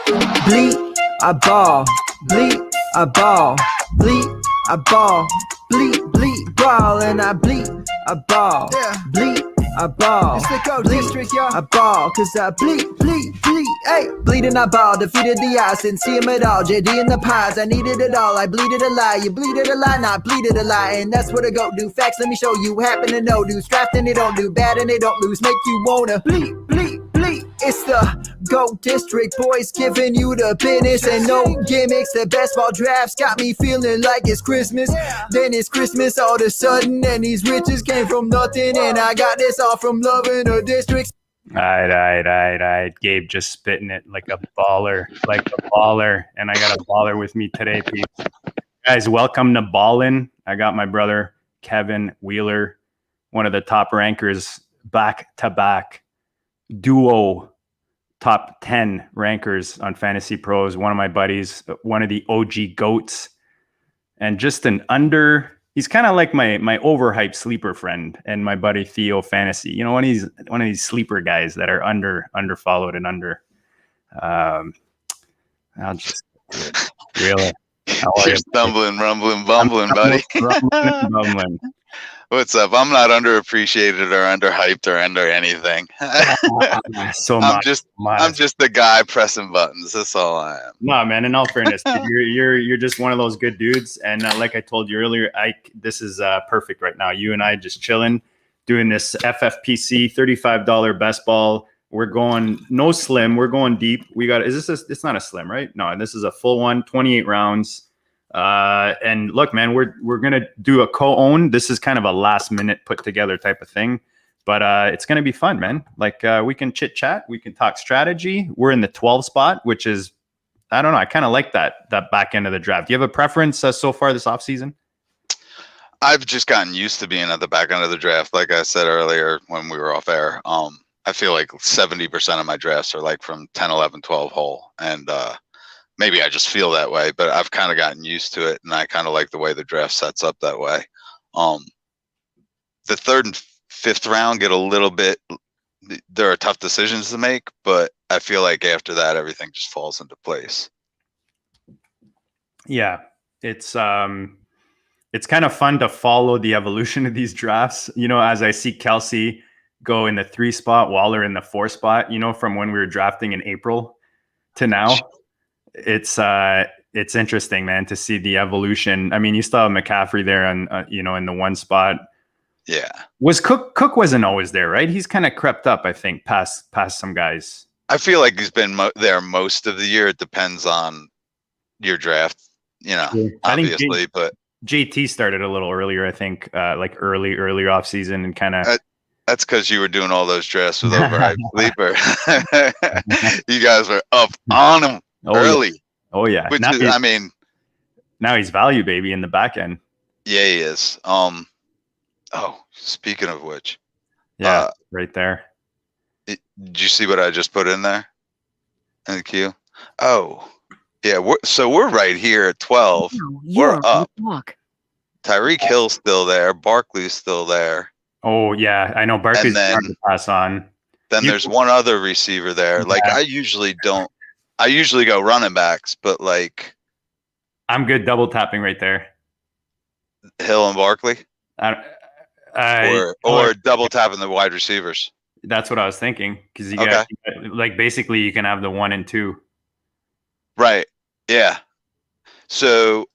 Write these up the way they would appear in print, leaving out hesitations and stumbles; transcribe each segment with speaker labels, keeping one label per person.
Speaker 1: Bleep, I ball. Bleep, I ball. Bleep, I ball. Bleep, bleep, ball, and I bleep, I ball. Yeah. Bleep, I ball. It's the Go District, y'all. I ball, cause I bleep, bleep, bleep, hey. Bleeding, I ball, defeated the odds, didn't see him at all. JD in the pies, I needed it all. I bleeded a lie, you bleeded a lie, not bleeded a lie. And that's what I go do. Facts, let me show you. Happen to know, dudes draft and they don't do bad and they don't lose. Make you wanna bleep, bleep, bleep. It's the Go District, boys giving you the business and no gimmicks. The best ball drafts got me feeling like it's Christmas. Then it's Christmas all of a sudden, and these riches came from nothing. And I got this all from loving the districts.
Speaker 2: All right. Gabe just spitting it like a baller, And I got a baller with me today, peeps. Guys, welcome to BALLiN. I got my brother, Kevin Wheeler, one of the top rankers, back-to-back duo top 10 rankers on Fantasy Pros. One of my buddies, one of the OG GOATs, and just he's kind of like my overhyped sleeper friend and my buddy Theo Fantasy. You know, one of these sleeper guys that are underfollowed and under. I'll just really.
Speaker 3: You're stumbling, rumbling, bumbling, buddy.
Speaker 2: Bumbling.
Speaker 3: What's up? I'm not underappreciated or underhyped or under anything. I'm just the guy pressing buttons. That's all I am.
Speaker 2: No, man. In all fairness, you're just one of those good dudes. And like I told you earlier, this is perfect right now. You and I just chilling, doing this FFPC $35 best ball. We're going no slim. We're going deep. It's not a slim, right? No, this is a full one, 28 rounds. And look, man, we're going to do a co-own. This is kind of a last minute put together type of thing, but it's going to be fun, man. Like we can chit chat, we can talk strategy. We're in the 12 spot, which is, I don't know. I kind of like that back end of the draft. Do you have a preference so far this offseason?
Speaker 3: I've just gotten used to being at the back end of the draft. Like I said earlier, when we were off air, I feel like 70% of my drafts are like from 10, 11, 12 hole. And, maybe I just feel that way, but I've kind of gotten used to it, and I kind of like the way the draft sets up that way. The third and fifth round get a little bit, there are tough decisions to make, but I feel like after that, everything just falls into place.
Speaker 2: Yeah, it's kind of fun to follow the evolution of these drafts. You know, as I see Kelsey go in the 3 spot, Waller in the 4 spot, you know, from when we were drafting in April to now. It's interesting, man, to see the evolution. I mean, you still have McCaffrey there on, in the 1 spot.
Speaker 3: Yeah.
Speaker 2: Was Cook wasn't always there, right? He's kind of crept up, I think, past some guys.
Speaker 3: I feel like he's been there most of the year. It depends on your draft, obviously, but
Speaker 2: JT started a little earlier, I think, like earlier off season and kind of.
Speaker 3: That's because you were doing all those drafts with overhyped sleeper. You guys were up on him. Early.
Speaker 2: Yeah. Oh yeah. Now he's value, baby, in the back end.
Speaker 3: Yeah, he is. Speaking of which.
Speaker 2: Yeah, right there.
Speaker 3: Did you see what I just put in there? In the queue? Oh, yeah. We're right here at 12. We're up. Tyreek Hill's still there. Barkley's still there.
Speaker 2: Oh yeah, I know Barkley's hard to pass on.
Speaker 3: Then there's one other receiver there. Yeah. Like I usually go running backs, but like
Speaker 2: I'm good double tapping right there.
Speaker 3: Hill and Barkley, or double tapping the wide receivers.
Speaker 2: That's what I was thinking, because you got like basically you can have the 1 and 2. Right.
Speaker 3: Yeah. So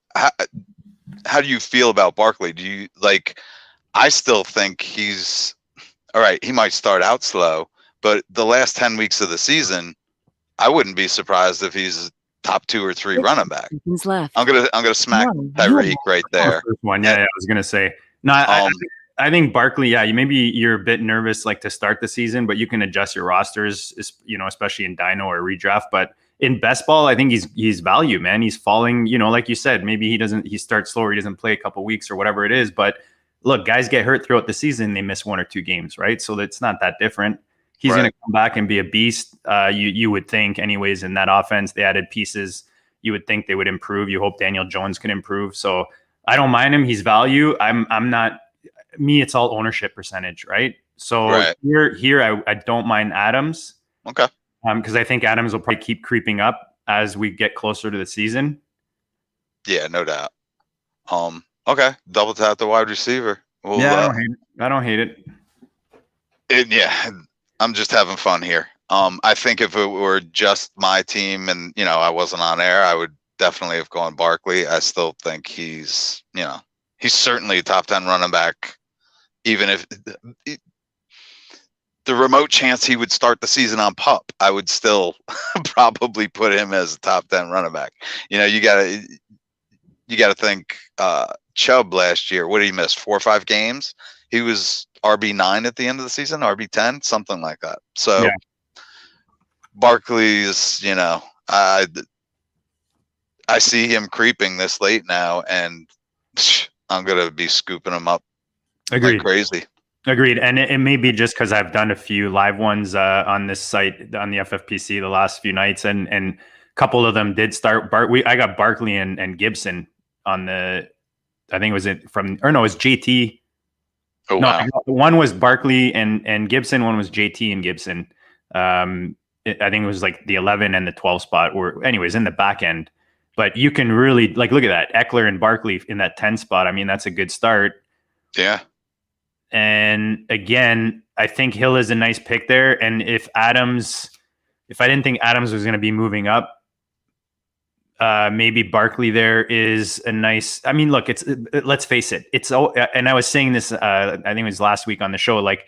Speaker 3: how do you feel about Barkley? Do you like? I still think he's all right. He might start out slow, but the last 10 weeks of the season, I wouldn't be surprised if he's top 2 or 3 running back. I'm gonna smack Tyreek right there.
Speaker 2: First one, yeah, I was gonna say no. I think Barkley. Yeah, you're a bit nervous like to start the season, but you can adjust your rosters, especially in Dino or redraft. But in best ball, I think he's value, man. He's falling. Like you said, maybe he starts slower. He doesn't play a couple weeks or whatever it is. But look, guys get hurt throughout the season. They miss 1 or 2 games, right? So it's not that different. He's going to come back and be a beast. You would think, anyways, in that offense, they added pieces. You would think they would improve. You hope Daniel Jones can improve. So I don't mind him. He's value. I'm not me. It's all ownership percentage, right? So here, I don't mind Adams.
Speaker 3: Okay.
Speaker 2: Because I think Adams will probably keep creeping up. as we get closer to the season.
Speaker 3: Yeah, no doubt. Okay, double tap the wide receiver. Well,
Speaker 2: Yeah, I don't hate it.
Speaker 3: Yeah, I'm just having fun here. I think if it were just my team and I wasn't on air, I would definitely have gone Barkley. I still think he's certainly a top 10 running back, even if the remote chance he would start the season on PUP, I would still probably put him as a top 10 running back. You gotta think Chubb last year, what did he miss? 4 or 5 games? He was RB9 at the end of the season, RB10, something like that. So yeah. Barkley's, I see him creeping this late now, and I'm gonna be scooping him up like crazy.
Speaker 2: Agreed. And it may be just because I've done a few live ones on this site on the FFPC the last few nights, and a couple of them did start. I got Barkley and Gibson on the. I think it was it was JT.
Speaker 3: Oh,
Speaker 2: no,
Speaker 3: wow.
Speaker 2: One was Barkley and Gibson. One was JT and Gibson. I think it was like the 11 and the 12 spot, or anyways in the back end. But you can really look at that Eckler and Barkley in that 10 spot. I mean, that's a good start.
Speaker 3: Yeah.
Speaker 2: And again, I think Hill is a nice pick there. And if I didn't think Adams was going to be moving up, maybe Barkley there is a nice. I mean, look, let's face it. And I was saying this. I think it was last week on the show. Like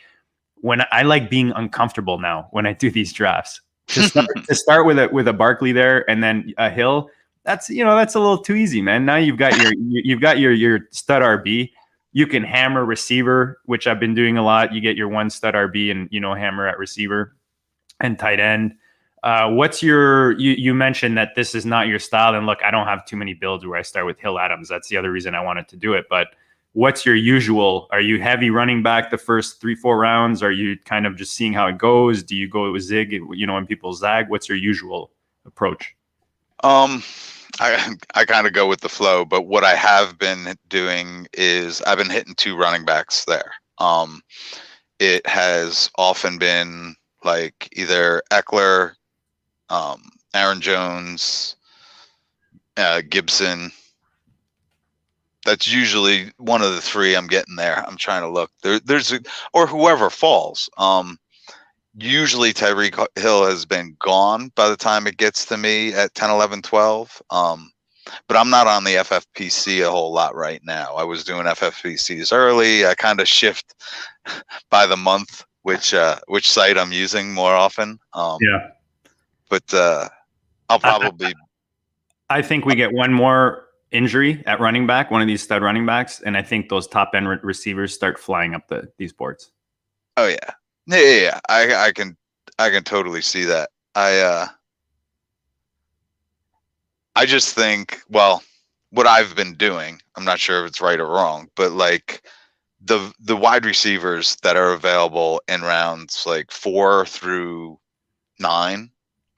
Speaker 2: when I like being uncomfortable now when I do these drafts. To start with a Barkley there and then a Hill. That's a little too easy, man. Now you've got your stud RB. You can hammer receiver, which I've been doing a lot. You get your one stud RB and, hammer at receiver and tight end. What's you mentioned that this is not your style. And look, I don't have too many builds where I start with Hill Adams. That's the other reason I wanted to do it. But what's your usual? Are you heavy running back the first 3-4 rounds? Are you kind of just seeing how it goes? Do you go with zig, when people zag? What's your usual approach?
Speaker 3: I kind of go with the flow, but what I have been doing is I've been hitting 2 running backs there. It has often been like either Eckler, Aaron Jones, Gibson. That's usually one of the 3 I'm getting there. I'm trying to look or whoever falls. Usually Tyreek Hill has been gone by the time it gets to me at 10, 11, 12. But I'm not on the FFPC a whole lot right now. I was doing FFPCs early. I kind of shift by the month, which site I'm using more often. But I'll probably.
Speaker 2: I think we get one more injury at running back, one of these stud running backs, and I think those top end receivers start flying up these boards.
Speaker 3: Oh yeah. Yeah. I can totally see that. I just think, well, what I've been doing, I'm not sure if it's right or wrong, but like the wide receivers that are available in rounds like 4 through 9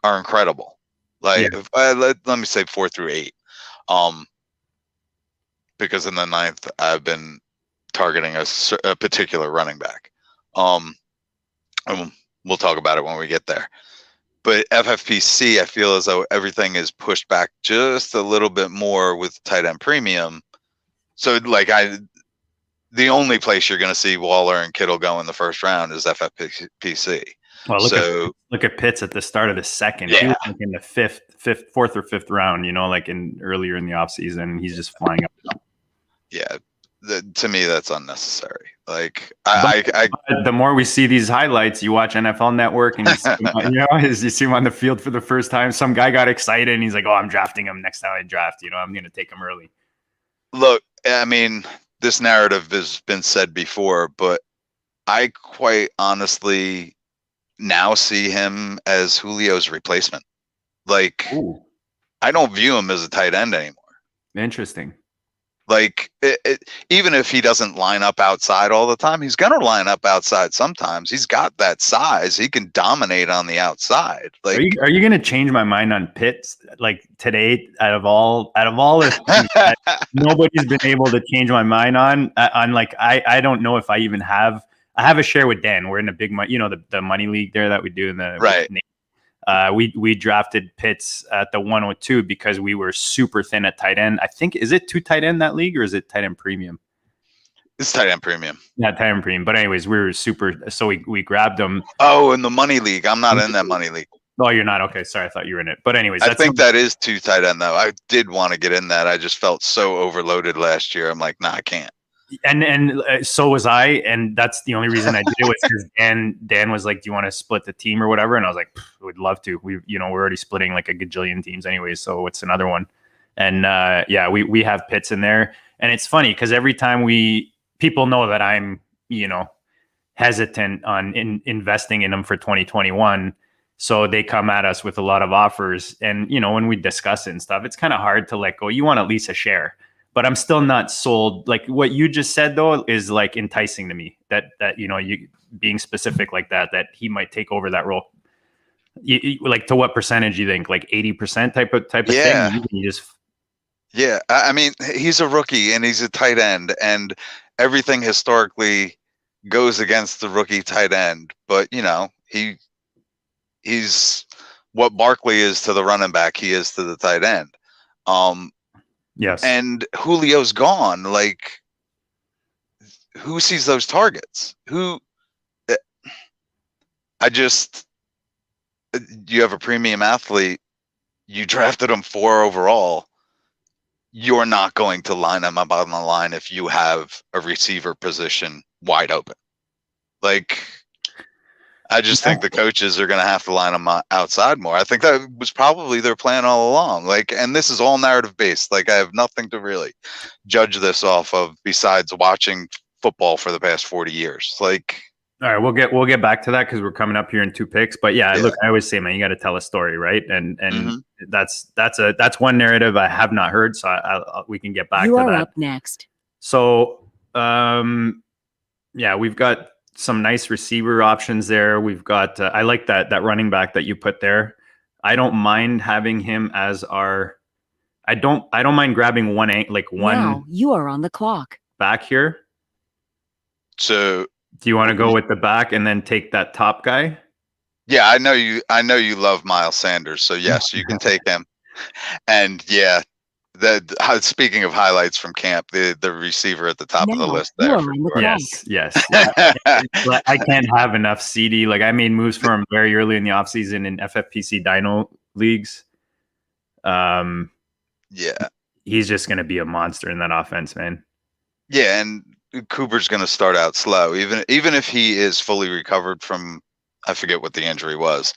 Speaker 3: are incredible. Like let me say 4 through 8. Because in the 9th I've been targeting a particular running back. And we'll talk about it when we get there. But FFPC, I feel as though everything is pushed back just a little bit more with tight end premium. So like the only place you're going to see Waller and Kittle go in the first round is FFPC.
Speaker 2: Well, look at Pitts at the start of the second.
Speaker 3: Yeah.
Speaker 2: He was like in the fourth or fifth round, like earlier in the offseason. He's just flying up.
Speaker 3: Yeah. To me, that's unnecessary. Like
Speaker 2: the more we see these highlights, you watch NFL Network and you see him on the field for the first time. Some guy got excited and he's like, "Oh, I'm drafting him next time I draft. I'm going to take him early."
Speaker 3: Look, I mean, this narrative has been said before, but I quite honestly now see him as Julio's replacement. Like, ooh. I don't view him as a tight end anymore.
Speaker 2: Interesting.
Speaker 3: Like, even if he doesn't line up outside all the time, he's going to line up outside sometimes. He's got that size. He can dominate on the outside. Like,
Speaker 2: are you going to change my mind on Pitts? Like today, out of all the things that nobody's been able to change my mind on like, I don't know if I even have. I have a share with Dan. We're in a big money, the money league there that we do in the
Speaker 3: right.
Speaker 2: We drafted Pitts at the 102 because we were super thin at tight end. I think, is it 2 tight end that league, or is it tight end premium?
Speaker 3: It's tight end premium.
Speaker 2: Yeah, tight end premium. But anyways, we were super. So we grabbed him.
Speaker 3: Oh, in the money league. I'm not in that money league.
Speaker 2: Oh, you're not? Okay, sorry. I thought you were in it. But anyways,
Speaker 3: I think that is 2 tight end though. I did want to get in that. I just felt so overloaded last year. I'm like, nah, I can't.
Speaker 2: And so was I, and that's the only reason I did it was because Dan was like, "Do you want to split the team or whatever?" And I was like, "We'd love to. We're already splitting like a gajillion teams anyway, so it's another one." And yeah, we have Pitts in there, and it's funny because every time people know that I'm hesitant on investing in them for 2021, so they come at us with a lot of offers, and when we discuss it and stuff, it's kind of hard to let go. You want at least a share. But I'm still not sold. Like what you just said, though, is like enticing to me. That you being specific like that he might take over that role. Like to what percentage you think? Like 80% type of thing. You just
Speaker 3: I mean, he's a rookie and he's a tight end, and everything historically goes against the rookie tight end. But he's what Barkley is to the running back. He is to the tight end.
Speaker 2: Yes.
Speaker 3: And Julio's gone. Like, who sees those targets? You have a premium athlete, you drafted him 4 overall. You're not going to line him up on the line if you have a receiver position wide open. Like, I just think the coaches are going to have to line them outside more. I think that was probably their plan all along. Like, and this is all narrative based. Like, I have nothing to really judge this off of besides watching football for the past 40 years. Like,
Speaker 2: all right, we'll get back to that because we're coming up here in 2 picks. But yeah, look, I always say, man, you got to tell a story, right? And that's one narrative I have not heard. So we can get back to that. You are
Speaker 4: up next.
Speaker 2: So yeah, we've got some nice receiver options there. We've got I like that running back that you put there. I don't mind having him as our. I don't mind grabbing one.
Speaker 4: Now you are on the clock.
Speaker 2: Back here.
Speaker 3: So
Speaker 2: do you want to go with the back and then take that top guy?
Speaker 3: Yeah, I know you love Miles Sanders, so yes, you can take him. And yeah, speaking of highlights from camp, the receiver at the top of the list there.
Speaker 2: Yes. I can't have enough CD. Like, I made moves for him very early in the offseason in FFPC Dino leagues.
Speaker 3: Yeah,
Speaker 2: he's just going to be a monster in that offense, man.
Speaker 3: Yeah, and Cooper's going to start out slow, even if he is fully recovered from, I forget what the injury was.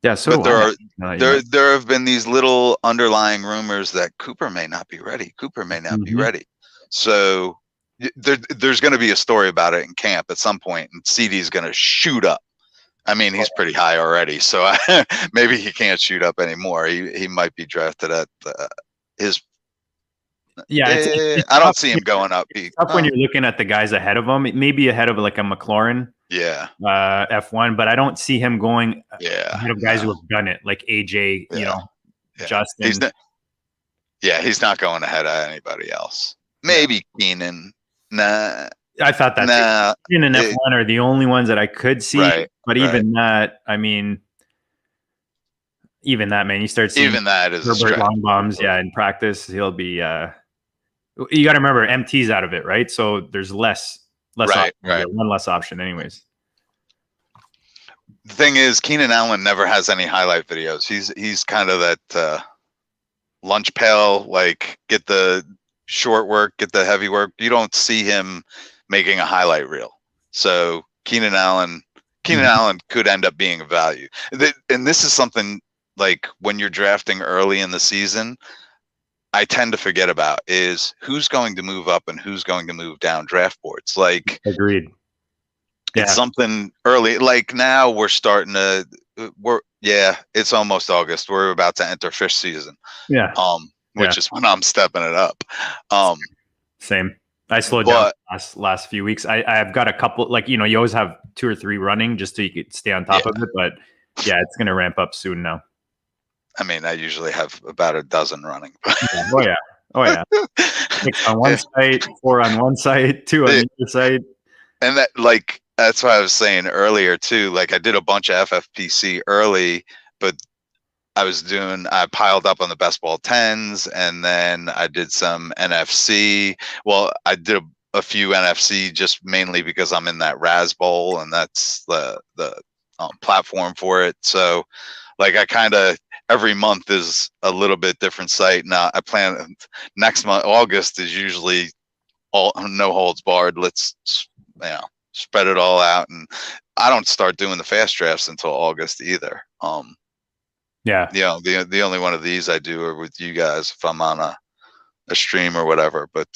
Speaker 2: Yeah, so
Speaker 3: but there have been these little underlying rumors that Cooper may not be ready. Cooper may not be ready. So there's going to be a story about it in camp at some point, and CD's going to shoot up. I mean, he's pretty high already, so maybe he can't shoot up anymore. He might be drafted at his.
Speaker 2: Yeah, it's
Speaker 3: I don't see him going up.
Speaker 2: It's tough when you're looking at the guys ahead of him. Maybe ahead of like a McLaurin.
Speaker 3: Yeah.
Speaker 2: F1, but I don't see him going ahead of guys who have done it, like AJ, Justin.
Speaker 3: He's not going ahead of anybody else. Maybe Keenan. Nah.
Speaker 2: I thought that Keenan and F1 are the only ones that I could see. But even that, I mean, man, you start seeing
Speaker 3: even that is
Speaker 2: Herbert long bombs. Yeah, in practice, he'll be. You got to remember, MT's out of it, right? So there's less option, one less option, anyways.
Speaker 3: The thing is, Keenan Allen never has any highlight videos. He's kind of that lunch pail, like get the short work, get the heavy work. You don't see him making a highlight reel. So Keenan Allen could end up being a value. And this is something like when you're drafting early in the season, I tend to forget about is who's going to move up and who's going to move down draft boards. Like,
Speaker 2: agreed.
Speaker 3: It's something early. Like now we're starting to, it's almost August. We're about to enter fish season.
Speaker 2: Yeah.
Speaker 3: Which is when I'm stepping it up.
Speaker 2: Same. I slowed down last few weeks. I've got a couple, like, you always have 2 or 3 running just so you could stay on top of it. But yeah, it's going to ramp up soon now.
Speaker 3: I mean, I usually have about a dozen running.
Speaker 2: Oh yeah. 6 on one site, 4 on one site, 2 on the other site.
Speaker 3: And that, like, That's what I was saying earlier too. Like I did a bunch of FFPC early, but I piled up on the best ball 10s, and then I did some NFC. Well, I did a few NFC just mainly because I'm in that Raz Bowl, and that's the platform for it. So like I kind of every month is a little bit different site. Now I plan next month, August is usually all no holds barred. Let's spread it all out, and I don't start doing the fast drafts until August either.
Speaker 2: Yeah.
Speaker 3: The only one of these I do are with you guys if I'm on a stream or whatever. But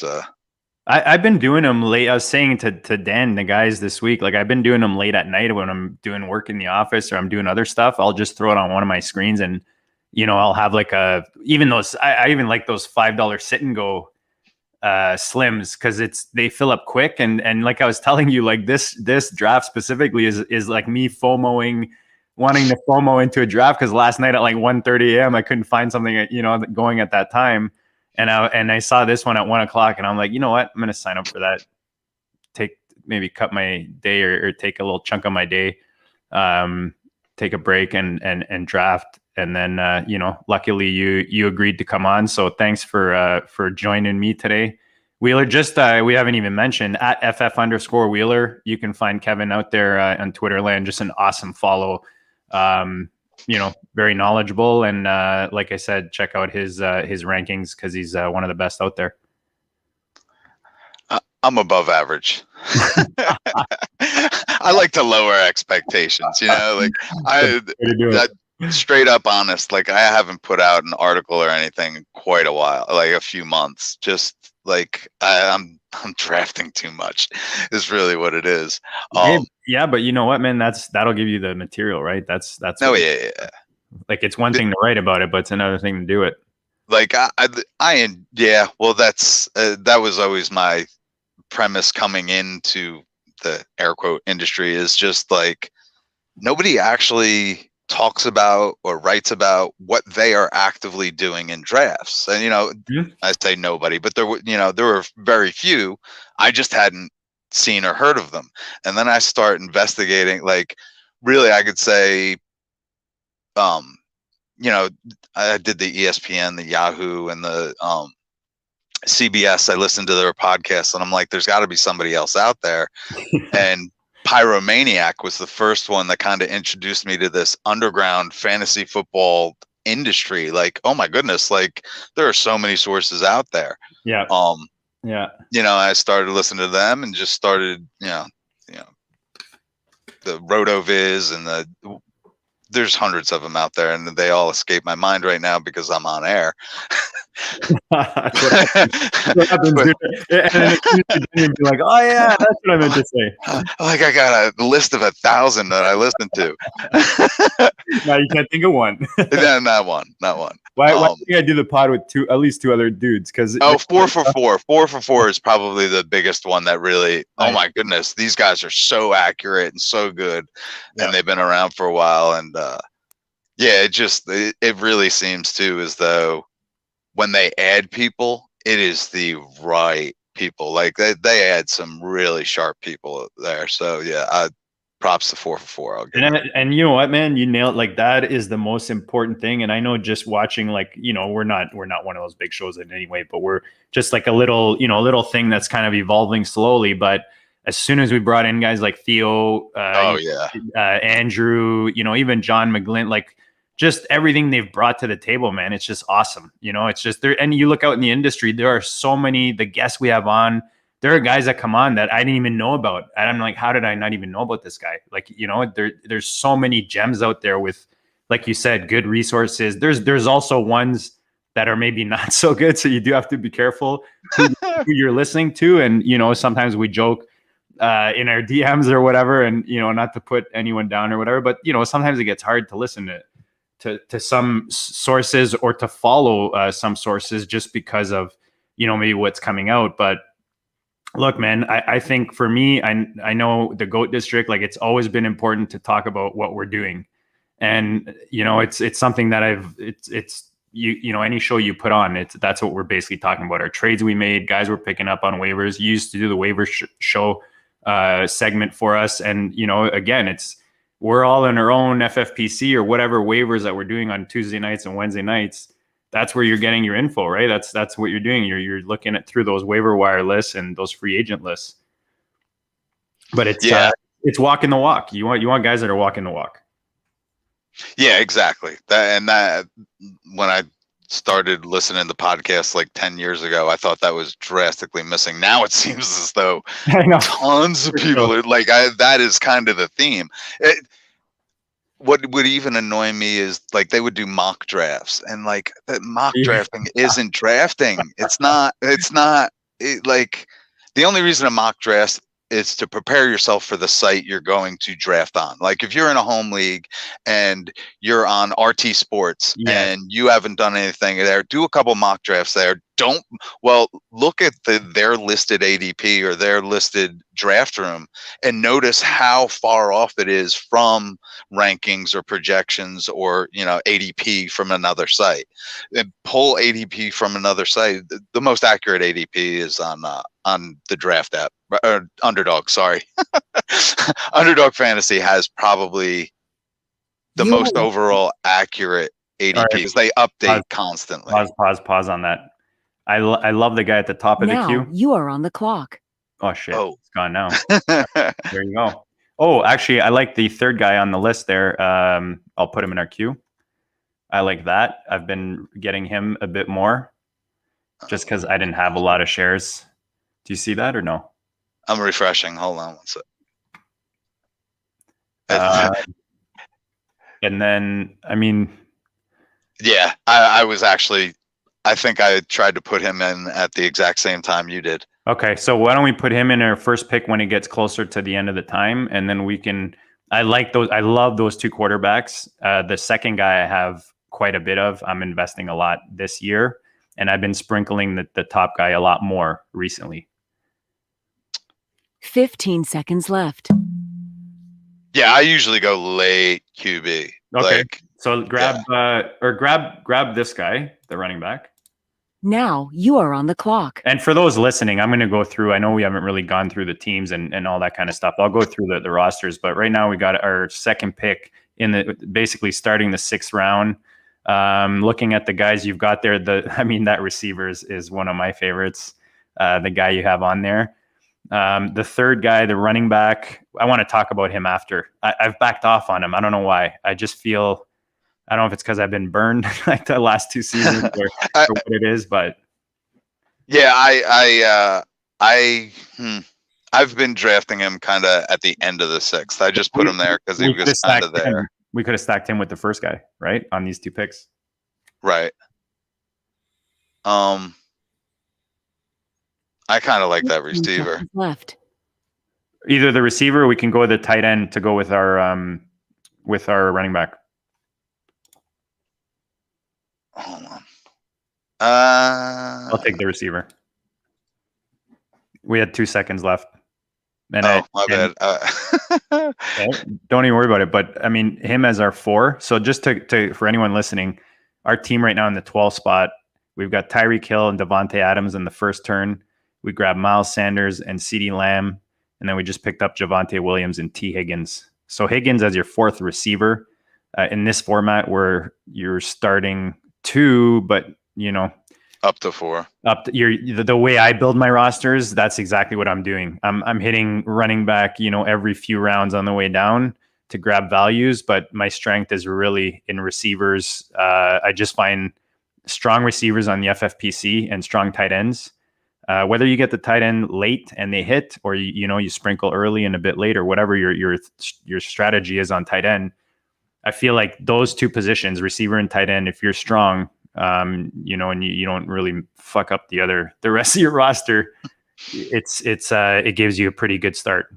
Speaker 2: I've been doing them late. I was saying to Dan, the guys this week, like I've been doing them late at night when I'm doing work in the office or I'm doing other stuff. I'll just throw it on one of my screens, and I'll have like I even like those $5 sit and go slims, because they fill up quick, and like I was telling you, like this draft specifically is like me wanting to FOMO into a draft, because last night at like 1:30 a.m. I couldn't find something going at that time, and I saw this one at 1 o'clock, and I'm like, you know what, I'm gonna sign up for that. Maybe cut my day or take a little chunk of my day, take a break and draft. And then, luckily you agreed to come on. So thanks for joining me today. Wheeler, just, we haven't even mentioned at FF_Wheeler. You can find Kevin out there on Twitter land, just an awesome follow. Very knowledgeable. And like I said, check out his rankings, because he's one of the best out there.
Speaker 3: I'm above average. I like to lower expectations, straight up honest, like I haven't put out an article or anything in quite a while, like a few months. Just like I'm drafting too much is really what it is.
Speaker 2: Yeah, but you know what, man, that'll give you the material, right? That's
Speaker 3: yeah.
Speaker 2: Like it's one thing to write about it, but it's another thing to do it.
Speaker 3: Like well, that's that was always my premise coming into the air quote industry, is just like nobody actually talks about or writes about what they are actively doing in drafts. And I say nobody, but there were very few. I just hadn't seen or heard of them. And then I start investigating, like really I could say I did the ESPN, the Yahoo, and the CBS. I listened to their podcasts, and I'm like, there's got to be somebody else out there. And Pyromaniac was the first one that kind of introduced me to this underground fantasy football industry. Like, oh my goodness, like there are so many sources out there.
Speaker 2: Yeah.
Speaker 3: I started listening to them and just started, the RotoViz and there's hundreds of them out there, and they all escape my mind right now because I'm on air.
Speaker 2: What happens, and then you'd be like, oh yeah, that's what I meant to say.
Speaker 3: Like I got a list of 1,000 that I listen to.
Speaker 2: No, you can't think of one.
Speaker 3: No, not one.
Speaker 2: Why do you think I do the pod with at least two other dudes? Because
Speaker 3: 4 for 4. 4 for 4 is probably the biggest one that really. Oh my goodness, these guys are so accurate and so good, and they've been around for a while. And it really seems too as though when they add people, it is the right people. Like they add some really sharp people there. So props to 4 for 4. I'll give
Speaker 2: and you know what, man, you nailed, like that is the most important thing. And I know just watching, like, we're not one of those big shows in any way, but we're just like a little thing that's kind of evolving slowly. But as soon as we brought in guys like Theo, Andrew, even John McGlynn, like just everything they've brought to the table, man, it's just awesome. It's just there. And you look out in the industry, there are so many, the guests we have on, there are guys that come on that I didn't even know about. And I'm like, how did I not even know about this guy? Like, there's so many gems out there with, like you said, good resources. There's also ones that are maybe not so good. So you do have to be careful who you're listening to. And, sometimes we joke in our DMs or whatever, and, not to put anyone down or whatever, but, sometimes it gets hard to listen to some sources or to follow some sources just because of, maybe what's coming out. But look, man, I think for me, I know the GOAT District, like it's always been important to talk about what we're doing. And, it's something that any show you put on, that's what we're basically talking about. Our trades we made, guys we're picking up on waivers. You used to do the waiver show segment for us. And, again, we're all in our own FFPC or whatever waivers that we're doing on Tuesday nights and Wednesday nights. That's where you're getting your info, right? That's what you're doing. You're looking at through those waiver wire lists and those free agent lists. But it's walking the walk. You want guys that are walking the walk.
Speaker 3: Yeah, exactly. That when I started listening to podcasts like 10 years ago, I thought that was drastically missing. Now it seems as though tons of people are like, that is kind of the theme. What would even annoy me is like they would do mock drafts, and like that mock drafting isn't drafting. It's not like the only reason a mock draft is to prepare yourself for the site you're going to draft on. Like if you're in a home league and you're on RT Sports and you haven't done anything there, do a couple mock drafts there. Look at their listed ADP or their listed draft room and notice how far off it is from rankings or projections or, ADP from another site. And pull ADP from another site. The most accurate ADP is on the draft app, or Underdog. Sorry, Underdog Fantasy has probably the most overall accurate ADP because they update constantly.
Speaker 2: Pause on that. I love the guy at the top of the queue.
Speaker 4: You are on the clock.
Speaker 2: Oh shit! It's gone now. There you go. Oh, actually, I like the third guy on the list there. I'll put him in our queue. I like that. I've been getting him a bit more, just because I didn't have a lot of shares. Do you see that or no?
Speaker 3: I'm refreshing. Hold on one sec.
Speaker 2: And then,
Speaker 3: yeah, I was actually. I think I tried to put him in at the exact same time you did.
Speaker 2: Okay, so why don't we put him in our first pick when it gets closer to the end of the time, and then we can. I like those. I love those two quarterbacks. The second guy I have quite a bit of. I'm investing a lot this year, and I've been sprinkling the top guy a lot more recently.
Speaker 4: 15 seconds left.
Speaker 3: Yeah, I usually go late QB.
Speaker 2: Okay, so grab this guy, the running back.
Speaker 4: Now you are on the clock.
Speaker 2: And for those listening, I'm going to go through. I know we haven't really gone through the teams and all that kind of stuff. I'll go through the rosters, but right now we got our second pick basically starting the 6th round. Looking at the guys you've got there, that receiver is one of my favorites. The guy you have on there. The third guy, the running back, I want to talk about him after. I've backed off on him. I don't know why. I just feel, I don't know if it's because I've been burned like the last 2 seasons or what it is, but
Speaker 3: yeah, I've been drafting him kind of at the end of the 6th. I just put him there because he was kind of there.
Speaker 2: We could have stacked him with the first guy, right, on these 2 picks.
Speaker 3: Right. I kind of like that receiver.
Speaker 4: Left.
Speaker 2: Either the receiver, or we can go with the tight end to go with our running back.
Speaker 3: Hold on.
Speaker 2: I'll take the receiver. We had 2 seconds left. And
Speaker 3: my bad.
Speaker 2: Don't even worry about it. But him as our 4. So just to for anyone listening, our team right now in the 12th spot, we've got Tyreek Hill and Devontae Adams in the first turn. We grabbed Miles Sanders and CeeDee Lamb, and then we just picked up Javonte Williams and T. Higgins. So Higgins as your 4th receiver in this format where you're starting 2, but
Speaker 3: up to 4.
Speaker 2: The way I build my rosters, that's exactly what I'm doing. I'm hitting running back, every few rounds on the way down to grab values, but my strength is really in receivers. I just find strong receivers on the FFPC and strong tight ends. Whether you get the tight end late and they hit, or you sprinkle early and a bit late, or whatever your strategy is on tight end, I feel like those 2 positions, receiver and tight end, if you're strong, and you don't really fuck up the rest of your roster, it gives you a pretty good start.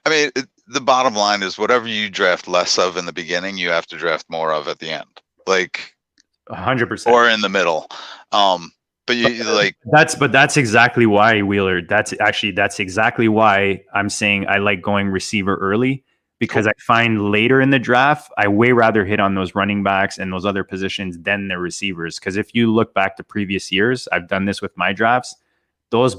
Speaker 3: The bottom line is whatever you draft less of in the beginning, you have to draft more of at the end, like
Speaker 2: 100%,
Speaker 3: or in the middle.
Speaker 2: That's exactly why, Wheeler. That's exactly why I'm saying I like going receiver early, because I find later in the draft, I way rather hit on those running backs and those other positions than the receivers. Because if you look back to previous years, I've done this with my drafts. those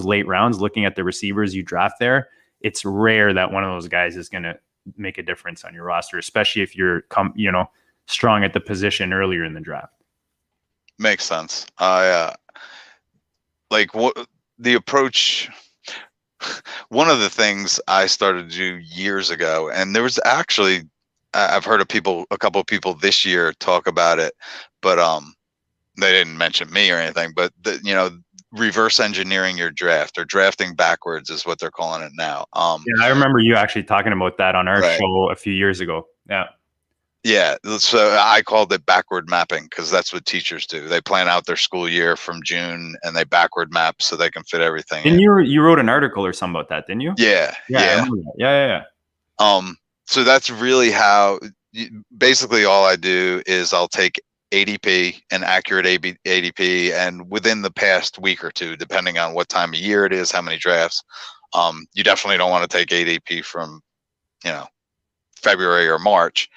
Speaker 2: late rounds, looking at the receivers you draft there, it's rare that one of those guys is going to make a difference on your roster, especially if you're strong at the position earlier in the draft.
Speaker 3: Makes sense. Like what the approach. One of the things I started to do years ago, and there was actually, I've heard a couple of people this year talk about it, but they didn't mention me or anything. But reverse engineering your draft, or drafting backwards, is what they're calling it now.
Speaker 2: Yeah, I remember you actually talking about that on our show a few years ago. Yeah.
Speaker 3: Yeah, so I called it backward mapping, because that's what teachers do. They plan out their school year from June and they backward map so they can fit everything in.
Speaker 2: You wrote an article or something about that, didn't you?
Speaker 3: Yeah.
Speaker 2: Yeah.
Speaker 3: So that's really how. Basically, all I do is I'll take ADP and accurate ADP, and within the past week or two, depending on what time of year it is, how many drafts. You definitely don't want to take ADP from, February or March.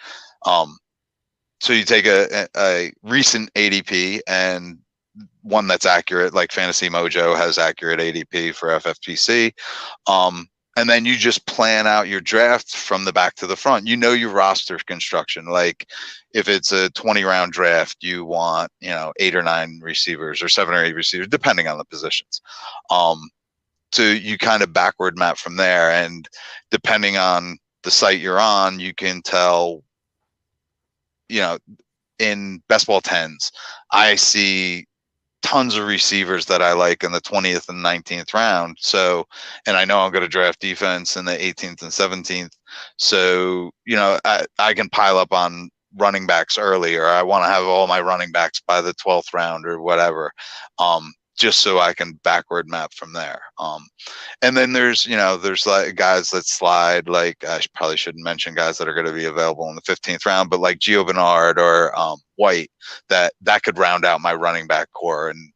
Speaker 3: So you take a recent ADP and one that's accurate, like Fantasy Mojo has accurate ADP for FFPC. And then you just plan out your draft from the back to the front. Your roster construction. Like if it's a 20-round draft, you want, 8 or 9 receivers or 7 or 8 receivers, depending on the positions. So you kind of backward map from there, and depending on the site you're on, you can tell, in Best Ball 10s, I see tons of receivers that I like in the 20th and 19th round. So, and I know I'm going to draft defense in the 18th and 17th. So, I can pile up on running backs early, or I want to have all my running backs by the 12th round or whatever. Just so I can backward map from there. And then there's like guys that slide, like I probably shouldn't mention guys that are going to be available in the 15th round, but like Gio Bernard or White, that could round out my running back core, and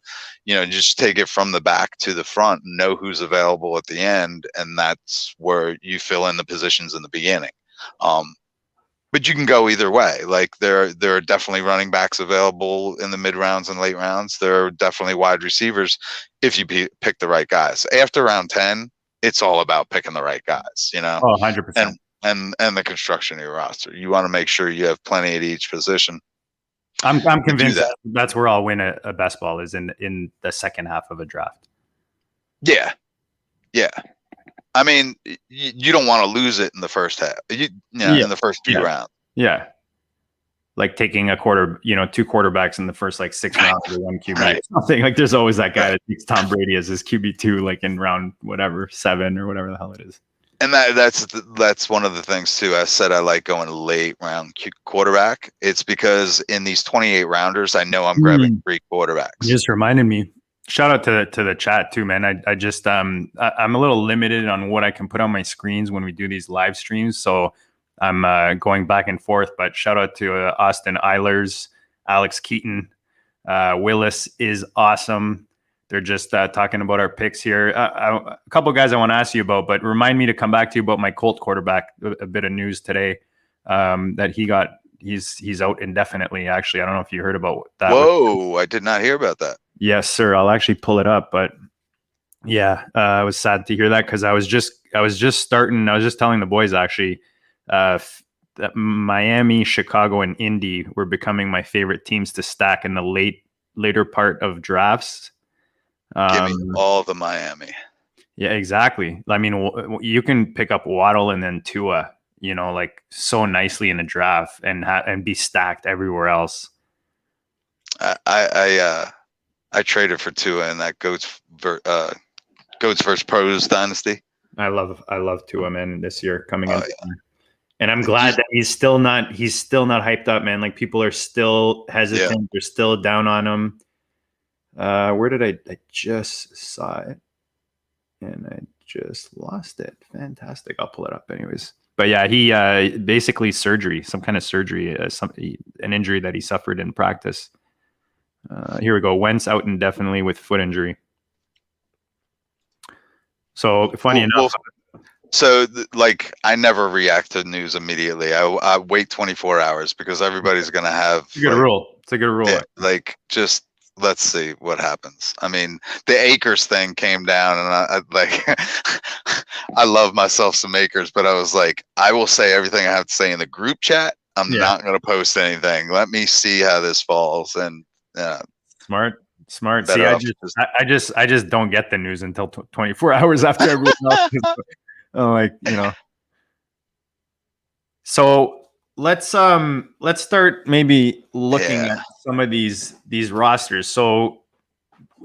Speaker 3: just take it from the back to the front and know who's available at the end, and that's where you fill in the positions in the beginning. But you can go either way. Like there are definitely running backs available in the mid rounds and late rounds. There are definitely wide receivers if you pick the right guys. After round 10, it's all about picking the right guys,
Speaker 2: Oh, 100%.
Speaker 3: And the construction of your roster. You want to make sure you have plenty at each position.
Speaker 2: I'm convinced that's where I'll win a best ball, is in the second half of a draft.
Speaker 3: Yeah. I mean, you don't want to lose it in the first half. In the first few rounds.
Speaker 2: Yeah. Like taking a quarter, 2 quarterbacks in the first 6 rounds or 1 QB. Right. Something like there's always that guy that takes Tom Brady as his QB2, like in round 7 or whatever the hell it is.
Speaker 3: And that's one of the things too. I said I like going late round quarterback. It's because in these 28 rounders, I know I'm grabbing 3 quarterbacks.
Speaker 2: You just reminded me. Shout out to the chat too, man. I just I'm a little limited on what I can put on my screens when we do these live streams, so I'm going back and forth. But shout out to Austin Eilers, Alex Keaton, Willis is awesome. They're just talking about our picks here. A couple guys I want to ask you about, but remind me to come back to you about my Colt quarterback. A bit of news today that he's out indefinitely. Actually, I don't know if you heard about that.
Speaker 3: Whoa, I did not hear about that.
Speaker 2: Yes, sir. I'll actually pull it up, but yeah, I was sad to hear that, because I was just telling the boys actually that Miami, Chicago, and Indy were becoming my favorite teams to stack in the later part of drafts.
Speaker 3: Give me all the Miami.
Speaker 2: Yeah, exactly. I mean, you can pick up Waddle and then Tua, so nicely in a draft and be stacked everywhere else.
Speaker 3: I traded for Tua in that Goats versus Pros dynasty. I
Speaker 2: love Tua, man, this year coming in. Yeah. And I'm glad that he's still not hyped up, man. Like, people are still hesitant. Yeah. They're still down on him. Where did I just saw it and I just lost it. Fantastic. I'll pull it up anyways. But yeah, he basically some kind of surgery, an injury that he suffered in practice. Here we go. Wentz out indefinitely with foot injury. So funny enough.
Speaker 3: So I never react to news immediately. I wait 24 hours because everybody's going to have.
Speaker 2: It's a good rule. It's a good rule.
Speaker 3: Just let's see what happens. I mean, the Akers thing came down, and I like, I love myself some Akers, but I was like, I will say everything I have to say in the group chat. I'm not going to post anything. Let me see how this falls. And
Speaker 2: smart. See, I just don't get the news until 24 hours after everyone else. I'm like, So let's start maybe looking at some of these rosters. So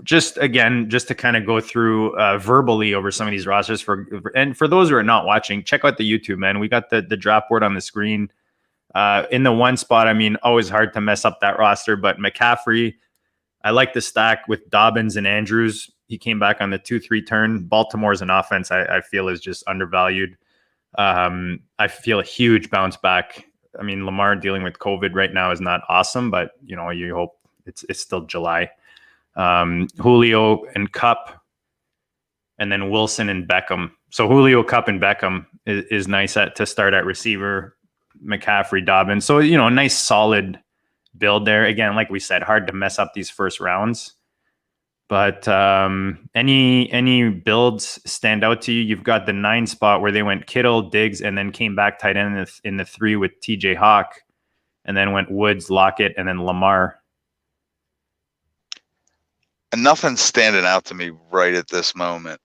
Speaker 2: just to kind of go through verbally over some of these rosters and for those who are not watching, check out the YouTube, man. We got the draft board on the screen. In the one spot, I mean, always hard to mess up that roster, but McCaffrey, I like the stack with Dobbins and Andrews. He came back on the 2-3 turn. Baltimore's an offense I feel is just undervalued. I feel a huge bounce back. I mean, Lamar dealing with COVID right now is not awesome, but you hope it's still July. Julio and Cup, and then Wilson and Beckham. So Julio, Cup, and Beckham is nice to start at receiver. McCaffrey, Dobbins. So a nice solid build there. Again, like we said, hard to mess up these first rounds. But any builds stand out to you? You've got the 9 spot where they went Kittle, Diggs, and then came back tight end in the 3 with TJ Hawk, and then went Woods, Lockett, and then Lamar.
Speaker 3: And nothing's standing out to me right at this moment.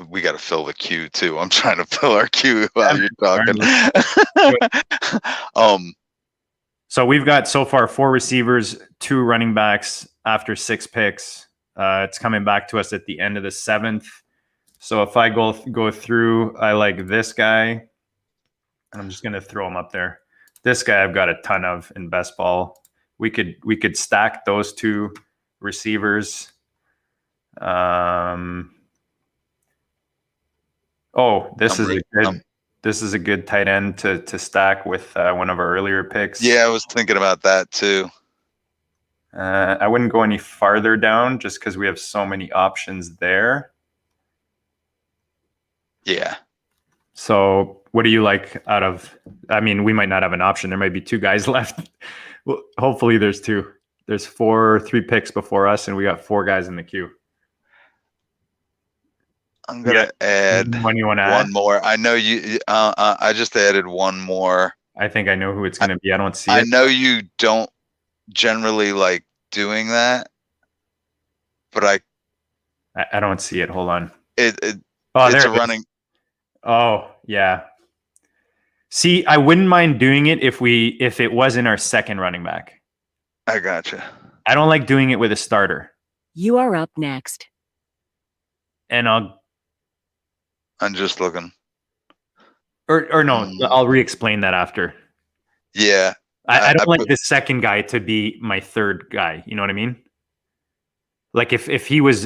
Speaker 3: We got to fill the queue too. I'm trying to fill our queue while you're talking.
Speaker 2: So we've got so far 4 receivers, 2 running backs after 6 picks. It's coming back to us at the end of the 7th. So if I go through, I like this guy, and I'm just gonna throw him up there. This guy I've got a ton of in best ball. We could stack those 2 receivers. This is a good tight end to stack with one of our earlier picks.
Speaker 3: Yeah, I was thinking about that too.
Speaker 2: I wouldn't go any farther down just because we have so many options there.
Speaker 3: Yeah.
Speaker 2: So what do you like out of, I mean, we might not have an option. There might be 2 guys left. Well, hopefully there's 2. There's 3 picks before us, and we got 4 guys in the queue.
Speaker 3: I'm gonna add one more. I know you. I just added one more.
Speaker 2: I think I know who it's gonna be. I don't see it.
Speaker 3: I know you don't generally like doing that, but
Speaker 2: I don't see it. Hold on.
Speaker 3: It's a running.
Speaker 2: Oh yeah. See, I wouldn't mind doing it if it was in our second running back.
Speaker 3: I gotcha.
Speaker 2: I don't like doing it with a starter.
Speaker 4: You are up next.
Speaker 2: And
Speaker 3: I'm just looking.
Speaker 2: Or no, I'll re-explain that after.
Speaker 3: Yeah.
Speaker 2: I don't like the second guy to be my third guy. You know what I mean? Like if he was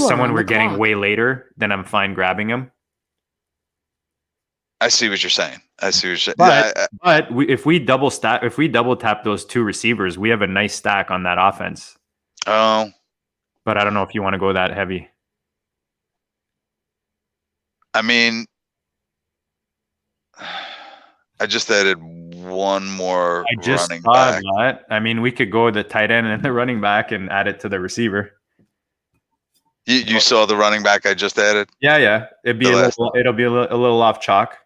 Speaker 2: someone we're getting way later, then I'm fine grabbing him.
Speaker 3: I see what you're saying.
Speaker 2: But if we double tap those 2 receivers, we have a nice stack on that offense.
Speaker 3: Oh.
Speaker 2: But I don't know if you want to go that heavy.
Speaker 3: I mean, I just added one more running back.
Speaker 2: That. I mean, we could go the tight end and the running back and add it to the receiver.
Speaker 3: You saw the running back I just added?
Speaker 2: Yeah. It'll be a little off chalk,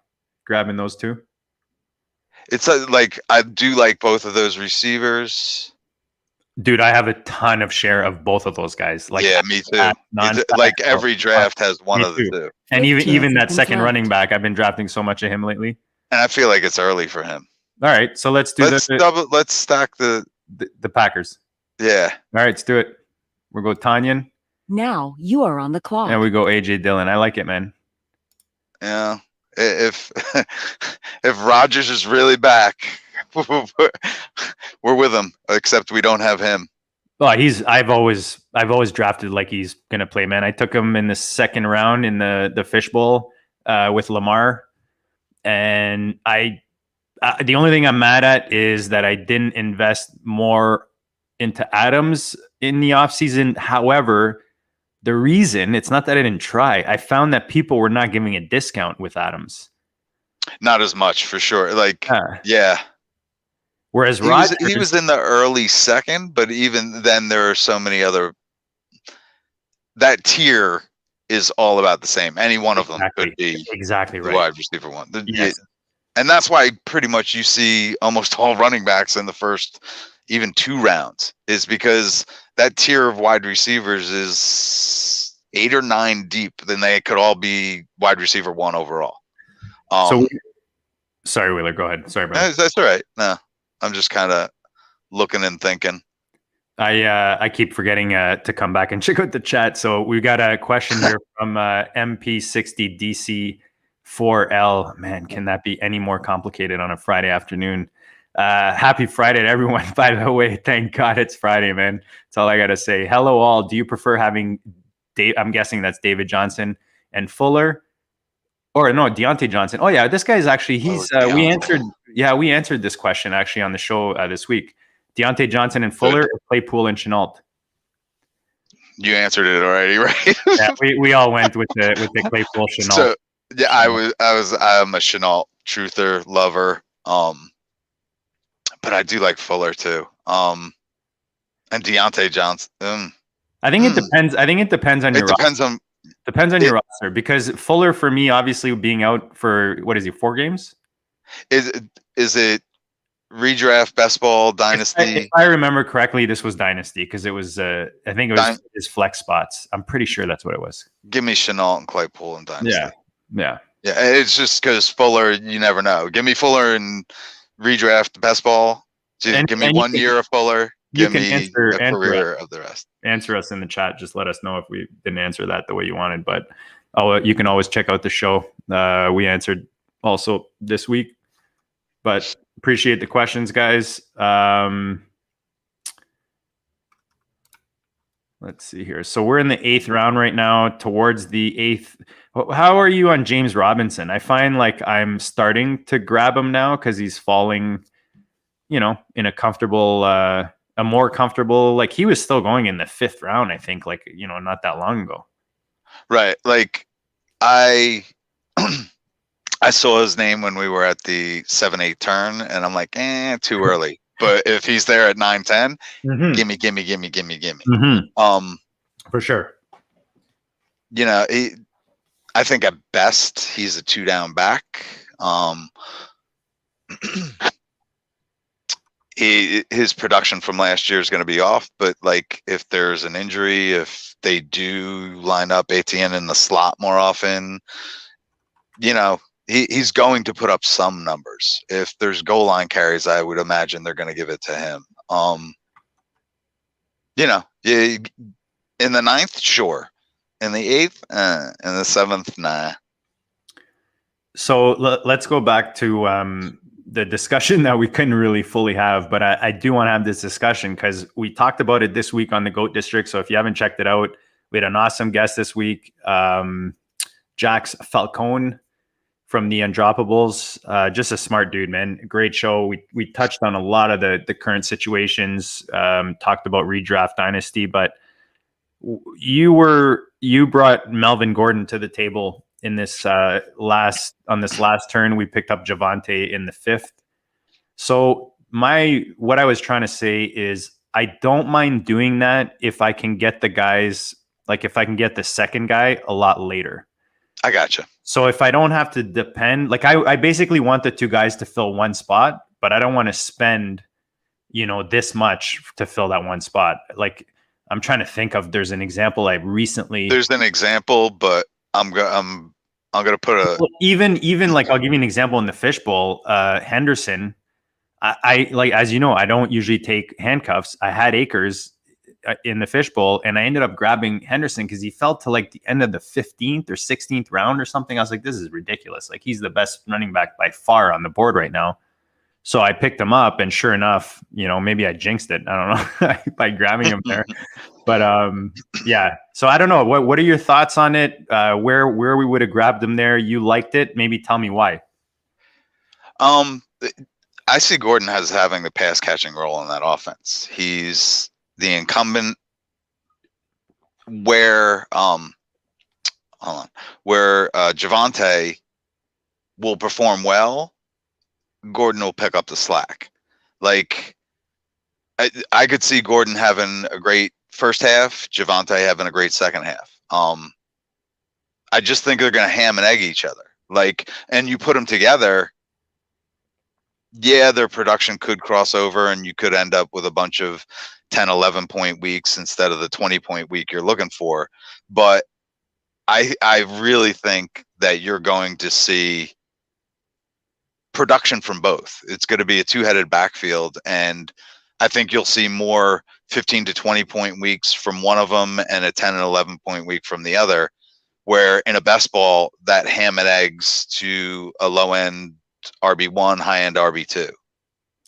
Speaker 2: grabbing those 2.
Speaker 3: It's like I do like both of those receivers.
Speaker 2: Dude, I have a ton of share of both of those guys. Like,
Speaker 3: yeah, me too. Like every draft has one of the 2.
Speaker 2: And even that second running back, I've been drafting so much of him lately.
Speaker 3: And I feel like it's early for him.
Speaker 2: All right, so let's
Speaker 3: stack the
Speaker 2: Packers.
Speaker 3: Yeah.
Speaker 2: All right, let's do it. We'll go Tanyan.
Speaker 4: Now you are on the clock.
Speaker 2: And we go AJ Dillon. I like it, man.
Speaker 3: Yeah. If Rodgers is really back, we're with him, except we don't have him.
Speaker 2: Well, I've always drafted like he's gonna play, man. I took him in the second round in the fishbowl with Lamar, and the only thing I'm mad at is that I didn't invest more into Adams in the offseason. However, the reason, it's not that I didn't try. I found that people were not giving a discount with Adams.
Speaker 3: Not as much, for sure. Like, yeah.
Speaker 2: Whereas
Speaker 3: he was in the early second, but even then, there are so many other. That tier is all about the same. Any one of them could be
Speaker 2: exactly
Speaker 3: the
Speaker 2: right.
Speaker 3: wide receiver one.
Speaker 2: Yes.
Speaker 3: And that's why pretty much you see almost all running backs in the first even 2 rounds, is because that tier of wide receivers is 8 or 9 deep. Then they could all be wide receiver 1 overall.
Speaker 2: Sorry, Wheeler, go ahead. Sorry, brother.
Speaker 3: That's all right. No, I'm just kind of looking and thinking.
Speaker 2: I keep forgetting to come back and check out the chat. So we got a question here from MP60DC4L. Man, can that be any more complicated on a Friday afternoon? Happy Friday to everyone, by the way. Thank God it's Friday, man. That's all I got to say. Hello, all. Do you prefer having I'm guessing that's David Johnson and Fuller? Or no, Deontay Johnson. Oh, yeah, this guy's actually, we answered this question actually on the show this week. Deontay Johnson and Fuller, or Claypool and Chenault?
Speaker 3: You answered it already, right?
Speaker 2: Yeah, we all went with the Claypool Chenault.
Speaker 3: So yeah, I'm a Chenault truther, lover. But I do like Fuller too. And Deontay Johnson.
Speaker 2: I think it depends. I think it depends on your roster. Depends on your roster, because Fuller, for me, obviously being out for, what is he, 4 games?
Speaker 3: Is it redraft, best ball, dynasty?
Speaker 2: If I remember correctly, this was dynasty, because it was I think it was his flex spots. I'm pretty sure that's what it was.
Speaker 3: Give me Chenault and Claypool and dynasty.
Speaker 2: Yeah.
Speaker 3: It's just because Fuller, you never know. Give me Fuller and redraft, best ball. Give me 1 year of Fuller. Give me a career of the rest.
Speaker 2: Answer us in the chat. Just let us know if we didn't answer that the way you wanted. But you can always check out the show. We answered also this week. But appreciate the questions, guys. Let's see here. So we're in the 8th round right now, towards the 8th. How are you on James Robinson? I find like I'm starting to grab him now because he's falling, in a comfortable, a more comfortable, like he was still going in the 5th round, I think, like, not that long ago.
Speaker 3: Right. Like I saw his name when we were at the 7-8 turn, and I'm like, too early. But if he's there at 9-10, gimme.
Speaker 2: For sure.
Speaker 3: I think at best he's a 2-down back. His production from last year is going to be off, but like if there's an injury, if they do line up Etienne in the slot more often, he's going to put up some numbers. If there's goal line carries, I would imagine they're going to give it to him. In the 9th, sure. In the 8th, in the 7th, nah.
Speaker 2: So let's go back to the discussion that we couldn't really fully have, but I do want to have this discussion because we talked about it this week on the GOAT District. So if you haven't checked it out, we had an awesome guest this week, Jax Falcone from the Undroppables. Just a smart dude, man. Great show. We touched on a lot of the current situations, talked about redraft dynasty, but you brought Melvin Gordon to the table in this last turn. We picked up Javonte in the 5th. So what I was trying to say is I don't mind doing that if I can get the guys, like if I can get the second guy a lot later.
Speaker 3: I gotcha.
Speaker 2: So if I don't have to depend, like I basically want the 2 guys to fill 1 spot, but I don't want to spend, this much to fill that 1 spot. Like I'm trying to think of, there's an example there's an example, but I'm going to put even like, I'll give you an example in the fishbowl. Henderson, I like, as you know, I don't usually take handcuffs. I had Akers in the fishbowl, and I ended up grabbing Henderson because he fell to like the end of the 15th or 16th round or something. I was like, this is ridiculous. Like he's the best running back by far on the board right now. So I picked him up, and sure enough, maybe I jinxed it. I don't know by grabbing him there. But yeah. So I don't know. What are your thoughts on it? Where we would have grabbed him there? You liked it? Maybe tell me why.
Speaker 3: I see Gordon as having the pass catching role in that offense. He's the incumbent where Javonte will perform well. Gordon will pick up the slack. Like I could see Gordon having a great first half, Javonte having a great second half. I just think they're going to ham and egg each other. Like, and you put them together, yeah, their production could cross over and you could end up with a bunch of 10, 11 point weeks instead of the 20-point week you're looking for. But I really think that you're going to see production from both. It's going to be a two-headed backfield, and I think you'll see more 15 to 20-point weeks from one of them and a 10 and 11-point week from the other, where in a best ball, that ham and eggs to a low-end RB1, high-end RB2.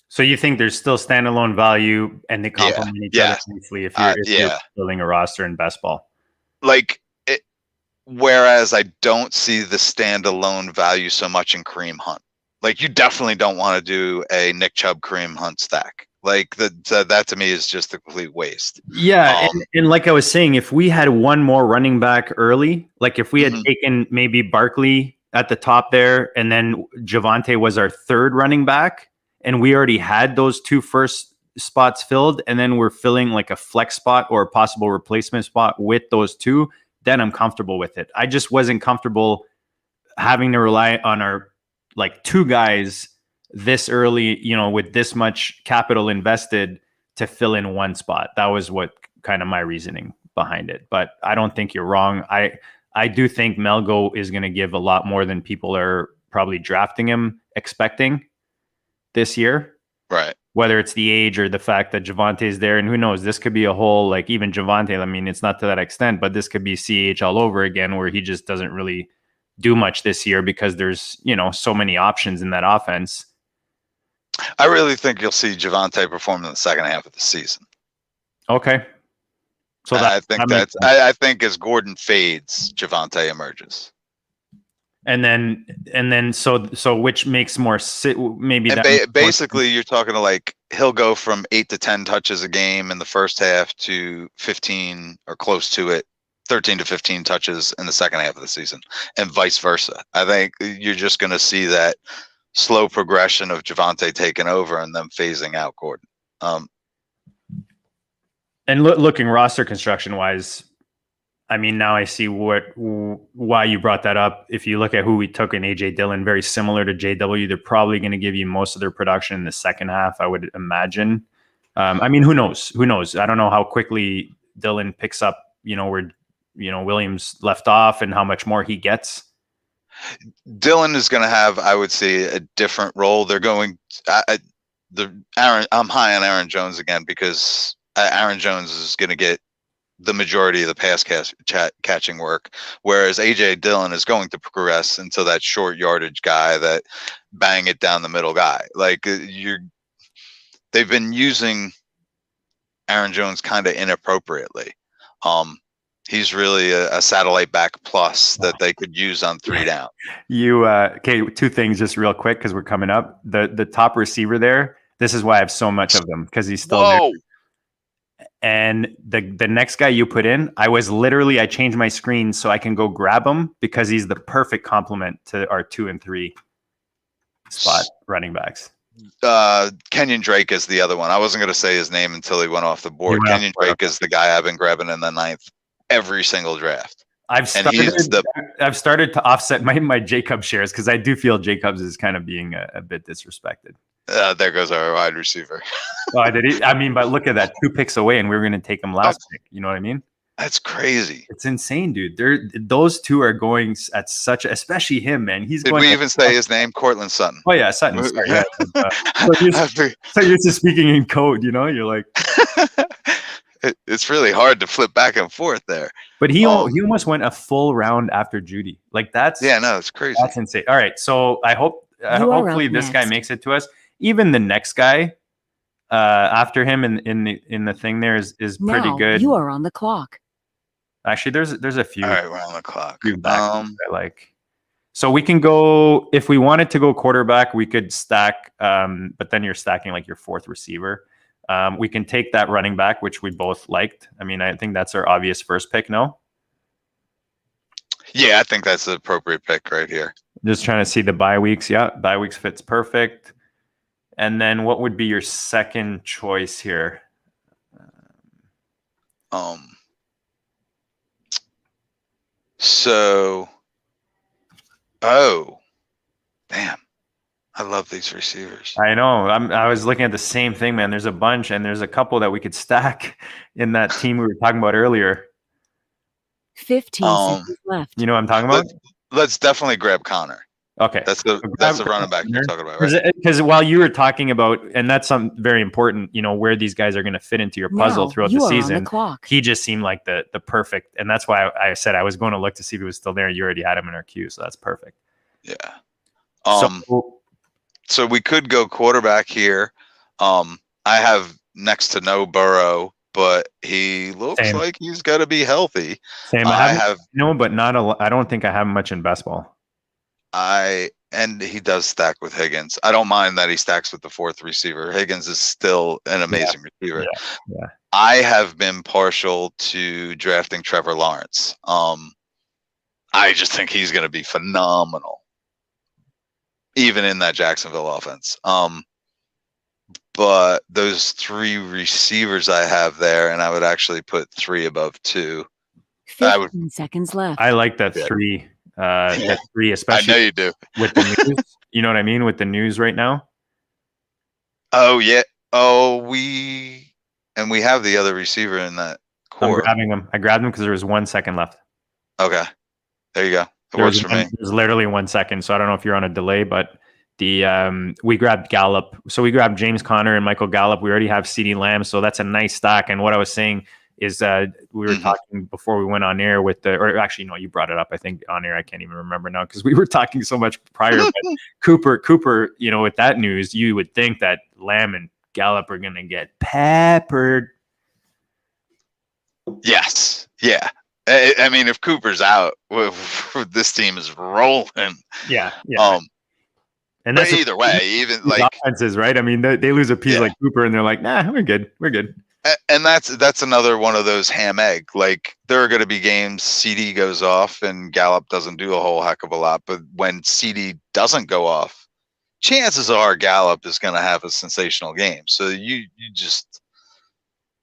Speaker 2: So you think there's still standalone value and they complement each other nicely if you're building a roster in best ball?
Speaker 3: Like, whereas I don't see the standalone value so much in Kareem Hunt. Like, you definitely don't want to do a Nick Chubb Kareem Hunt stack. Like, that to me is just a complete waste.
Speaker 2: Yeah, and like I was saying, if we had one more running back early, like if we had taken maybe Barkley at the top there, and then Javonte was our third running back, and we already had those two first spots filled, and then we're filling like a flex spot or a possible replacement spot with those two, then I'm comfortable with it. I just wasn't comfortable having to rely on our like two guys this early, you know, with this much capital invested to fill in one spot. That was what kind of my reasoning behind it. But I don't think you're wrong. I do think Melgo is going to give a lot more than people are probably drafting him expecting this year.
Speaker 3: Right.
Speaker 2: Whether it's the age or the fact that Javonte is there, and who knows, this could be a whole, like even Javonte, I mean, it's not to that extent, but this could be CH all over again, where he just doesn't really do much this year because there's, you know, so many options in that offense.
Speaker 3: I really think you'll see Javonte perform in the second half of the season.
Speaker 2: Okay. So
Speaker 3: I think as Gordon fades, Javonte emerges.
Speaker 2: And then so which makes more maybe
Speaker 3: and
Speaker 2: that
Speaker 3: basically you're talking to like he'll go from 8 to 10 touches a game in the first half to 15 or close to it, 13 to 15 touches in the second half of the season, and vice versa. I think you're just going to see that slow progression of Javonte taking over and then phasing out Gordon.
Speaker 2: And looking roster construction wise, I mean, now I see why you brought that up. If you look at who we took in AJ Dillon, very similar to JW, they're probably going to give you most of their production in the second half, I would imagine. I mean, who knows? Who knows? I don't know how quickly Dillon picks up, you know, where, you know, Williams left off and how much more he gets.
Speaker 3: Dillon is going to have, I would say, a different role. They're going I'm high on Aaron Jones again because Aaron Jones is going to get the majority of the pass catching work, whereas AJ Dillon is going to progress into that short yardage guy, that bang it down the middle guy. Like they've been using Aaron Jones kind of inappropriately. He's really a satellite back plus that they could use on 3 down.
Speaker 2: Okay, two things just real quick because we're coming up. The top receiver there, this is why I have so much of them, because he's still there. And the next guy you put in, I changed my screen so I can go grab him because he's the perfect complement to our 2 and 3 spot running backs.
Speaker 3: Kenyon Drake is the other one. I wasn't going to say his name until he went off the board. Kenyon Drake is the guy I've been grabbing in the 9th every single draft.
Speaker 2: I've started to offset my Jacobs shares because I do feel Jacobs is kind of being a bit disrespected.
Speaker 3: There goes our wide receiver.
Speaker 2: Oh, did he? I mean, but look at that, 2 picks away, and we were going to take him last pick. You know what I mean?
Speaker 3: That's crazy.
Speaker 2: It's insane, dude. Those two are going at such, especially him, man.
Speaker 3: Did we even say his name? Cortland Sutton.
Speaker 2: Oh yeah, Sutton. Sorry, yeah. So used to speaking in code, you know, you're like.
Speaker 3: It's really hard to flip back and forth there.
Speaker 2: But he almost went a full round after Judy. Like that's
Speaker 3: it's crazy.
Speaker 2: That's insane. All right, so hopefully this guy makes it to us. Even the next guy after him in the thing there is pretty good.
Speaker 4: You are on the clock.
Speaker 2: Actually, there's a few.
Speaker 3: All right, we're on the clock.
Speaker 2: I like. So we can go, if we wanted to go quarterback, we could stack, but then you're stacking like your 4th receiver. We can take that running back, which we both liked. I mean, I think that's our obvious first pick, no?
Speaker 3: Yeah, I think that's the appropriate pick right here.
Speaker 2: Just trying to see the bye weeks. Yeah, bye weeks fits perfect. And then what would be your second choice here?
Speaker 3: So, oh, damn. I love these receivers.
Speaker 2: I know. I was looking at the same thing, man. There's a bunch, and there's a couple that we could stack in that team we were talking about earlier.
Speaker 4: 15 seconds left.
Speaker 2: You know what I'm talking about?
Speaker 3: Let's definitely grab Connor.
Speaker 2: Okay.
Speaker 3: That's the running back you're talking about, right?
Speaker 2: Because while you were talking about, and that's something very important, you know, where these guys are going to fit into your puzzle
Speaker 4: Now
Speaker 2: throughout
Speaker 4: you
Speaker 2: the
Speaker 4: are on the
Speaker 2: season.
Speaker 4: clock.
Speaker 2: He just seemed like the perfect, and that's why I said I was going to look to see if he was still there. You already had him in our queue, so that's perfect.
Speaker 3: Yeah.
Speaker 2: So
Speaker 3: So we could go quarterback here. I have next to no Burrow, but he looks
Speaker 2: Same.
Speaker 3: like he's got to be healthy.
Speaker 2: same. I have no, but not a. I don't think I have much in best ball.
Speaker 3: And he does stack with Higgins. I don't mind that he stacks with the fourth receiver. Higgins is still an amazing receiver.
Speaker 2: Yeah.
Speaker 3: I have been partial to drafting Trevor Lawrence. I just think he's going to be phenomenal, even in that Jacksonville offense. But those three receivers I have there, and I would actually put 3 above 2.
Speaker 4: 15 seconds left.
Speaker 2: I like that 3. That 3, especially.
Speaker 3: I know you do.
Speaker 2: With the news, you know what I mean? With the news right now.
Speaker 3: Oh yeah. Oh, we have the other receiver in that core.
Speaker 2: I'm grabbing him. I grabbed him because there was 1 second left.
Speaker 3: Okay, there you go. It works for me.
Speaker 2: There's literally 1 second, so I don't know if you're on a delay, but we grabbed Gallup. So we grabbed James Conner and Michael Gallup. We already have CeeDee Lamb, so that's a nice stack. And what I was saying is we were talking before we went on air with or actually, no, you brought it up, I think, on air. I can't even remember now because we were talking so much prior. But Cooper, you know, with that news, you would think that Lamb and Gallup are going to get peppered.
Speaker 3: Yes. Yeah. I mean, if Cooper's out, this team is rolling.
Speaker 2: Yeah.
Speaker 3: And that's either way, even like
Speaker 2: offenses, right? I mean, they lose a piece like Cooper, and they're like, "Nah, we're good. We're good."
Speaker 3: And that's another one of those ham egg. Like there are going to be games CD goes off and Gallup doesn't do a whole heck of a lot, but when CD doesn't go off, chances are Gallup is going to have a sensational game. So you just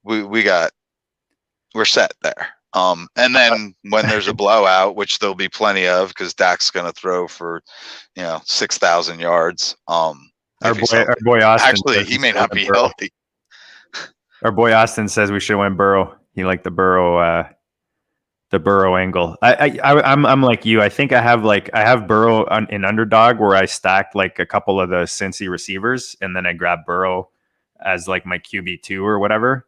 Speaker 3: we're set there. And then when there's a blowout, which there'll be plenty of, because Dak's going to throw for 6,000 yards.
Speaker 2: Our boy Austin.
Speaker 3: Actually, he may not be healthy.
Speaker 2: Our boy Austin says we should win Burrow. He liked the Burrow angle. I'm like you. I think I have Burrow in underdog where I stacked like a couple of the Cincy receivers, and then I grab Burrow as like my QB2 or whatever.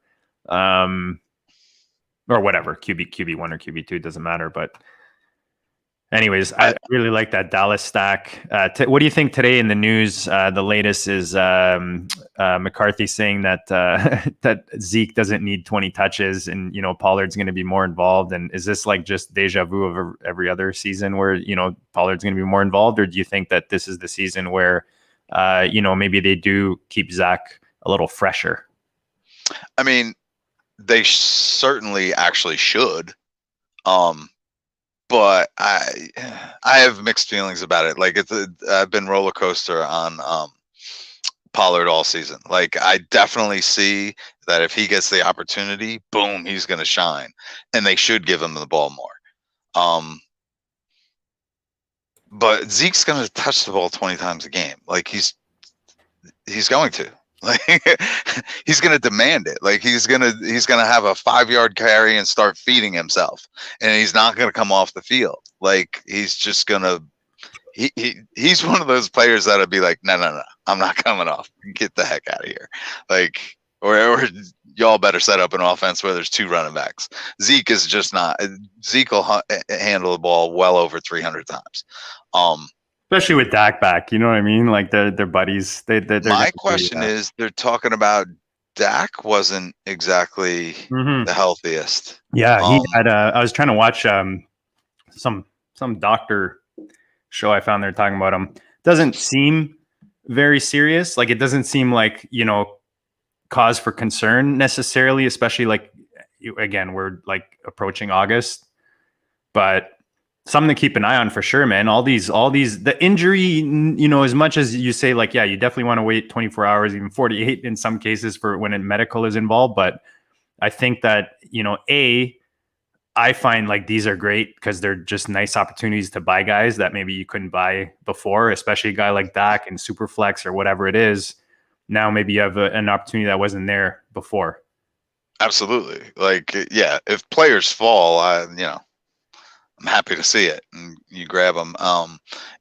Speaker 2: Or whatever, QB1 or QB2, doesn't matter. But anyways, I really like that Dallas stack. What do you think today in the news? The latest is McCarthy saying that that Zeke doesn't need 20 touches, and Pollard's going to be more involved. And is this like just deja vu of every other season where Pollard's going to be more involved, or do you think that this is the season where maybe they do keep Zach a little fresher?
Speaker 3: I mean, they certainly actually should. But I have mixed feelings about it. Like I've been roller coaster on Pollard all season. Like I definitely see that if he gets the opportunity, boom, he's going to shine, and they should give him the ball more. But Zeke's going to touch the ball 20 times a game. Like he's going to. Like he's going to demand it. Like he's going to have a 5-yard carry and start feeding himself, and he's not going to come off the field. Like he's just going to he's one of those players that'll be like, no, I'm not coming off. Get the heck out of here. Like or y'all better set up an offense where there's 2 running backs. Zeke is just not. Zeke will handle the ball well over 300 times.
Speaker 2: Especially with Dak back, you know what I mean? Like they're buddies. My
Speaker 3: question is, they're talking about Dak wasn't exactly the healthiest.
Speaker 2: Yeah, he had. I was trying to watch some doctor show I found there talking about him. Doesn't seem very serious. Like it doesn't seem like cause for concern necessarily. Especially like again, we're like approaching August, but something to keep an eye on for sure, man. All these, the injury, you know, as much as you say, like, yeah, you definitely want to wait 24 hours, even 48 in some cases for when a medical is involved. But I think that, you know, I find like these are great because they're just nice opportunities to buy guys that maybe you couldn't buy before, especially a guy like Dak and Superflex or whatever it is. Now maybe you have an opportunity that wasn't there before.
Speaker 3: Absolutely. Like, yeah, if players fall, you know, I'm happy to see it, and you grab them.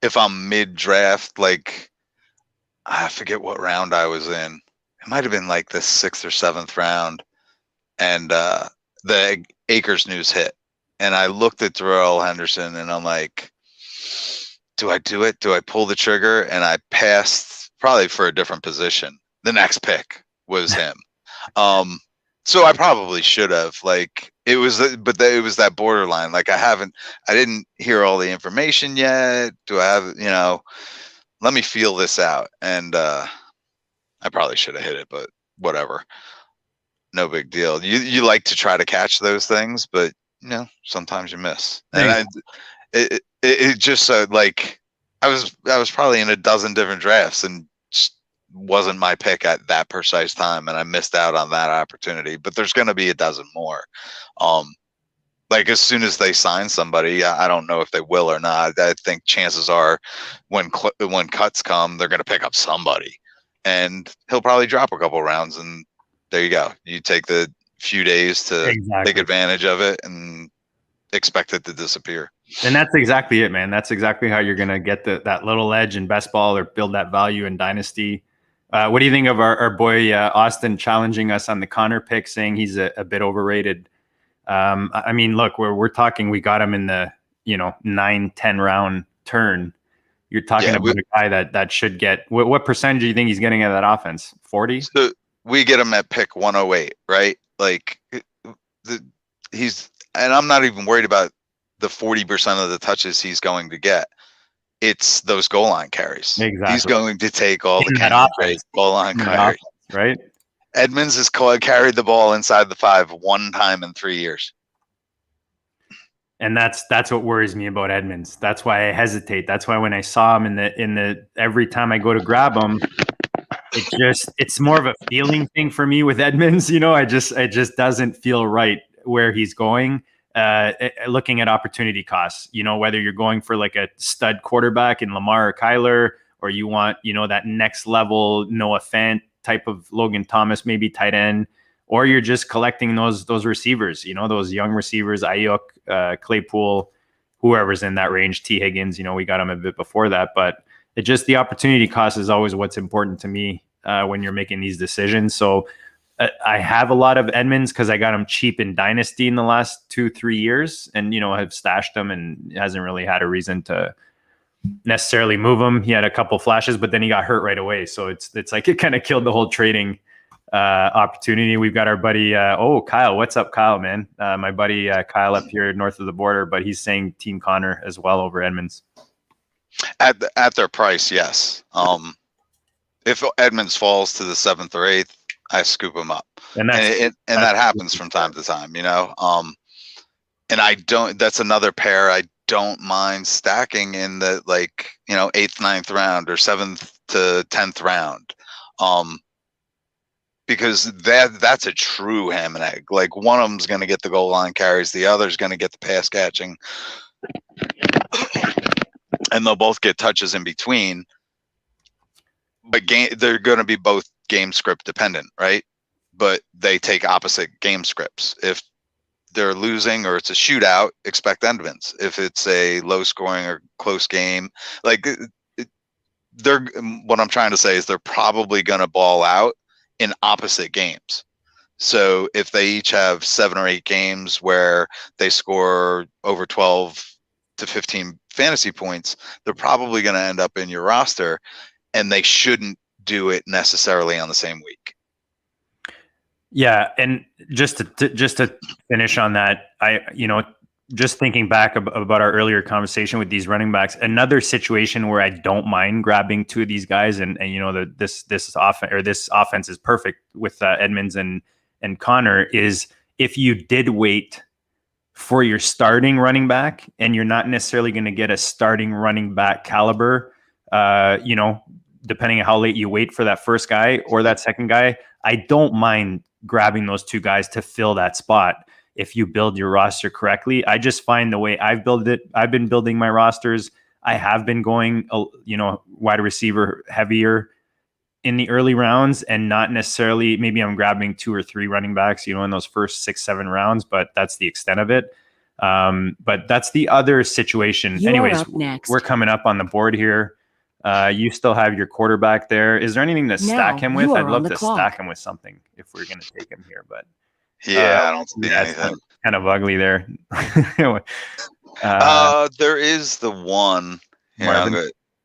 Speaker 3: If I'm mid draft, like, I forget what round I was in. It might have been like the 6th or 7th round, and the Akers news hit, and I looked at Darrell Henderson, and I'm like, do I do it? Do I pull the trigger? And I passed probably for a different position. The next pick was him. So I probably should have. Like, it was, it was that borderline. Like, I didn't hear all the information yet. Do I have, you know, let me feel this out. And I probably should have hit it, but whatever. No big deal. You like to try to catch those things, but you know, sometimes you miss. And it just like I was probably in a dozen different drafts and wasn't my pick at that precise time, and I missed out on that opportunity. But there's going to be a dozen more. Like, as soon as they sign somebody, I don't know if they will or not. I think chances are when cuts come, they're going to pick up somebody, and he'll probably drop a couple rounds, and there you go. You take the few days to take advantage of it and expect it to disappear.
Speaker 2: And that's exactly it, man. That's exactly how you're going to get that little edge in best ball or build that value in dynasty. What do you think of our boy Austin challenging us on the Connor pick, saying he's a bit overrated? I mean, look, we're talking, we got him in the, you know, 9-10 round turn. You're talking about a guy that should get, what percentage do you think he's getting out of that offense? 40?
Speaker 3: So we get him at pick 108, right? Like, he's, and I'm not even worried about the 40% of the touches he's going to get. It's those goal line carries.
Speaker 2: Exactly.
Speaker 3: He's going to take all the goal line carries,
Speaker 2: right?
Speaker 3: Edmonds has carried the ball inside the 5 one time in 3 years.
Speaker 2: And that's what worries me about Edmonds. That's why I hesitate. That's why when I saw him in the every time I go to grab him, it's more of a feeling thing for me with Edmonds. You know, it just doesn't feel right where he's going. Looking at opportunity costs, you know, whether you're going for like a stud quarterback in Lamar or Kyler, or you want, you know, that next level Noah Fant type of Logan Thomas, maybe tight end, or you're just collecting those receivers, you know, those young receivers, Ayuk, Claypool, whoever's in that range, T. Higgins, you know, we got him a bit before that, but it just, the opportunity cost is always what's important to me when you're making these decisions. So I have a lot of Edmonds because I got him cheap in Dynasty in the last 2-3 years, and, you know, have stashed him and hasn't really had a reason to necessarily move him. He had a couple flashes, but then he got hurt right away. So it's like it kind of killed the whole trading opportunity. We've got our buddy, Kyle. What's up, Kyle, man? My buddy Kyle up here north of the border, but he's saying Team Connor as well over Edmonds.
Speaker 3: At their price, yes. If Edmonds falls to the 7th or 8th, I scoop him up, and that happens from time to time, you know. And I don't. That's another pair I don't mind stacking in the, like, you know, 8th, 9th round or 7th to 10th round, because that's a true ham and egg. Like, one of them's going to get the goal line carries, the other's going to get the pass catching, and they'll both get touches in between. But they're going to be both game script dependent, right? But they take opposite game scripts. If they're losing or it's a shootout, expect Edmonds. If it's a low scoring or close game, like, what I'm trying to say is they're probably going to ball out in opposite games. So if they each have 7 or 8 games where they score over 12 to 15 fantasy points, they're probably going to end up in your roster, and they shouldn't do it necessarily on the same week.
Speaker 2: Yeah, and just to finish on that, just thinking back about our earlier conversation with these running backs, another situation where I don't mind grabbing 2 of these guys, and you know, this offense is perfect with Edmonds and Connor, is if you did wait for your starting running back, and you're not necessarily going to get a starting running back caliber, depending on how late you wait for that first guy or that second guy, I don't mind grabbing those two guys to fill that spot if you build your roster correctly. I just find the way I've been building my rosters, I have been going, wide receiver heavier in the early rounds, and not necessarily, maybe I'm grabbing 2 or 3 running backs, in those first 6-7 rounds, but that's the extent of it. But that's the other situation. Anyways, we're coming up on the board here. You still have your quarterback there. Is there anything to stack him with? I'd love to stack him with something if we're going to take him here, but
Speaker 3: I don't see anything.
Speaker 2: Kind of ugly there.
Speaker 3: There is the one.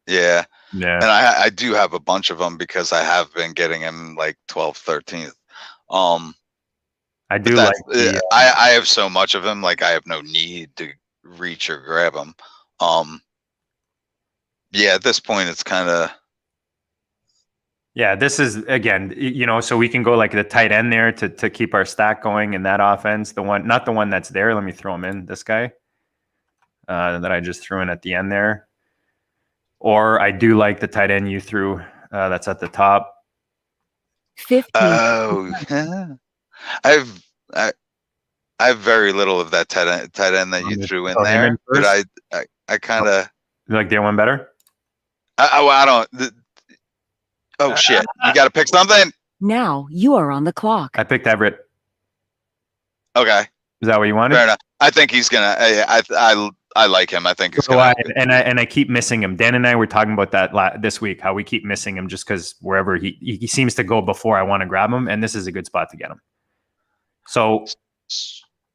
Speaker 2: Yeah.
Speaker 3: And I do have a bunch of them because I have been getting him like 12th, 13th.
Speaker 2: I do like.
Speaker 3: I have so much of him, like I have no need to reach or grab him. At this point, it's kind of.
Speaker 2: Yeah, this is, again, so we can go like the tight end there to keep our stack going in that offense. Not the one that's there. Let me throw him in. This guy that I just threw in at the end there. Or I do like the tight end you threw that's at the top.
Speaker 4: 15.
Speaker 3: Oh, yeah. I have very little of that tight end that you threw in there, but I kind of.
Speaker 2: You like the other one better?
Speaker 3: I don't. Oh shit! You got to pick something.
Speaker 4: Now you are on the clock.
Speaker 2: I picked Everett.
Speaker 3: Okay.
Speaker 2: Is that what you wanted?
Speaker 3: Fair enough. I think he's gonna. I like him. I think he's gonna.
Speaker 2: I keep missing him. Dan and I were talking about that this week. How we keep missing him just because wherever he seems to go before I want to grab him, and this is a good spot to get him. So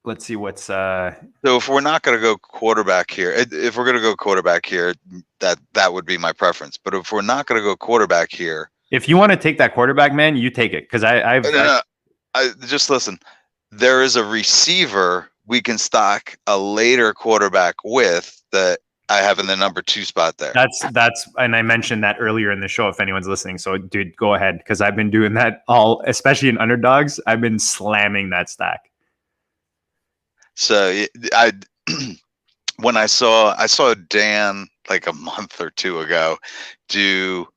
Speaker 2: let's see what's. So
Speaker 3: if we're not going to go quarterback here, if we're going to go quarterback here, that would be my preference. But if we're not going to go quarterback here,
Speaker 2: if you want to take that quarterback, man, you take it, because I
Speaker 3: just listen. There is a receiver we can stock a later quarterback with that I have in the number 2 spot there.
Speaker 2: That's and I mentioned that earlier in the show if anyone's listening. So dude, go ahead, because I've been doing that especially in underdogs. I've been slamming that stack.
Speaker 3: So when I saw Dan like a month or 2 ago do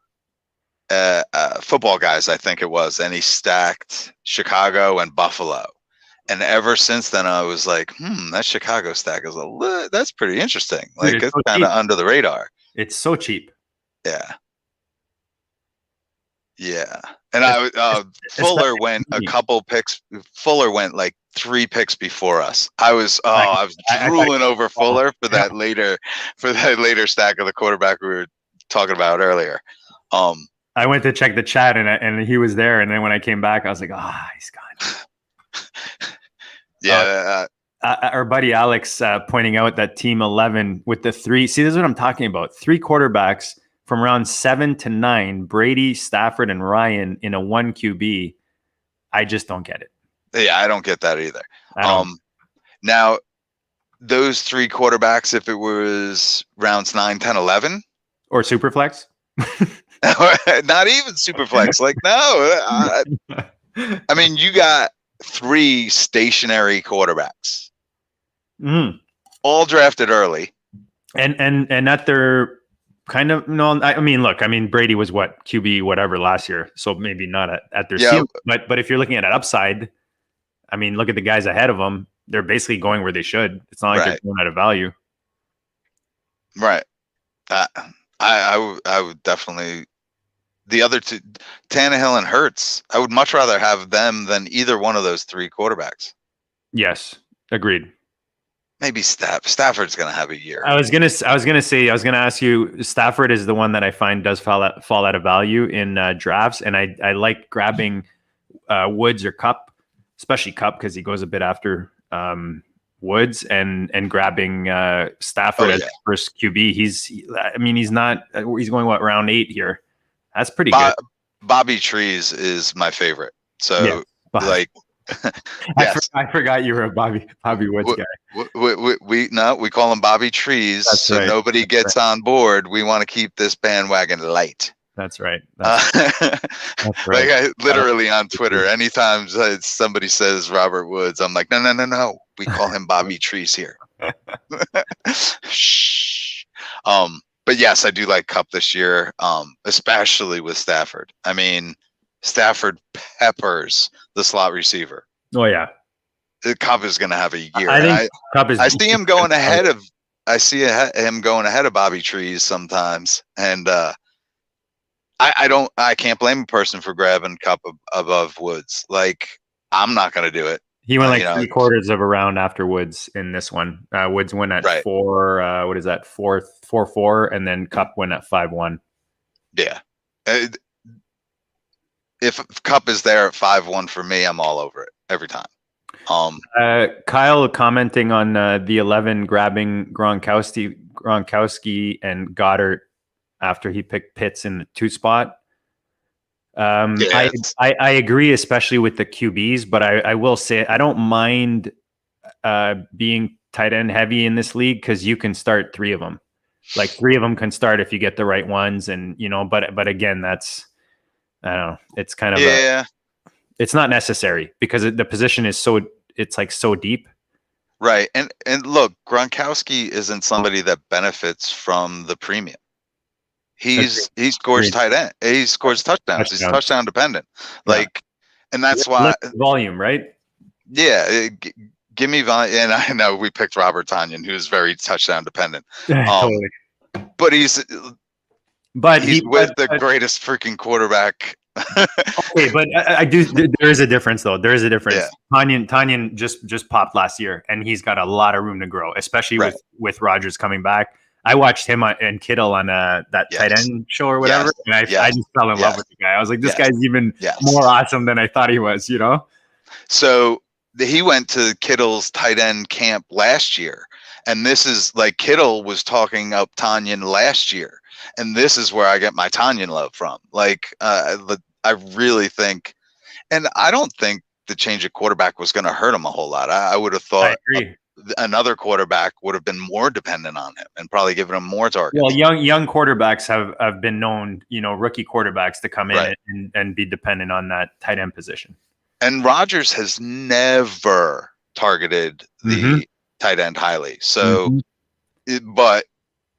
Speaker 3: Football Guys, I think it was, and he stacked Chicago and Buffalo. And ever since then, I was like, that Chicago stack is that's pretty interesting. Like, dude, it's so kind of under the radar.
Speaker 2: It's so cheap.
Speaker 3: Yeah. Yeah. And Fuller went a couple picks. Fuller went like 3 picks before us. I was drooling over Fuller for that later stack of the quarterback we were talking about earlier.
Speaker 2: I went to check the chat and he was there. And then when I came back, I was like, he's gone.
Speaker 3: Yeah.
Speaker 2: Our buddy Alex pointing out that team 11 with the 3. See, this is what I'm talking about. 3 quarterbacks from round 7 to 9, Brady, Stafford, and Ryan in a 1 QB. I just don't get it.
Speaker 3: Yeah, I don't get that either. Now, those 3 quarterbacks, if it was rounds 9, 10, 11.
Speaker 2: Or Superflex?
Speaker 3: Not even Superflex. Like, no. I mean, you got 3 stationary quarterbacks, all drafted early,
Speaker 2: and that they're kind of Brady was what, QB whatever last year, so maybe not at their ceiling, but if you're looking at an upside, I mean, look at the guys ahead of them; they're basically going where they should. It's not like they're going out of value,
Speaker 3: right? I would definitely. The other 2, Tannehill and Hurts, I would much rather have them than either one of those 3 quarterbacks.
Speaker 2: Yes, agreed.
Speaker 3: Maybe Stafford's going to have a year.
Speaker 2: I was gonna ask you. Stafford is the one that I find does fall out of value in drafts, and I like grabbing Woods or Cup, especially Cup because he goes a bit after Woods, and grabbing Stafford as first QB. He's going round 8 here. That's pretty good.
Speaker 3: Bobby Trees is my favorite. So
Speaker 2: yes. I forgot you were a Bobby Woods guy.
Speaker 3: We call him Bobby Trees. That's so right. Nobody gets on board. We want to keep this bandwagon light.
Speaker 2: That's right.
Speaker 3: That's right. Like literally on Twitter, anytime somebody says Robert Woods, I'm like, no. We call him Bobby Trees here. Shh. But yes, I do like Cup this year, especially with Stafford. I mean, Stafford peppers the slot receiver.
Speaker 2: Oh yeah,
Speaker 3: Cup is going to have a year.
Speaker 2: I think Cup is.
Speaker 3: I see him going ahead of. I see him going ahead of Bobby Trees sometimes, and I can't blame a person for grabbing Cup above Woods. Like, I'm not going to do it.
Speaker 2: He went like 3/4 of a round after Woods in this one. Woods went at 4. What is that? 4-4, and then Cup went at 5-1.
Speaker 3: Yeah. If Cup is there at 5-1 for me, I'm all over it every time.
Speaker 2: Kyle commenting on the 11 grabbing Gronkowski and Goddard after he picked Pitts in the 2 spot. I agree, especially with the QBs, but I will say I don't mind being tight end heavy in this league because you can start 3 of them. Like 3 of them can start if you get the right ones, and but again, that's I don't know. It's kind of it's not necessary because the position is so deep.
Speaker 3: Right, and look, Gronkowski isn't somebody that benefits from the premium. He scores tight end. He scores touchdowns. He's touchdown dependent. Like, and that's why
Speaker 2: volume, right?
Speaker 3: Yeah, give me volume. And I know we picked Robert Tonyan, who's very touchdown dependent.
Speaker 2: Totally.
Speaker 3: But he's with the greatest freaking quarterback.
Speaker 2: Okay, but I do. There is a difference, though. There is a difference. Yeah. Tonyan just popped last year, and he's got a lot of room to grow, especially with Rodgers coming back. I watched him and Kittle on that tight end show or whatever, and I just fell in love with the guy. I was like, this guy's even more awesome than I thought he was,
Speaker 3: So he went to Kittle's tight end camp last year, and this is like Kittle was talking up Tonyan last year, and this is where I get my Tonyan love from. Like, I really think, and I don't think the change of quarterback was going to hurt him a whole lot. I would have thought another quarterback would have been more dependent on him and probably given him more targets.
Speaker 2: Well, young quarterbacks have been known, rookie quarterbacks to come in and be dependent on that tight end position.
Speaker 3: And Rodgers has never targeted the tight end highly. So, but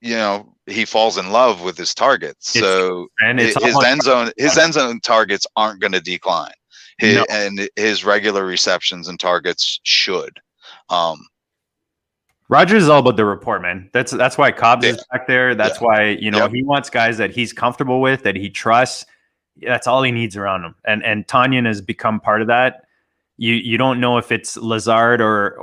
Speaker 3: he falls in love with his targets. So his end zone targets aren't going to decline. And his regular receptions and targets should.
Speaker 2: Rodgers is all about the rapport, man. That's why Cobbs is back there. That's why he wants guys that he's comfortable with, that he trusts. That's all he needs around him. And Tonyan has become part of that. You don't know if it's Lazard or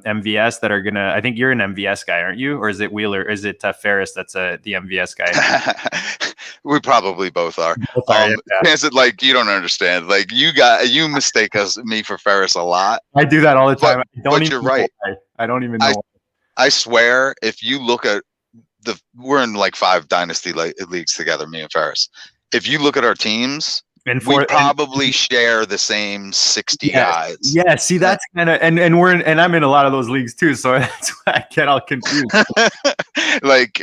Speaker 2: MVS that are gonna. I think you're an MVS guy, aren't you? Or is it Wheeler? Is it Ferris that's the MVS guy?
Speaker 3: We probably both are. Is it like you don't understand? Like you mistake me for Ferris a lot.
Speaker 2: I do that all the time.
Speaker 3: But you're right.
Speaker 2: I don't even know.
Speaker 3: I swear, if you look at we're in like 5 dynasty leagues together, me and Ferris. If you look at our teams, we probably share the same 60 guys. Yeah,
Speaker 2: see, that's kind of and I'm in a lot of those leagues too, so that's why I get all confused.
Speaker 3: Like,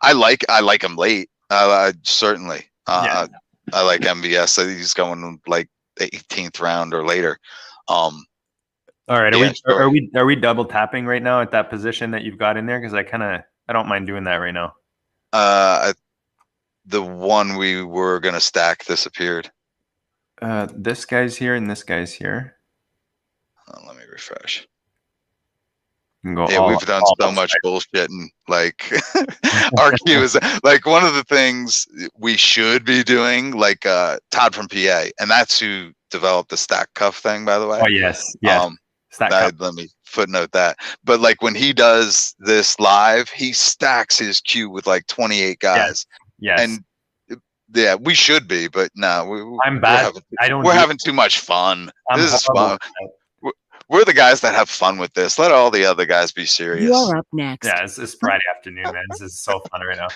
Speaker 3: I like him late. Certainly, I like MVS. He's going like the 18th round or later.
Speaker 2: All right, are we double tapping right now at that position that you've got in there? Because I don't mind doing that right now.
Speaker 3: The one we were gonna stack disappeared.
Speaker 2: This guy's here and this guy's here.
Speaker 3: Let me refresh.
Speaker 2: We've
Speaker 3: done so much bullshit, and like our queue is like one of the things we should be doing. Like Todd from PA, and that's who developed the stack cuff thing, by the way.
Speaker 2: Oh yes.
Speaker 3: Let me footnote that. But like when he does this live, he stacks his queue with like 28 guys.
Speaker 2: Yes.
Speaker 3: And we should be, but no,
Speaker 2: I'm bad.
Speaker 3: We're having too much fun. This is fun. We're the guys that have fun with this. Let all the other guys be serious.
Speaker 4: You're up next.
Speaker 2: Yeah, it's Friday afternoon, man. This is so fun right now.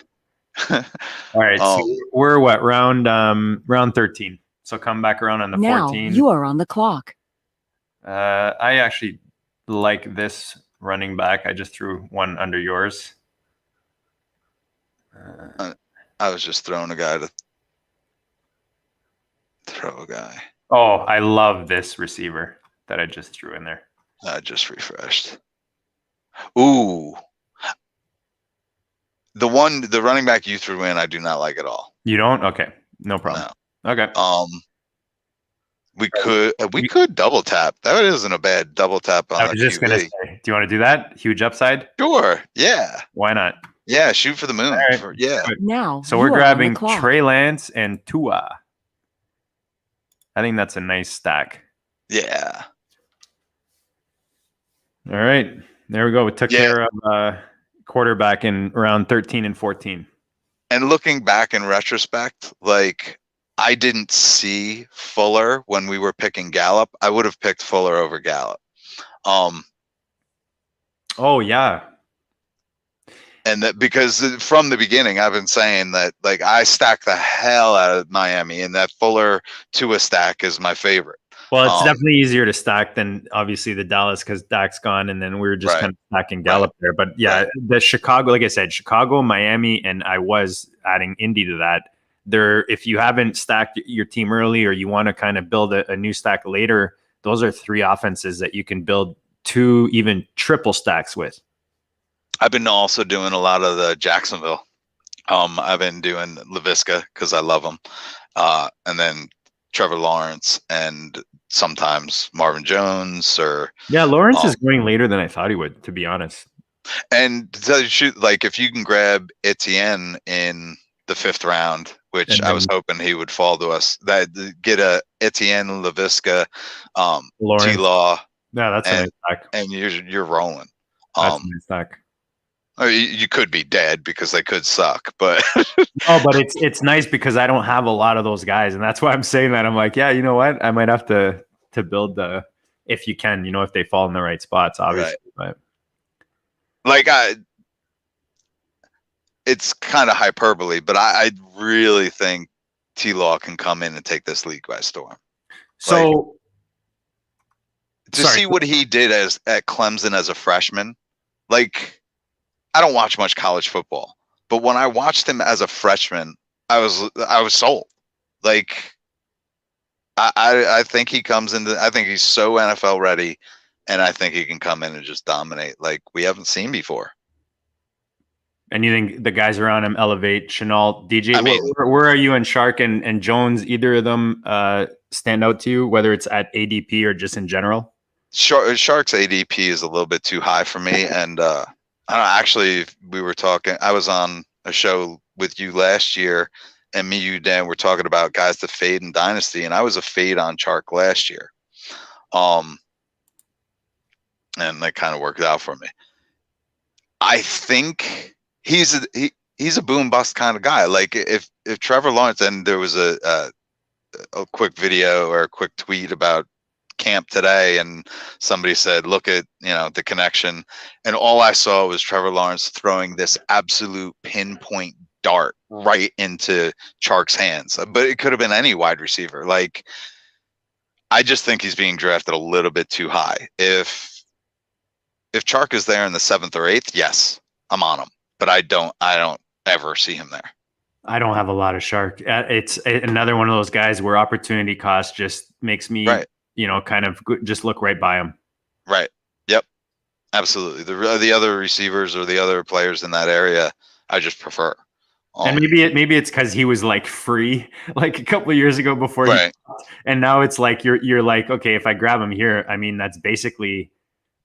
Speaker 2: All right, so we're round 13. So come back around on the 14.
Speaker 4: Now you are on the clock.
Speaker 2: I actually like this running back. I just threw one under yours.
Speaker 3: I was just throwing a guy to throw a guy.
Speaker 2: Oh, I love this receiver. that I just threw in there.
Speaker 3: I just refreshed. Ooh. The running back you threw in, I do not like at all.
Speaker 2: You don't? Okay. No problem.
Speaker 3: No.
Speaker 2: Okay.
Speaker 3: We could double tap. That isn't a bad double tap on
Speaker 2: I was just going to say, do you want to do that? Huge upside?
Speaker 3: Sure. Yeah.
Speaker 2: Why not?
Speaker 3: Yeah. Shoot for the moon.
Speaker 2: Right.
Speaker 3: Yeah.
Speaker 4: Now,
Speaker 2: So
Speaker 4: you
Speaker 2: we're
Speaker 4: are on the
Speaker 2: grabbing
Speaker 4: clock.
Speaker 2: Trey Lance and Tua. I think that's a nice stack.
Speaker 3: Yeah.
Speaker 2: All right. There we go. We took care of quarterback in round 13 and 14.
Speaker 3: And looking back in retrospect, like I didn't see Fuller when we were picking Gallup. I would have picked Fuller over Gallup.
Speaker 2: Oh yeah.
Speaker 3: And that because from the beginning I've been saying that like I stack the hell out of Miami, and that Fuller Tua stack is my favorite.
Speaker 2: Well, it's definitely easier to stack than obviously the Dallas because Dak's gone, and then we were just kind of stacking Gallup there. But yeah, the Chicago, like I said, Chicago, Miami, and I was adding Indy to that. There, if you haven't stacked your team early or you want to kind of build a new stack later, those are 3 offenses that you can build 2, even triple stacks with.
Speaker 3: I've been also doing a lot of the Jacksonville. I've been doing LaVisca because I love him, and then Trevor Lawrence and sometimes Marvin Jones or
Speaker 2: Lawrence is going later than I thought he would, to be honest.
Speaker 3: And to tell you the truth, like if you can grab Etienne in the 5th round, which I was hoping he would fall to us, that get a Etienne, LaVisca, T-Law.
Speaker 2: Yeah, that's a nice stack.
Speaker 3: And you're rolling.
Speaker 2: That's a nice stack.
Speaker 3: I mean, you could be dead because they could suck, but
Speaker 2: but it's nice because I don't have a lot of those guys, and that's why I'm saying that. I'm like, yeah, you know what? I might have to build the if you can, if they fall in the right spots, obviously. Right. But
Speaker 3: like it's kind of hyperbole, but I really think T-Law can come in and take this league by storm.
Speaker 2: So
Speaker 3: to see what he did at Clemson as a freshman, like. I don't watch much college football, but when I watched him as a freshman, I was sold. Like, I think he comes into. I think he's so NFL ready, and I think he can come in and just dominate like we haven't seen before.
Speaker 2: And you think the guys around him elevate Chenault, DJ?
Speaker 3: I mean,
Speaker 2: where are you in Shark and Jones? Either of them stand out to you, whether it's at ADP or just in general?
Speaker 3: Shark's ADP is a little bit too high for me, and. I don't know, actually, we were talking. I was on a show with you last year, and me, you, Dan, were talking about guys to fade in Dynasty, and I was a fade on Chark last year, and that kind of worked out for me. I think he's a boom bust kind of guy. Like if Trevor Lawrence, and there was a quick video or a quick tweet about camp today, and somebody said, look at the connection, and all I saw was Trevor Lawrence throwing this absolute pinpoint dart right into Chark's hands, but it could have been any wide receiver. Like, I just think he's being drafted a little bit too high. If Chark is there in the 7th or 8th, yes, I'm on him, but I don't ever see him there.
Speaker 2: I don't have a lot of Shark. It's another one of those guys where opportunity cost just makes me kind of just look right by him.
Speaker 3: Right. Yep. Absolutely. The other receivers or the other players in that area, I just prefer.
Speaker 2: And maybe it's because he was like free like a couple of years ago before, and now it's like you're like, okay, if I grab him here, I mean that's basically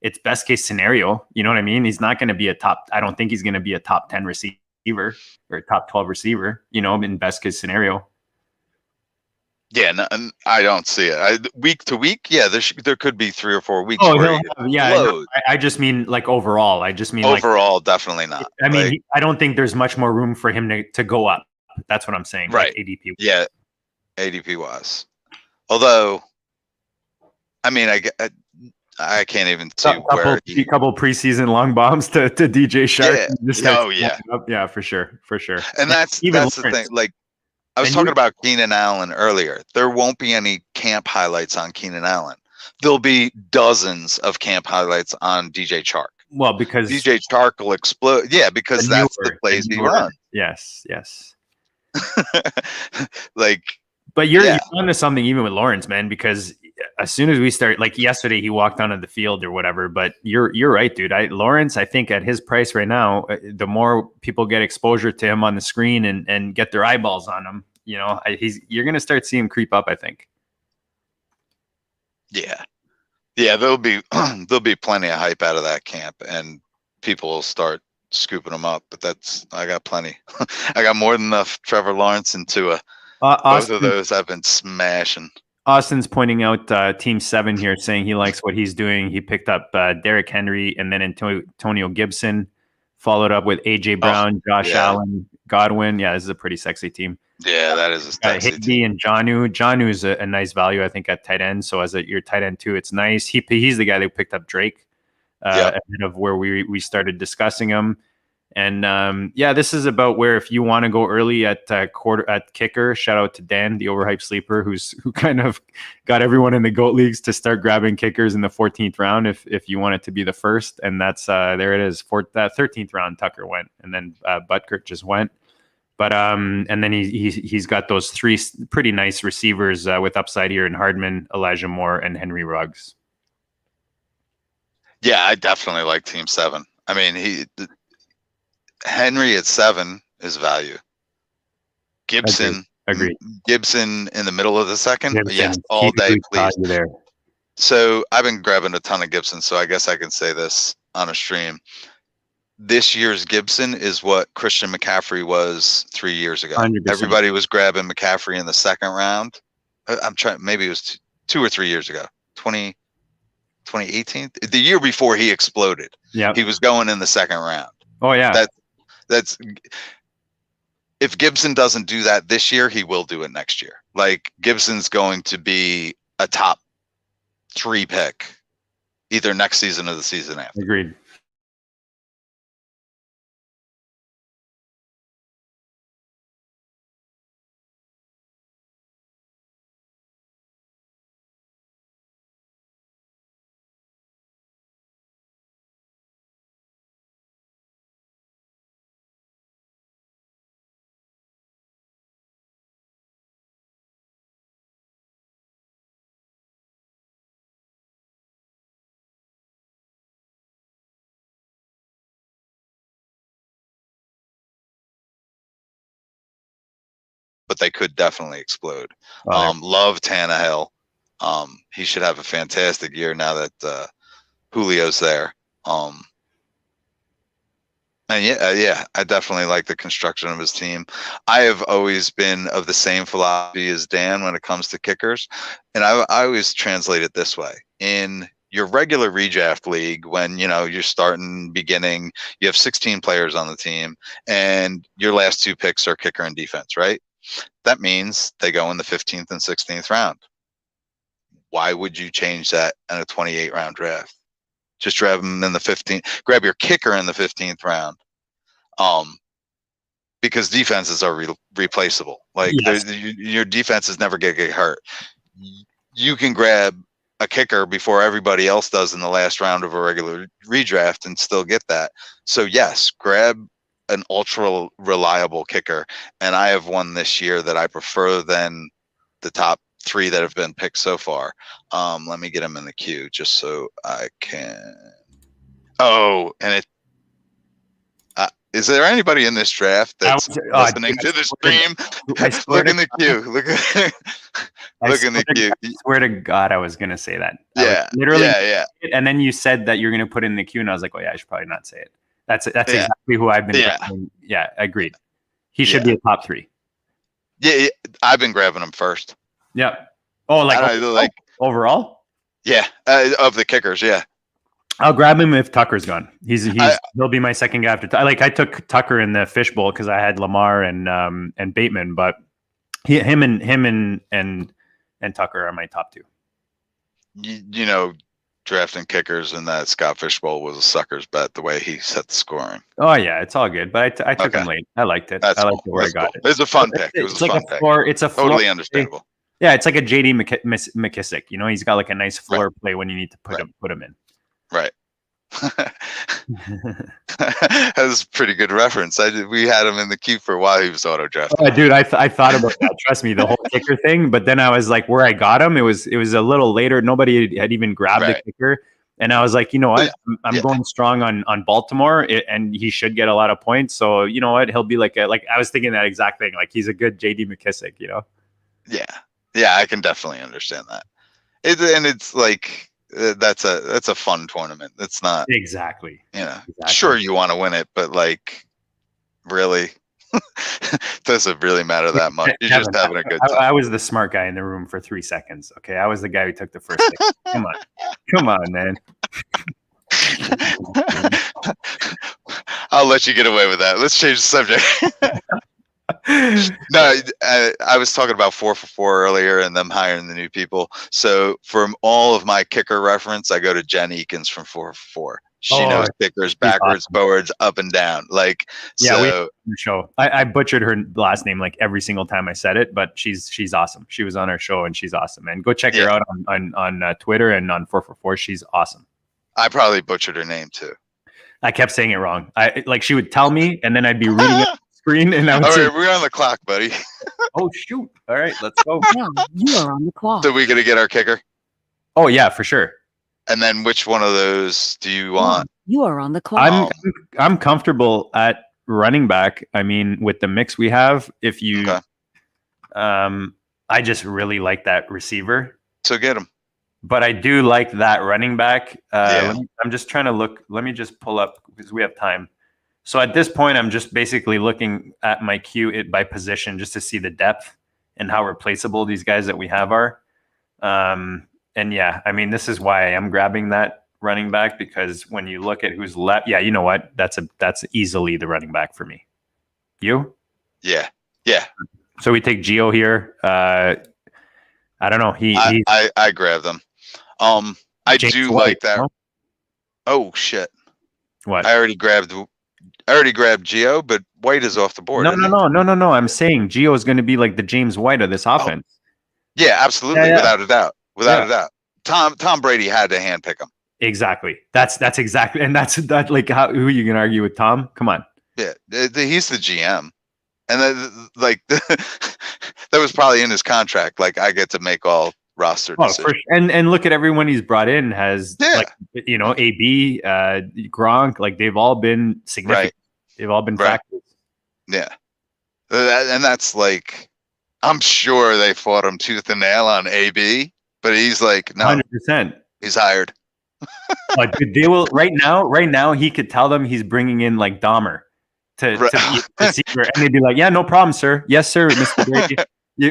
Speaker 2: it's best case scenario. You know what I mean? He's not going to be I don't think he's going to be a top 10 receiver or a top 12 receiver. In best case scenario.
Speaker 3: Yeah, no, I don't see it. Week to week, there could be 3 or 4 weeks.
Speaker 2: I just mean like overall. I just mean
Speaker 3: overall, definitely not.
Speaker 2: I mean, I don't think there's much more room for him to go up. That's what I'm saying.
Speaker 3: Right.
Speaker 2: Like ADP.
Speaker 3: Yeah, ADP wise. Although, I mean, I can't even see
Speaker 2: a couple preseason long bombs to DJ Shark.
Speaker 3: Yeah,
Speaker 2: for sure.
Speaker 3: And that's the thing. Like. I was talking about Keenan Allen earlier. There won't be any camp highlights on Keenan Allen. There'll be dozens of camp highlights on DJ Chark.
Speaker 2: Well, because
Speaker 3: DJ Chark will explode. Yeah, because that's the plays he runs.
Speaker 2: Yes.
Speaker 3: Like,
Speaker 2: but you're onto something even with Lawrence, man, because as soon as we start, like yesterday, he walked onto the field or whatever. But you're right, dude. Lawrence, I think at his price right now, the more people get exposure to him on the screen and get their eyeballs on him, you're gonna start seeing him creep up, I think.
Speaker 3: Yeah, there'll be plenty of hype out of that camp, and people will start scooping them up. But I got plenty. I got more than enough Trevor Lawrence and Tua. Both of those I've been smashing.
Speaker 2: Austin's pointing out Team 7 here, saying he likes what he's doing. He picked up Derrick Henry and then Antonio Gibson, followed up with A.J. Brown, Josh Allen, Godwin. Yeah, this is a pretty sexy team.
Speaker 3: Yeah, that is a sexy
Speaker 2: Higby
Speaker 3: team.
Speaker 2: and Jonnu. Jonnu's a nice value, I think, at tight end. So as your tight end too, it's nice. He's the guy that picked up Drake ahead of where we started discussing him. And this is about where if you want to go early at kicker, shout out to Dan, the overhyped sleeper, who kind of got everyone in the GOAT leagues to start grabbing kickers in the 14th round if you want it to be the first. And that's there it is. For that 13th round, Tucker went, and then Butker just went. But and then he's got those 3 pretty nice receivers with upside here in Hardman, Elijah Moore, and Henry Ruggs.
Speaker 3: Yeah, I definitely like Team 7. I mean, Henry at 7 is value. Gibson,
Speaker 2: Agreed.
Speaker 3: Gibson in the middle of the second.
Speaker 2: Gibson,
Speaker 3: yes, all day, please.
Speaker 2: There.
Speaker 3: So I've been grabbing a ton of Gibson, so I guess I can say this on a stream. This year's Gibson is what Christian McCaffrey was 3 years ago.
Speaker 2: 100%.
Speaker 3: Everybody was grabbing McCaffrey in the second round. I'm trying, maybe it was 2 or 3 years ago. 2018, the year before he exploded.
Speaker 2: Yeah,
Speaker 3: he was going in the second round.
Speaker 2: Oh yeah,
Speaker 3: that's if Gibson doesn't do that this year, he will do it next year. Like, Gibson's going to be a top 3 pick either next season or the season after.
Speaker 2: Agreed.
Speaker 3: But they could definitely explode. Love Tannehill. He should have a fantastic year now that Julio's there. And I definitely like the construction of his team. I have always been of the same philosophy as Dan when it comes to kickers, and I always translate it this way: in your regular redraft league, when you're starting beginning, you have 16 players on the team, and your last 2 picks are kicker and defense, right? That means they go in the 15th and 16th round. Why would you change that in a 28 round draft? Just grab them in the 15th. Grab your kicker in the 15th round, because defenses are replaceable. Like, your defenses never get hurt. You can grab a kicker before everybody else does in the last round of a regular redraft and still get that. So yes, grab an ultra reliable kicker, and I have one this year that I prefer than the top 3 that have been picked so far. Let me get him in the queue just so I can. Oh, and it is there anybody in this draft that's listening to the stream? Look in the queue. Look in the queue.
Speaker 2: I swear to God, I was gonna say that.
Speaker 3: Yeah,
Speaker 2: literally. Yeah. And then you said that you're gonna put it in the queue, and I was like, oh yeah, I should probably not say it. That's exactly who I've been grabbing. Yeah, agreed. He should be a top 3.
Speaker 3: Yeah, I've been grabbing him first.
Speaker 2: Yeah. Oh, like overall?
Speaker 3: Yeah, of the kickers, yeah.
Speaker 2: I'll grab him if Tucker's gone. He'll be my second guy after. I took Tucker in the fishbowl because I had Lamar and Bateman, but him and Tucker are my top 2.
Speaker 3: Drafting kickers in that Scott Fishbowl was a sucker's bet, the way he set the scoring.
Speaker 2: Oh yeah, it's all good. But I took him late. I liked it.
Speaker 3: That's
Speaker 2: I liked
Speaker 3: cool.
Speaker 2: where I got it.
Speaker 3: It was a fun pick. It was a fun pick.
Speaker 2: It's a
Speaker 3: totally understandable.
Speaker 2: Yeah, it's like a JD McKissick. He's got like a nice floor play when you need to put him in.
Speaker 3: Right. That was a pretty good reference. We had him in the queue for a while. He was auto drafted.
Speaker 2: Oh, dude, I thought about that. Trust me, the whole kicker thing. But then I was like, where I got him, it was a little later. Nobody had even grabbed the kicker, and I was like, you know what, I'm going strong on Baltimore, and he should get a lot of points. So you know what, he'll be like I was thinking that exact thing. Like he's a good JD McKissick, you know?
Speaker 3: Yeah, I can definitely understand that. It's like that's a fun tournament. It's not
Speaker 2: exactly.
Speaker 3: Sure you want to win it, but like really. Doesn't really matter that much. You're just having a good time.
Speaker 2: I was the smart guy in the room for 3 seconds. Okay, I was the guy who took the first pick. Come on, man.
Speaker 3: I'll let you get away with that. Let's change the subject. No, I was talking about 4 for 4 earlier and them hiring the new people. So from all of my kicker reference, I go to Jen Eakins from 4 for 4. She knows kickers backwards, forwards, up and down. Like,
Speaker 2: yeah, so we show. I butchered her last name like every single time I said it, but she's awesome. She was on our show and she's awesome. And go check her out on Twitter and on 4 for 4. She's awesome.
Speaker 3: I probably butchered her name too.
Speaker 2: I kept saying it wrong. She would tell me, and then I'd be reading it on the screen, and I would say,
Speaker 3: we're on the clock, buddy.
Speaker 2: Oh shoot! All right, let's go.
Speaker 4: Now you are on the clock.
Speaker 3: So we gonna get our kicker?
Speaker 2: Oh yeah, for sure.
Speaker 3: And then which one of those do you want?
Speaker 4: You are on the clock.
Speaker 2: I'm comfortable at running back. I mean, with the mix we have, if you, I just really like that receiver.
Speaker 3: So get him.
Speaker 2: But I do like that running back. I'm just trying to look. Let me just pull up because we have time. So at this point, I'm just basically looking at my queue by position just to see the depth and how replaceable these guys that we have are. And yeah, I mean, this is why I am grabbing that running back, because when you look at who's left, you know what? That's easily the running back for me. You?
Speaker 3: Yeah.
Speaker 2: So we take Gio here. I don't know.
Speaker 3: I grabbed them. I James do White, like that. No? Oh shit!
Speaker 2: What?
Speaker 3: I already grabbed Gio, but White is off the board.
Speaker 2: No. I'm saying Gio is going to be like the James White of this offense.
Speaker 3: Yeah, absolutely, without a doubt. Without a doubt. Tom Brady had to handpick him.
Speaker 2: Exactly. That's exactly, and that's like who you can argue with Tom? Come on.
Speaker 3: Yeah, he's the GM, and that was probably in his contract. Like I get to make all roster decisions.
Speaker 2: And look at everyone he's brought in has AB, Gronk, like they've all been significant. Right. They've all been factors.
Speaker 3: Yeah, and that's like, I'm sure they fought him tooth and nail on AB. But he's like, no,
Speaker 2: 100%.
Speaker 3: He's hired.
Speaker 2: Dude, they will right now. He could tell them he's bringing in like Dahmer to be receiver, and they'd be like, "Yeah, no problem, sir. Yes, sir, Mr. Brady.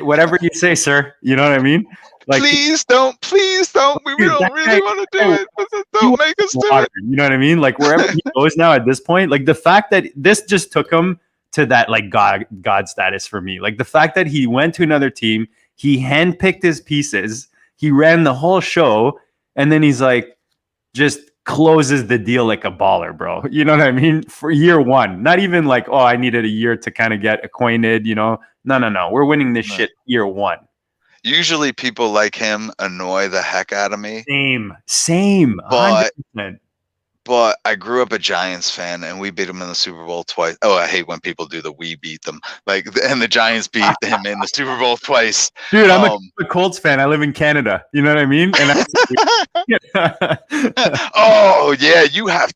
Speaker 2: Whatever you say, sir." You know what I mean? Like, please don't. We don't really want to do it. But don't make us do it. You know what I mean? Like wherever he goes now at this point, like the fact that this just took him to that like God status for me. Like the fact that he went to another team, he handpicked his pieces. He ran the whole show, and then he's like, just closes the deal like a baller, bro. You know what I mean? For year one, not even like, oh, I needed a year to kind of get acquainted, you know? No. We're winning this shit year one.
Speaker 3: Usually people like him annoy the heck out of me.
Speaker 2: Same.
Speaker 3: But I grew up a Giants fan, and we beat them in the Super Bowl twice. Oh, I hate when people do we beat them. Like, and the Giants beat him in the Super Bowl twice.
Speaker 2: Dude, I'm a Colts fan. I live in Canada. You know what I mean?
Speaker 3: Oh yeah, you have.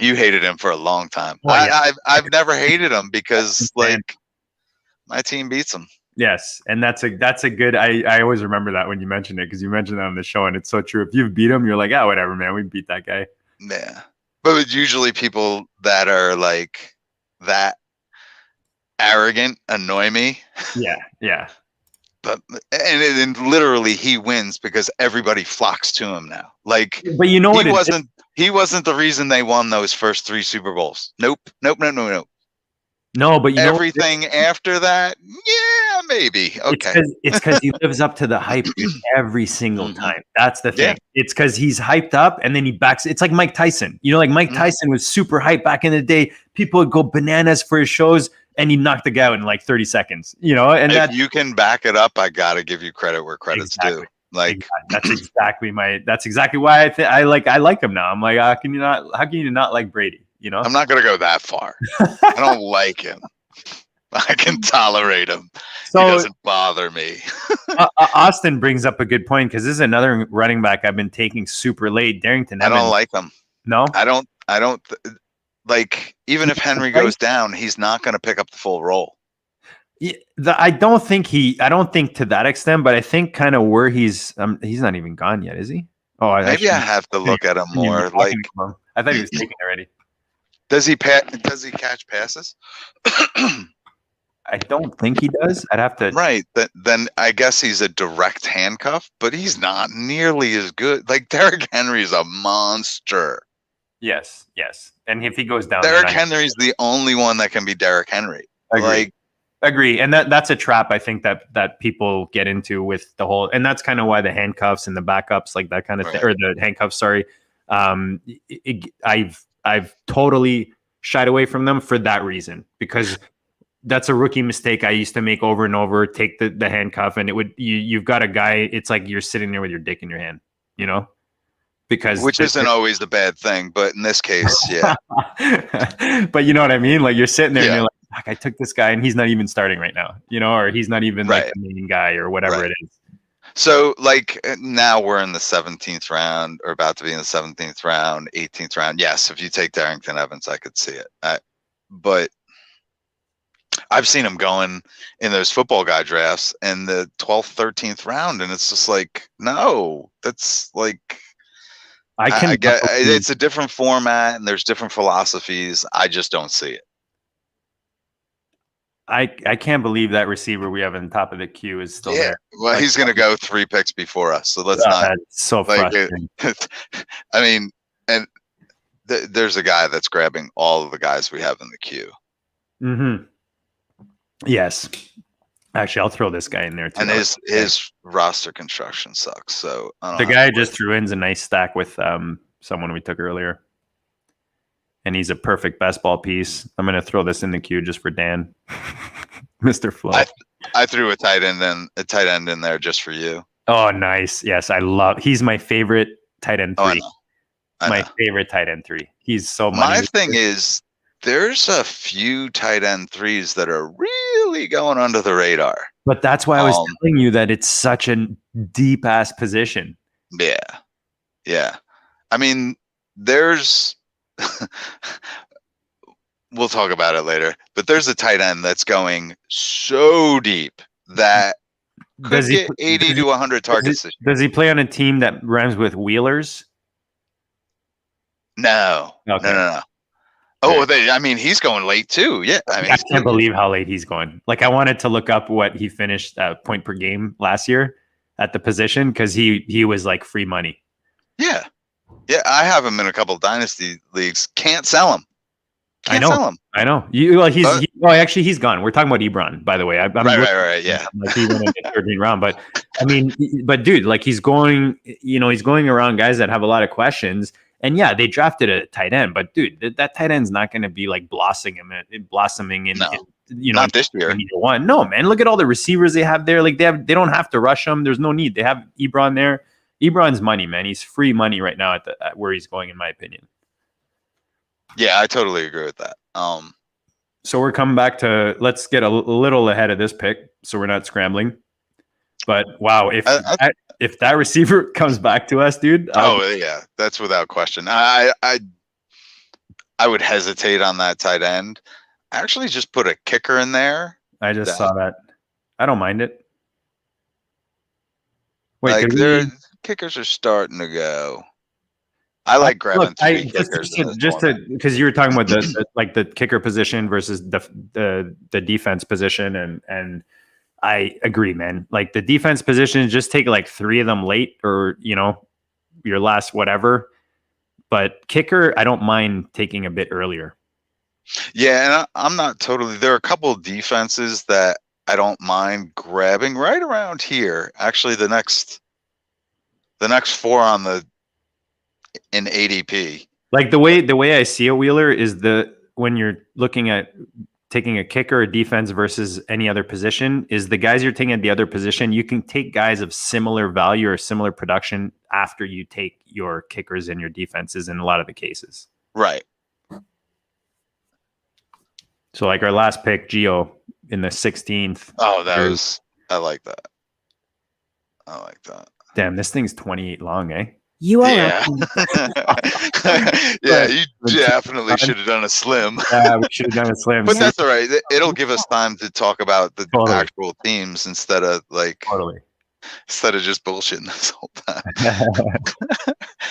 Speaker 3: You hated him for a long time. Oh, yeah. I've never hated him because like my team beats him.
Speaker 2: Yes, and that's a good. I always remember that when you mentioned it, because you mentioned that on the show, and it's so true. If you beat him, you're like, whatever, man, we beat that guy.
Speaker 3: Yeah, but usually people that are like that arrogant annoy me.
Speaker 2: Yeah.
Speaker 3: But and literally he wins because everybody flocks to him now. Like,
Speaker 2: but you know what?
Speaker 3: He wasn't the reason they won those first 3 Super Bowls. Nope.
Speaker 2: No, but
Speaker 3: everything after that, yeah, maybe. Okay.
Speaker 2: It's because he lives up to the hype every single time. That's the thing. Yeah. It's because he's hyped up and then he backs. It's like Mike Tyson. You know, like Mike Tyson was super hyped back in the day. People would go bananas for his shows, and he knocked the guy out in like 30 seconds. You know, and
Speaker 3: if you can back it up, I gotta give you credit where credit's due. Like
Speaker 2: That's exactly why I like him now. I'm like, how can you not like Brady? You know,
Speaker 3: I'm not gonna go that far. I don't like him. I can tolerate him.
Speaker 2: So
Speaker 3: he doesn't bother me.
Speaker 2: Austin brings up a good point because this is another running back I've been taking super late. Darrington Evans.
Speaker 3: I don't like him.
Speaker 2: No,
Speaker 3: I don't like. Even if Henry goes down, he's not going to pick up the full role.
Speaker 2: Yeah, I don't think to that extent, but I think kind of where he's not even gone yet, is he? Oh,
Speaker 3: maybe I have to look at him more. Like
Speaker 2: I thought he was taken already.
Speaker 3: Does he catch passes?
Speaker 2: I don't think he does. I'd have to.
Speaker 3: Right. Then I guess he's a direct handcuff, but he's not nearly as good. Like Derrick Henry's a monster.
Speaker 2: Yes. And if he goes down,
Speaker 3: Derrick Henry's the only one that can be Derrick Henry.
Speaker 2: Agree. And that's a trap I think that people get into with the whole, and that's kind of why the handcuffs and the backups, like that kind of thing, or the handcuffs, sorry. I've totally shied away from them for that reason, because that's a rookie mistake I used to make over and over. Take the handcuff, and you've got a guy. It's like you're sitting there with your dick in your hand, you know, which
Speaker 3: isn't always the bad thing, but in this case, yeah.
Speaker 2: But you know what I mean? Like you're sitting there and you're like, I took this guy and he's not even starting right now, you know, or he's not even like the main guy or whatever it is.
Speaker 3: So like now we're in the 17th round, or about to be in the 17th round, 18th round. Yes, if you take Darrington Evans, I could see it. But I've seen him going in those football guy drafts in the 12th, 13th round, and it's just like, no, that's like, I get it's a different format and there's different philosophies. I just don't see it.
Speaker 2: I can't believe that receiver we have in the top of the queue is still there.
Speaker 3: Well,
Speaker 2: like,
Speaker 3: he's going to go 3 picks before us, so let's not.
Speaker 2: That's so frustrating.
Speaker 3: I mean, and there's a guy that's grabbing all of the guys we have in the queue.
Speaker 2: Mm-hmm. Yes. Actually, I'll throw this guy in there too.
Speaker 3: And his roster construction sucks. So
Speaker 2: the guy I just threw in is a nice stack with someone we took earlier. And he's a perfect best ball piece. I'm going to throw this in the queue just for Dan. Mr. Flo.
Speaker 3: I threw a tight end in there just for you.
Speaker 2: Oh, nice. Yes, he's my favorite tight end 3.
Speaker 3: I know.
Speaker 2: Favorite tight end 3. He's so money.
Speaker 3: My thing is, there's a few tight end 3s that are really going under the radar.
Speaker 2: But that's why I was telling you that it's such a deep ass position.
Speaker 3: Yeah. Yeah. I mean, there's we'll talk about it later, but there's a tight end that's going so deep that could get 80 to 100 targets.
Speaker 2: Does he play on a team that rhymes with Wheelers?
Speaker 3: No. Okay. No. Oh, I mean, he's going late too. Yeah, I mean,
Speaker 2: I can't believe how late he's going. Like, I wanted to look up what he finished point per game last year at the position, because he was like free money.
Speaker 3: Yeah, I have him in a couple of dynasty leagues. Can't sell him. Sell him. I know.
Speaker 2: Actually, he's gone. We're talking about Ebron, by the way.
Speaker 3: Right. Yeah,
Speaker 2: like he went in the 13th round, but I mean, dude, like he's going around guys that have a lot of questions. And yeah, they drafted a tight end, but dude, that tight end's not going to be like blossoming in
Speaker 3: not this year.
Speaker 2: One. No, man, look at all the receivers they have there. Like they don't have to rush them. There's no need. They have Ebron there. Ebron's money, man. He's free money right now at where he's going, in my opinion.
Speaker 3: Yeah, I totally agree with that.
Speaker 2: So we're coming back to, let's get a little ahead of this pick, so we're not scrambling. But wow, if that receiver comes back to us, dude.
Speaker 3: Yeah, that's without question. I would hesitate on that tight end. I actually just put a kicker in there.
Speaker 2: I just saw that. I don't mind it.
Speaker 3: Wait, kickers are starting to go. I like grabbing three kickers.
Speaker 2: Just because you were talking about the kicker position versus the defense position, and I agree, man. Like the defense position, just take like 3 of them late, or your last whatever. But kicker, I don't mind taking a bit earlier.
Speaker 3: Yeah, and I'm not totally. There are a couple of defenses that I don't mind grabbing right around here. Actually, the next 4 in ADP.
Speaker 2: Like the way I see a Wheeler is when you're looking at taking a kicker or defense versus any other position is the guys you're taking at the other position. You can take guys of similar value or similar production after you take your kickers and your defenses in a lot of the cases.
Speaker 3: Right.
Speaker 2: So like our last pick, Gio in the 16th.
Speaker 3: Oh, I like that. I like that.
Speaker 2: Damn, this thing's 28 long, eh?
Speaker 4: You are
Speaker 3: Yeah.
Speaker 4: up.
Speaker 3: Yeah, you definitely should have done a slim.
Speaker 2: Yeah, we should have done a slim.
Speaker 3: But that's all right. It'll give us time to talk about the actual teams instead of just bullshitting this whole time.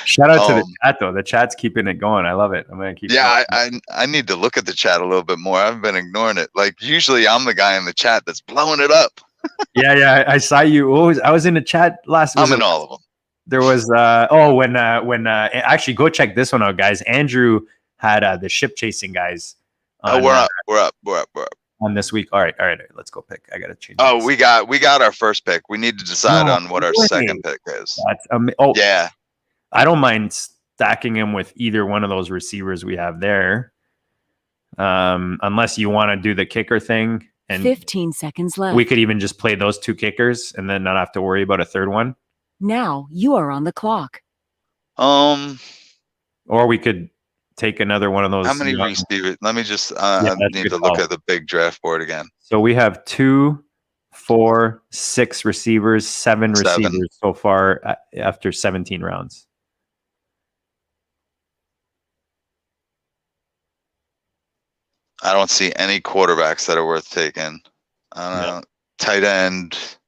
Speaker 2: Shout out to the chat though. The chat's keeping it going. I love it. I'm gonna keep.
Speaker 3: Yeah, I need to look at the chat a little bit more. I've been ignoring it. Like usually, I'm the guy in the chat that's blowing it up.
Speaker 2: Yeah. I saw you. I was in the chat last.
Speaker 3: I'm in all of them.
Speaker 2: There was when actually go check this one out, guys. Andrew had the ship chasing guys.
Speaker 3: We're up
Speaker 2: on this week. All right, let's go pick. I gotta change.
Speaker 3: Oh, we got our first pick. We need to decide on what our second pick is.
Speaker 2: That's yeah. I don't mind stacking him with either one of those receivers we have there, unless you want to do the kicker thing. And
Speaker 4: 15 seconds left.
Speaker 2: We could even just play those two kickers and then not have to worry about a third one.
Speaker 4: Now you are on the clock.
Speaker 2: Or we could take another one of those.
Speaker 3: How many receivers? Let me just. I need to look at the big draft board again.
Speaker 2: So we have 2, 4, 6 receivers, 7 receivers so far after 17 rounds.
Speaker 3: I don't see any quarterbacks that are worth taking. Tight end.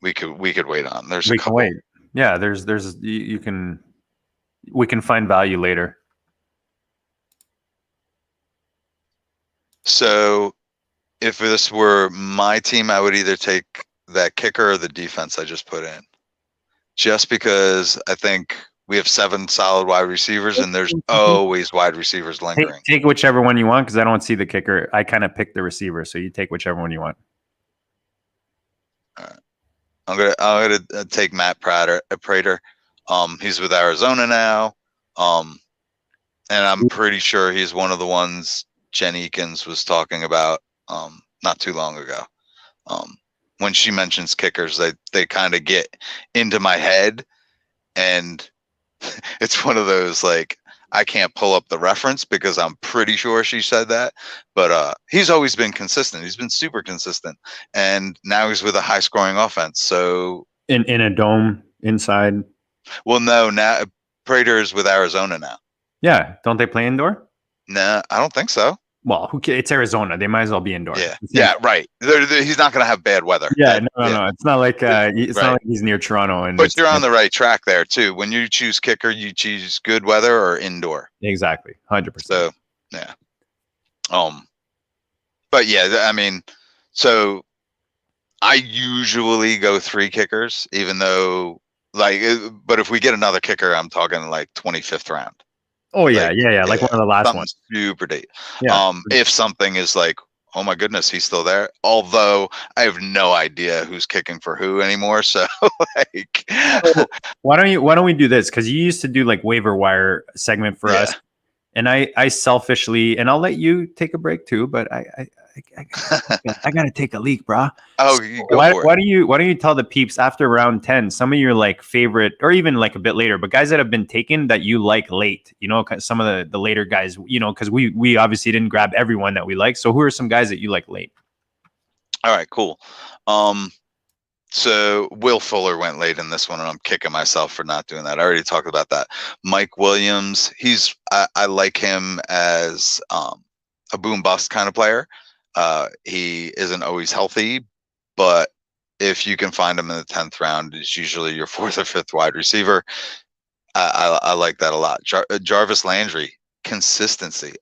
Speaker 3: We could wait on. We can wait.
Speaker 2: Yeah, we can find value later.
Speaker 3: So if this were my team, I would either take that kicker or the defense I just put in. Just because I think we have 7 solid wide receivers and there's always wide receivers lingering.
Speaker 2: Take whichever one you want because I don't see the kicker. I kind of picked the receiver, so you take whichever one you want.
Speaker 3: All right. I'm gonna take Matt Prater. He's with Arizona now, and I'm pretty sure he's one of the ones Jen Eakins was talking about not too long ago. When she mentions kickers, they kind of get into my head, and it's one of those like I can't pull up the reference because I'm pretty sure she said that, but he's always been consistent. He's been super consistent, and now he's with a high-scoring offense. So
Speaker 2: in a dome inside.
Speaker 3: Well, no, now Prater is with Arizona now.
Speaker 2: Yeah, don't they play indoor?
Speaker 3: Nah, I don't think so.
Speaker 2: Well, it's Arizona. They might as well be indoor.
Speaker 3: Yeah, right. He's not going to have bad weather.
Speaker 2: Yeah, no. It's not like not like he's near Toronto.
Speaker 3: But you're on the right track there too. When you choose kicker, you choose good weather or indoor.
Speaker 2: Exactly, 100%.
Speaker 3: So yeah. But yeah, I mean, so I usually go 3 kickers, even though but if we get another kicker, I'm talking like 25th round.
Speaker 2: Oh yeah, like one of the last ones.
Speaker 3: Super deep. Yeah. If something is like, oh my goodness, he's still there. Although I have no idea who's kicking for who anymore. So like,
Speaker 2: why don't we do this? Because you used to do like waiver wire segment for us, and I selfishly, and I'll let you take a break too, but I gotta take a leak, brah.
Speaker 3: Oh,
Speaker 2: why don't you tell the peeps after round 10 some of your like favorite, or even like a bit later, but guys that have been taken that you like late, some of the later guys, because we obviously didn't grab everyone that we like. So who are some guys that you like late? All
Speaker 3: right, cool. So Will Fuller went late in this one, and I'm kicking myself for not doing that. I already talked about that. Mike Williams, I like him as a boom bust kind of player. He isn't always healthy, but if you can find him in the 10th round, it's usually your 4th or 5th wide receiver. I like that a lot. Jarvis Landry, consistency.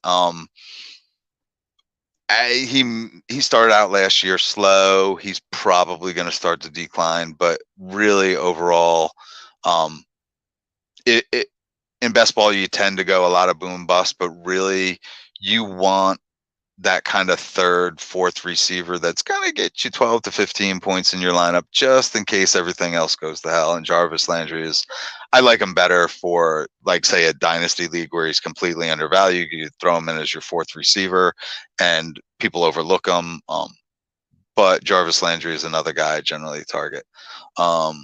Speaker 3: He started out last year slow. He's probably going to start to decline, but really overall, in best ball you tend to go a lot of boom bust, but really you want that kind of third, fourth receiver that's going to get you 12 to 15 points in your lineup just in case everything else goes to hell. And Jarvis Landry I like him better for, like, say, a dynasty league where he's completely undervalued. You throw him in as your fourth receiver and people overlook him. But Jarvis Landry is another guy I generally target. Let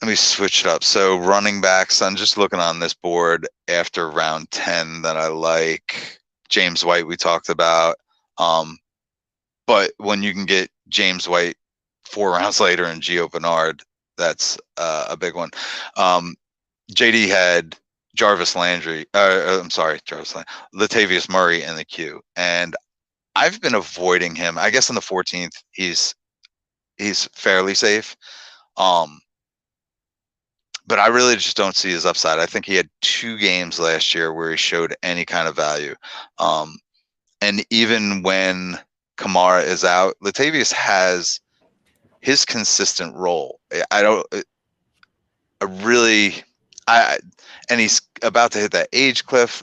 Speaker 3: me switch it up. So running backs, I'm just looking on this board after round 10 that I like. James White we talked about. But when you can get James White 4 rounds later and Gio Bernard, that's a big one. JD had Jarvis Landry. Latavius Murray in the queue. And I've been avoiding him. I guess in the 14th, he's fairly safe. But I really just don't see his upside. I think he had 2 games last year where he showed any kind of value. And even when Kamara is out, Latavius has his consistent role. And he's about to hit that age cliff.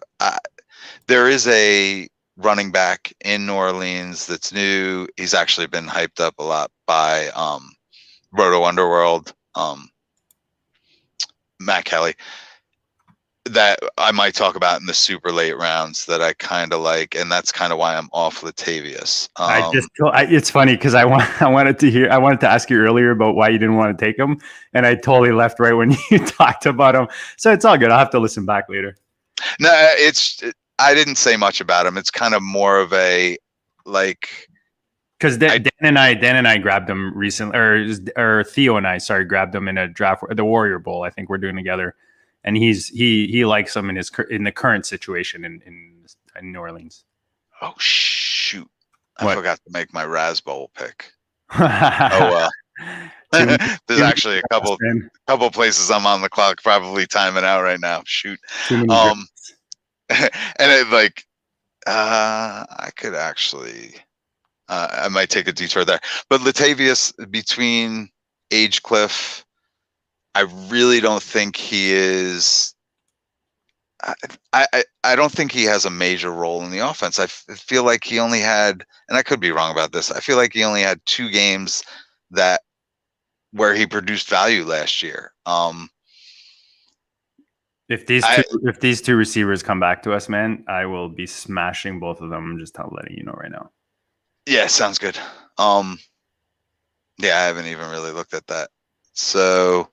Speaker 3: There is a running back in New Orleans that's new. He's actually been hyped up a lot by Roto Underworld. Matt Kelly, that I might talk about in the super late rounds that I kind of like, and that's kind of why I'm off Latavius.
Speaker 2: It's funny because I wanted to ask you earlier about why you didn't want to take him, and I totally left right when you talked about him. So it's all good. I'll have to listen back later.
Speaker 3: No, I didn't say much about him. It's kind of more of a like.
Speaker 2: Because Dan and I grabbed him recently, or Theo and I, grabbed him in a draft, the Warrior Bowl. I think we're doing together, and he likes him in the current situation in New Orleans.
Speaker 3: Oh shoot!
Speaker 2: What?
Speaker 3: I forgot to make my Raz Bowl pick. Oh well. There's actually a couple places I'm on the clock, probably timing out right now. Shoot. And it I could actually. I might take a detour there, but Latavius, between age cliff, I really don't think he is. I don't think he has a major role in the offense. I feel like he only had, and I could be wrong about this, I feel like he only had 2 games where he produced value last year.
Speaker 2: If these two receivers come back to us, man, I will be smashing both of them. I'm just letting you know right now.
Speaker 3: Yeah, sounds good. Yeah, I haven't even really looked at that. So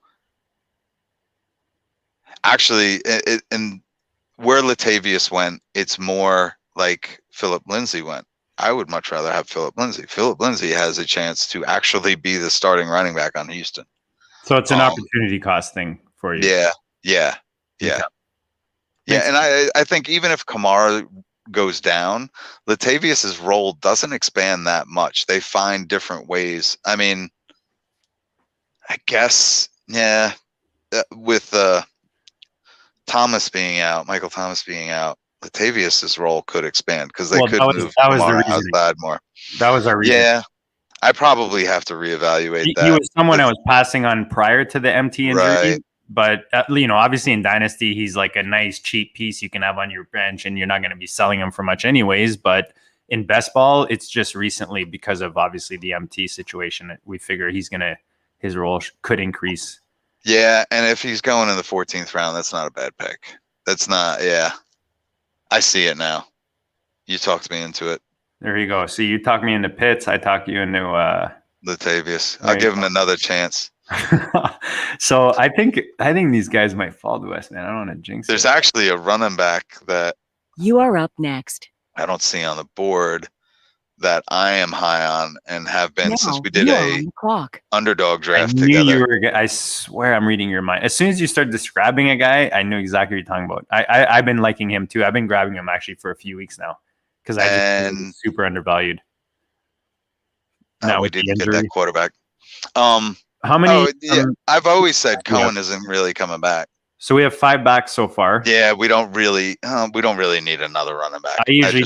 Speaker 3: actually, and where Latavius went, it's more like Philip Lindsay went. I would much rather have Philip Lindsay. Philip Lindsay has a chance to actually be the starting running back on Houston.
Speaker 2: So it's an opportunity cost thing for you.
Speaker 3: Yeah. And I think even if Kamara goes down, Latavius's role doesn't expand that much. They find different ways. I mean, I guess, with Thomas being out, Michael Thomas being out, Latavius's role could expand because they could move Kamara outside more.
Speaker 2: That was our reason.
Speaker 3: Yeah, I probably have to reevaluate that.
Speaker 2: He was someone I was passing on prior to the MT injury. Right. But, obviously in Dynasty, he's like a nice, cheap piece you can have on your bench, and you're not going to be selling him for much anyways. But in best ball, it's just recently because of, obviously, the MT situation that we figure his role could increase.
Speaker 3: Yeah, and if he's going in the 14th round, that's not a bad pick. That's not, I see it now. You talked me into it.
Speaker 2: There you go. See, you talked me into Pitts. I talked you into
Speaker 3: Latavius. I'll give him another chance.
Speaker 2: So I think these guys might fall to us, man. I don't want to jinx it.
Speaker 3: There's actually a running back that
Speaker 4: you are up next.
Speaker 3: I don't see on the board that I am high on and have been since we did a underdog draft together.
Speaker 2: I swear I'm reading your mind. As soon as you start describing a guy, I knew exactly what you're talking about. I've been liking him too. I've been grabbing him actually for a few weeks now because I just feel he's super undervalued.
Speaker 3: Now we didn't get that quarterback.
Speaker 2: How many?
Speaker 3: I've always said Cohen isn't really coming back.
Speaker 2: So we have 5 backs so far.
Speaker 3: Yeah, we don't really need another running back.
Speaker 2: I usually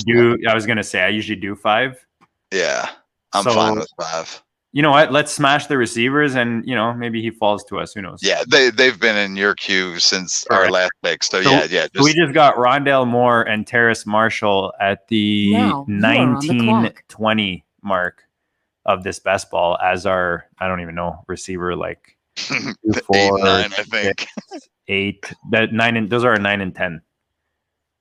Speaker 2: do 5.
Speaker 3: Yeah, I'm fine with 5.
Speaker 2: you know what? Let's smash the receivers, and maybe he falls to us. Who knows?
Speaker 3: Yeah, they've been in your queue since our last pick. So yeah.
Speaker 2: So we just got Rondale Moore and Terrace Marshall at the
Speaker 4: Now you are on the clock.
Speaker 2: 19-20 mark of this best ball as our, I don't even know, receiver, like 2, 4,
Speaker 3: 8, 9, I think.
Speaker 2: 6, 8. That 9 and those are 9 and 10.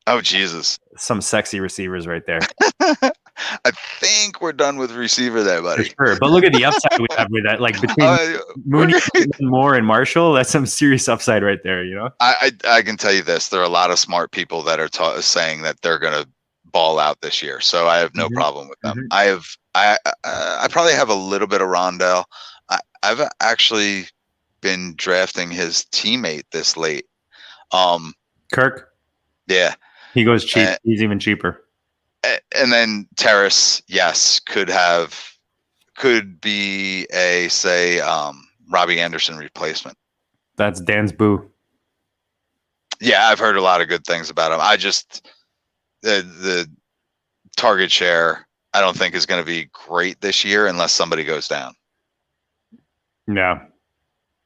Speaker 3: Oh Jesus!
Speaker 2: Some sexy receivers right there.
Speaker 3: I think we're done with receiver there, buddy.
Speaker 2: For sure. But look at the upside we have with that. Like between Mooney, Moore, and Marshall, that's some serious upside right there.
Speaker 3: I can tell you this: there are a lot of smart people that are saying that they're going to ball out this year. So I have no problem with them. I probably have a little bit of Rondell. I've actually been drafting his teammate this late.
Speaker 2: Kirk.
Speaker 3: Yeah.
Speaker 2: He goes cheap. He's even cheaper.
Speaker 3: And then Terrace, yes, could be a Robbie Anderson replacement.
Speaker 2: That's Dan's boo.
Speaker 3: Yeah, I've heard a lot of good things about him. I just the target share I don't think is going to be great this year unless somebody goes down.
Speaker 2: Yeah.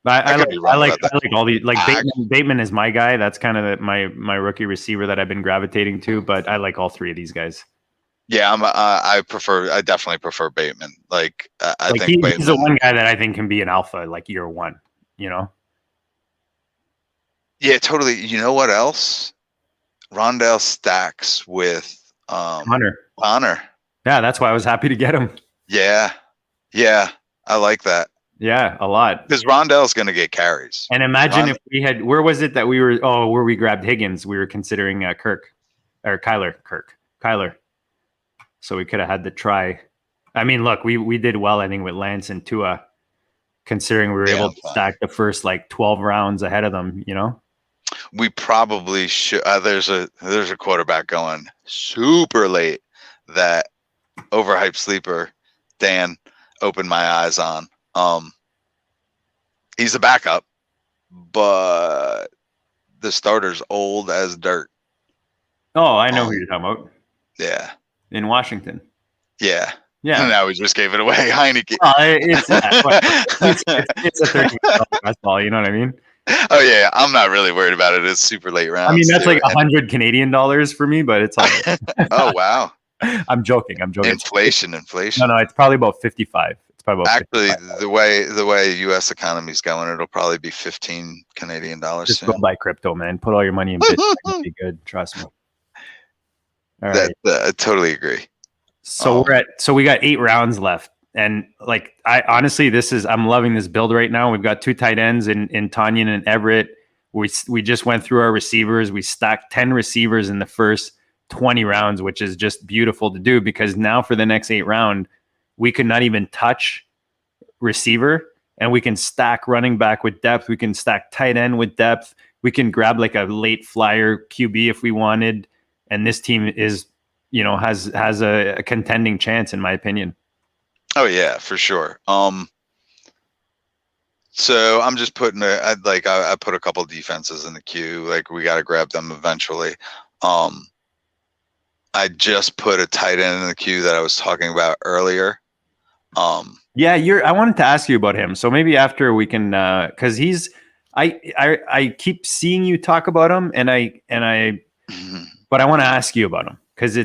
Speaker 2: I like all these. Like Bateman is my guy. That's kind of my rookie receiver that I've been gravitating to. But I like all three of these guys.
Speaker 3: Yeah, I definitely prefer Bateman. I think
Speaker 2: he's the one guy that I think can be an alpha like year one.
Speaker 3: Yeah, totally. You know what else? Rondale stacks with
Speaker 2: Connor.
Speaker 3: Yeah,
Speaker 2: that's why I was happy to get him.
Speaker 3: Yeah, I like that.
Speaker 2: Yeah, a lot.
Speaker 3: Because Rondell's going to get carries.
Speaker 2: And imagine if we had, where was it that we were, where we grabbed Higgins, we were considering Kyler. So we could have had to try. I mean, look, we did well, I think, with Lance and Tua, considering we were able to stack the first 12 rounds ahead of them,
Speaker 3: We probably should. There's a quarterback going super late that overhyped sleeper Dan opened my eyes on. He's a backup, but the starter's old as dirt.
Speaker 2: Oh, I know who you're talking about.
Speaker 3: Yeah.
Speaker 2: In Washington.
Speaker 3: Yeah.
Speaker 2: Yeah.
Speaker 3: Now we just gave it away. Heineke.
Speaker 2: It's a 13 ball, you know what I mean?
Speaker 3: Oh yeah. I'm not really worried about it. It's super late round.
Speaker 2: I mean, that's like $100 Canadian for me, but it's all right.
Speaker 3: Oh wow.
Speaker 2: I'm joking.
Speaker 3: Inflation.
Speaker 2: No, it's probably about 55.
Speaker 3: Actually, the way U.S. economy is going, it'll probably be 15 Canadian dollars.
Speaker 2: Just go buy crypto, man. Put all your money in Bitcoin. It'll be good. Trust me. All right.
Speaker 3: I totally agree.
Speaker 2: So we got 8 rounds left, and I'm loving this build right now. We've got 2 tight ends in Tanyan and Everett. We just went through our receivers. We stacked 10 receivers in the first 20 rounds, which is just beautiful to do because now for the next 8 round. We could not even touch receiver, and we can stack running back with depth. We can stack tight end with depth. We can grab like a late flyer QB if we wanted. And this team is, has a contending chance, in my opinion.
Speaker 3: Oh yeah, for sure. So I'm just putting I put a couple defenses in the queue. Like we got to grab them eventually. I just put a tight end in the queue that I was talking about earlier.
Speaker 2: I wanted to ask you about him. So maybe after we can, cause I keep seeing you talk about him but I want to ask you about him cause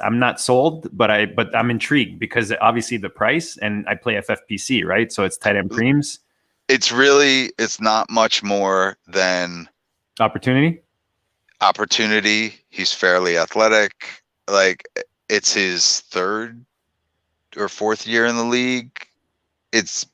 Speaker 2: I'm not sold, but I'm intrigued because obviously the price and I play FFPC, right? So it's tight end preems.
Speaker 3: It's not much more than
Speaker 2: opportunity.
Speaker 3: He's fairly athletic. Like it's his 3rd or 4th year in the league. It's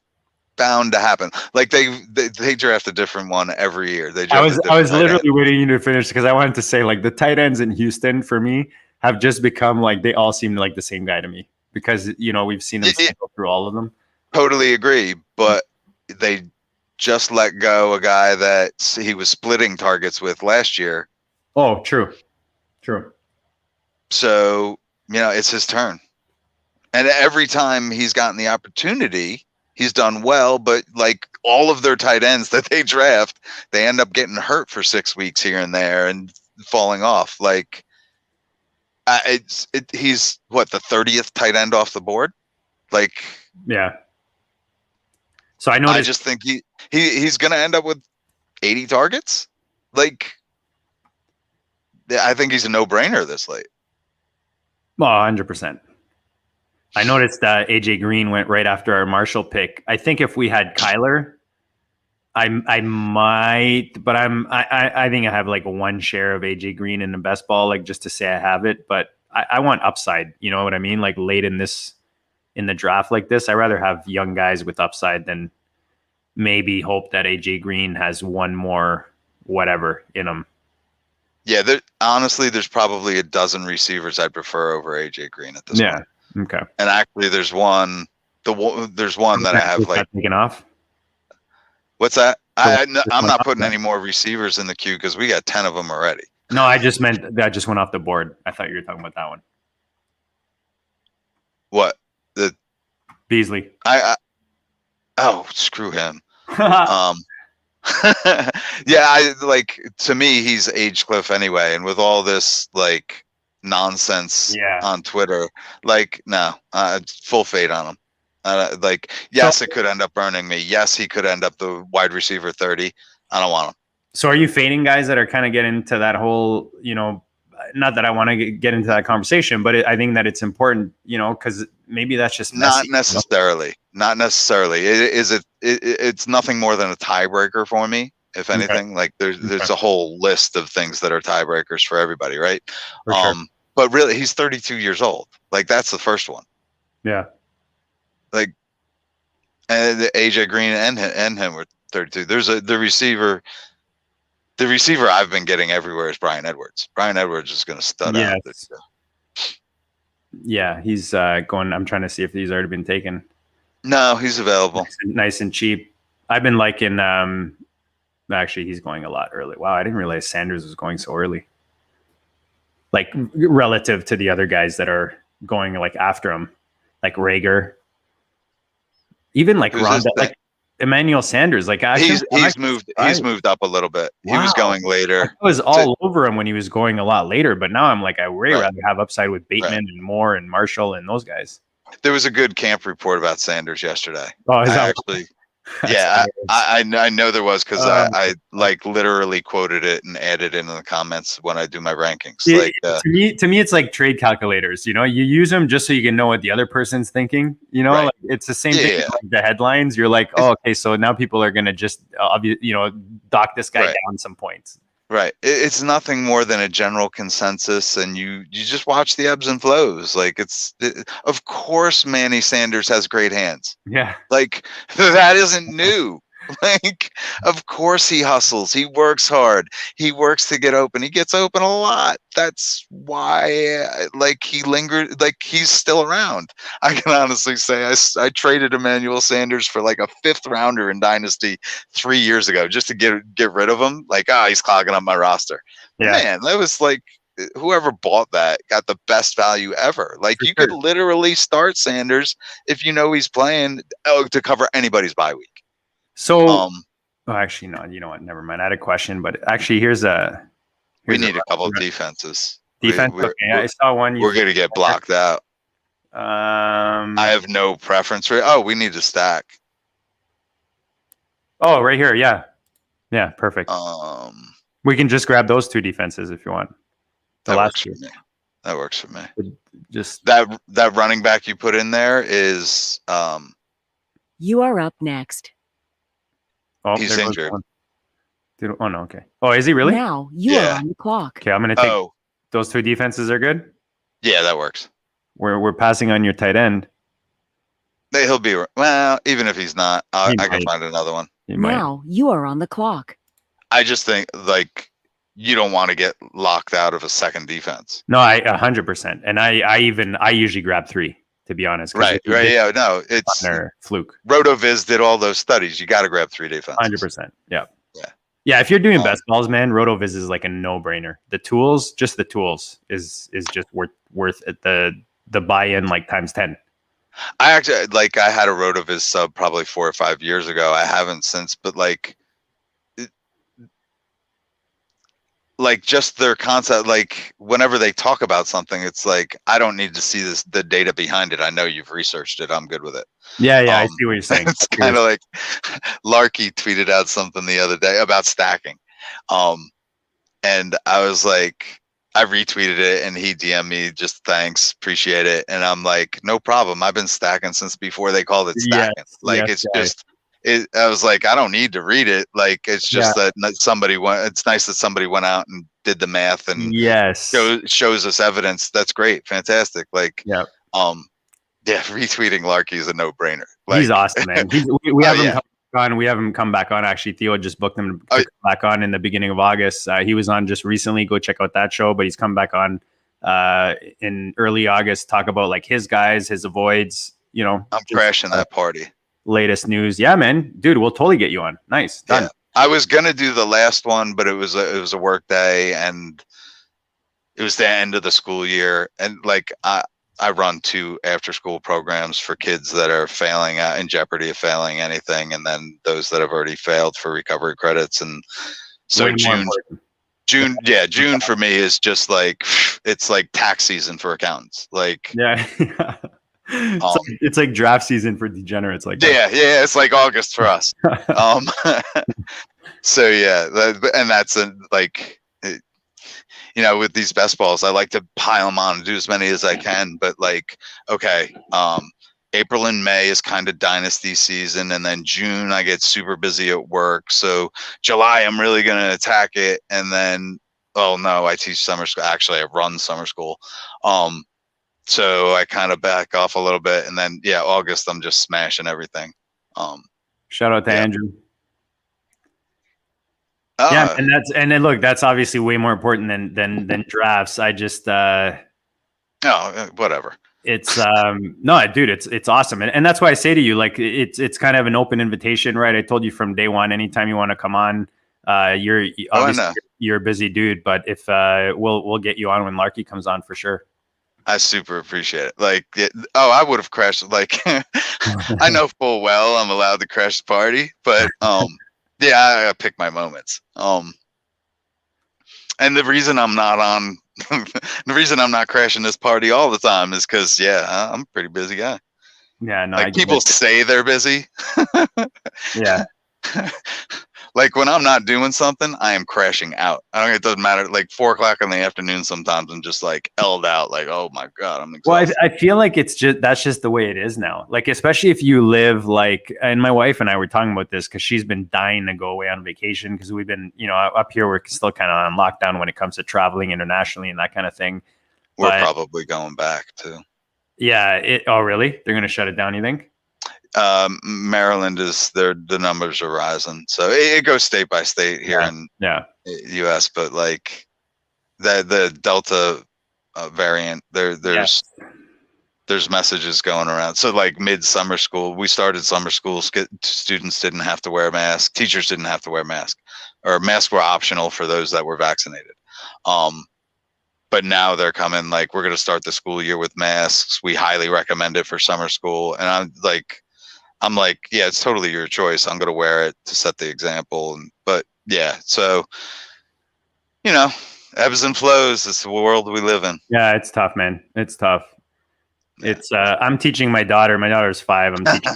Speaker 3: bound to happen. Like they draft a different one every year. I
Speaker 2: was literally waiting you to finish because I wanted to say like the tight ends in Houston for me have just become like they all seem like the same guy to me because we've seen them cycle through all of them. Totally
Speaker 3: agree, but they just let go a guy that he was splitting targets with last year.
Speaker 2: Oh, true.
Speaker 3: So it's his turn. And every time he's gotten the opportunity, he's done well. But like all of their tight ends that they draft, they end up getting hurt for 6 weeks here and there and falling off. Like he's what, the 30th tight end off the board? Like,
Speaker 2: yeah. So I
Speaker 3: I
Speaker 2: noticed.
Speaker 3: just think he's going to end up with 80 targets. Like, I think he's a no-brainer this late.
Speaker 2: Well, 100%. I noticed that AJ Green went right after our Marshall pick. I think if we had Kyler, I might, but I think I have like one share of AJ Green in the best ball, like just to say I have it. But I want upside. You know what I mean? Like late in the draft like this, I rather have young guys with upside than maybe hope that AJ Green has one more whatever in him.
Speaker 3: Yeah, honestly, there's probably a dozen receivers I'd prefer over AJ Green at this point.
Speaker 2: Okay.
Speaker 3: And actually, there's one that I have like
Speaker 2: taken off.
Speaker 3: What's that? I'm not putting any more receivers in the queue because we got 10 of them already.
Speaker 2: No, I just meant that just went off the board. I thought you were talking about that one.
Speaker 3: What? The
Speaker 2: Beasley.
Speaker 3: Oh, screw him. Yeah, to me, he's age cliff anyway. And with all this like nonsense on Twitter, like, no, full fade on him. Yes, it could end up burning me. Yes, he could end up the wide receiver 30. I don't want him.
Speaker 2: So are you fading guys that are kind of getting into that whole, not that I want to get into that conversation, but I think that it's important, because maybe that's just messy,
Speaker 3: not necessarily. Not necessarily. It's nothing more than a tiebreaker for me. If anything, like there's a whole list of things that are tiebreakers for everybody, right?
Speaker 2: For sure.
Speaker 3: But really, he's 32 years old. Like that's the first one.
Speaker 2: Yeah.
Speaker 3: Like, and AJ Green and him were 32. There's the receiver. The receiver I've been getting everywhere is Brian Edwards. Brian Edwards is going to stud out.
Speaker 2: Yeah, he's going. I'm trying to see if he's already been taken.
Speaker 3: No, he's available.
Speaker 2: Nice and cheap. I've been liking. Actually, he's going a lot early. Wow, I didn't realize Sanders was going so early. Like relative to the other guys that are going like after him, like Rager, even like Rondell, like Emmanuel Sanders. Like
Speaker 3: he's moved up a little bit. Wow. He was going later.
Speaker 2: I was all over him when he was going a lot later, but now I'm like, I way rather have upside with Bateman and Moore and Marshall and those guys.
Speaker 3: There was a good camp report about Sanders yesterday.
Speaker 2: Oh,
Speaker 3: I know there was because I like literally quoted it and added it in the comments when I do my rankings.
Speaker 2: To me, it's like trade calculators. You use them just so you can know what the other person's thinking. Like, it's the same thing. Like the headlines. You're like, oh, okay, so now people are gonna just dock this guy down some points.
Speaker 3: Right. It's nothing more than a general consensus, and you just watch the ebbs and flows. Like of course, Manny Sanders has great hands.
Speaker 2: Yeah.
Speaker 3: Like that isn't new. Like, of course he hustles. He works hard. He works to get open. He gets open a lot. That's why, he lingered. Like, he's still around. I can honestly say I traded Emmanuel Sanders for like a 5th rounder in Dynasty 3 years ago just to get rid of him. Like, he's clogging up my roster. Yeah. Man, that was like, whoever bought that got the best value ever. Like, you could literally start Sanders if you know he's playing to cover anybody's bye week.
Speaker 2: So, actually, no. You know what? Never mind. I had a question, but actually,
Speaker 3: we need a couple of defenses.
Speaker 2: Defense. Okay, I saw one.
Speaker 3: We're gonna get blocked out. I have no preference for. Oh, we need to stack.
Speaker 2: Oh, right here. Yeah. Perfect. We can just grab those 2 defenses if you want.
Speaker 3: That works for me. That works for me.
Speaker 2: Just
Speaker 3: that running back you put in there is.
Speaker 4: You are up next.
Speaker 2: Oh,
Speaker 3: he's injured.
Speaker 2: Oh, no. Okay. Oh, is he really?
Speaker 4: Now you are on the clock.
Speaker 2: Okay, I'm going to take those 2 defenses are good?
Speaker 3: Yeah, that works.
Speaker 2: We're passing on your tight end.
Speaker 3: He'll be, well, even if he's not, I can find another one.
Speaker 4: Now you are on the clock.
Speaker 3: I just think, you don't want to get locked out of a second defense.
Speaker 2: No, 100%. And I usually grab 3. To be honest,
Speaker 3: right. Yeah, no, it's
Speaker 2: fluke.
Speaker 3: RotoViz did all those studies. You got to grab 3 defenses.
Speaker 2: 100%. Yeah. If you're doing best balls, man, RotoViz is like a no-brainer. The tools is just worth it, the buy-in like times 10.
Speaker 3: I actually I had a RotoViz sub probably 4 or 5 years ago. I haven't since, but like just their concept, like whenever they talk about something, it's like, I don't need to see the data behind it. I know you've researched it. I'm good with it.
Speaker 2: Yeah, I see what you're saying.
Speaker 3: It's kind of like Larky tweeted out something the other day about stacking. And I was like, I retweeted it and he DM'd me just thanks, appreciate it. And I'm like, no problem. I've been stacking since before they called it stacking.
Speaker 2: Yes,
Speaker 3: Like
Speaker 2: yes,
Speaker 3: it's just I was like, I don't need to read it. Like it's just that somebody went. It's nice that somebody went out and did the math and shows us evidence. That's great, fantastic. Like retweeting Larky is a no brainer. Like,
Speaker 2: he's awesome, man. We have him on. We have him come back on. Actually, Theo just booked him to come back on in the beginning of August. He was on just recently. Go check out that show. But he's come back on in early August. Talk about like his guys, his avoids. You know,
Speaker 3: I'm crashing that party.
Speaker 2: Latest news. Yeah, man, dude, we'll totally get you on. Nice, done.
Speaker 3: Yeah. I was gonna do the last one, but it was a work day and it was the end of the school year, and like I run 2 after-school programs for kids that are failing in jeopardy of failing anything, and then those that have already failed for recovery credits. And so June for me is just like, it's like tax season for accountants. Like
Speaker 2: it's like draft season for degenerates. Like
Speaker 3: it's like August for us. So and that's like, you know, with these best balls, I like to pile them on and do as many as I can. But like, okay, April and May is kind of dynasty season, and then June I get super busy at work. So July I'm really gonna attack it, and then I teach summer school. Actually, I run summer school. So I kind of back off a little bit, and then August I'm just smashing everything.
Speaker 2: Shout out to Andrew. And then look, that's obviously way more important than drafts. I just
Speaker 3: whatever.
Speaker 2: It's no, dude, it's awesome, and that's why I say to you, like it's kind of an open invitation, right? I told you from day one, anytime you want to come on, you're obviously you're a busy dude, but if we'll get you on when Larky comes on for sure.
Speaker 3: I super appreciate it. Like, I would have crashed. Like, I know full well I'm allowed to crash the party, but I pick my moments. And the reason I'm not on, the reason I'm not crashing this party all the time is because I'm a pretty busy guy.
Speaker 2: Yeah, no.
Speaker 3: Like people say they're busy.
Speaker 2: Yeah.
Speaker 3: Like when I'm not doing something, I am crashing out. It doesn't matter. Like 4 o'clock in the afternoon, sometimes I'm just like L'd out. Like, oh my God, I'm exhausted.
Speaker 2: Well, I feel like that's just the way it is now. Like, especially if you live like, and my wife and I were talking about this because she's been dying to go away on vacation because we've been, up here, we're still kind of on lockdown when it comes to traveling internationally and that kind of thing.
Speaker 3: We're probably going back too.
Speaker 2: Yeah. Oh, really? They're going to shut it down, you think?
Speaker 3: Maryland is the numbers are rising, so it goes state by state here in US, but like the Delta variant, there's messages going around. So like mid-summer school, we started summer school, students didn't have to wear a mask, teachers didn't have to wear a mask, or masks were optional for those that were vaccinated. But now they're coming, like, we're going to start the school year with masks. We highly recommend it for summer school. And I'm like, it's totally your choice. I'm going to wear it to set the example. So, ebbs and flows. It's the world we live in.
Speaker 2: Yeah, it's tough, man. It's tough. It's I'm teaching my daughter. My daughter's 5. I'm teaching.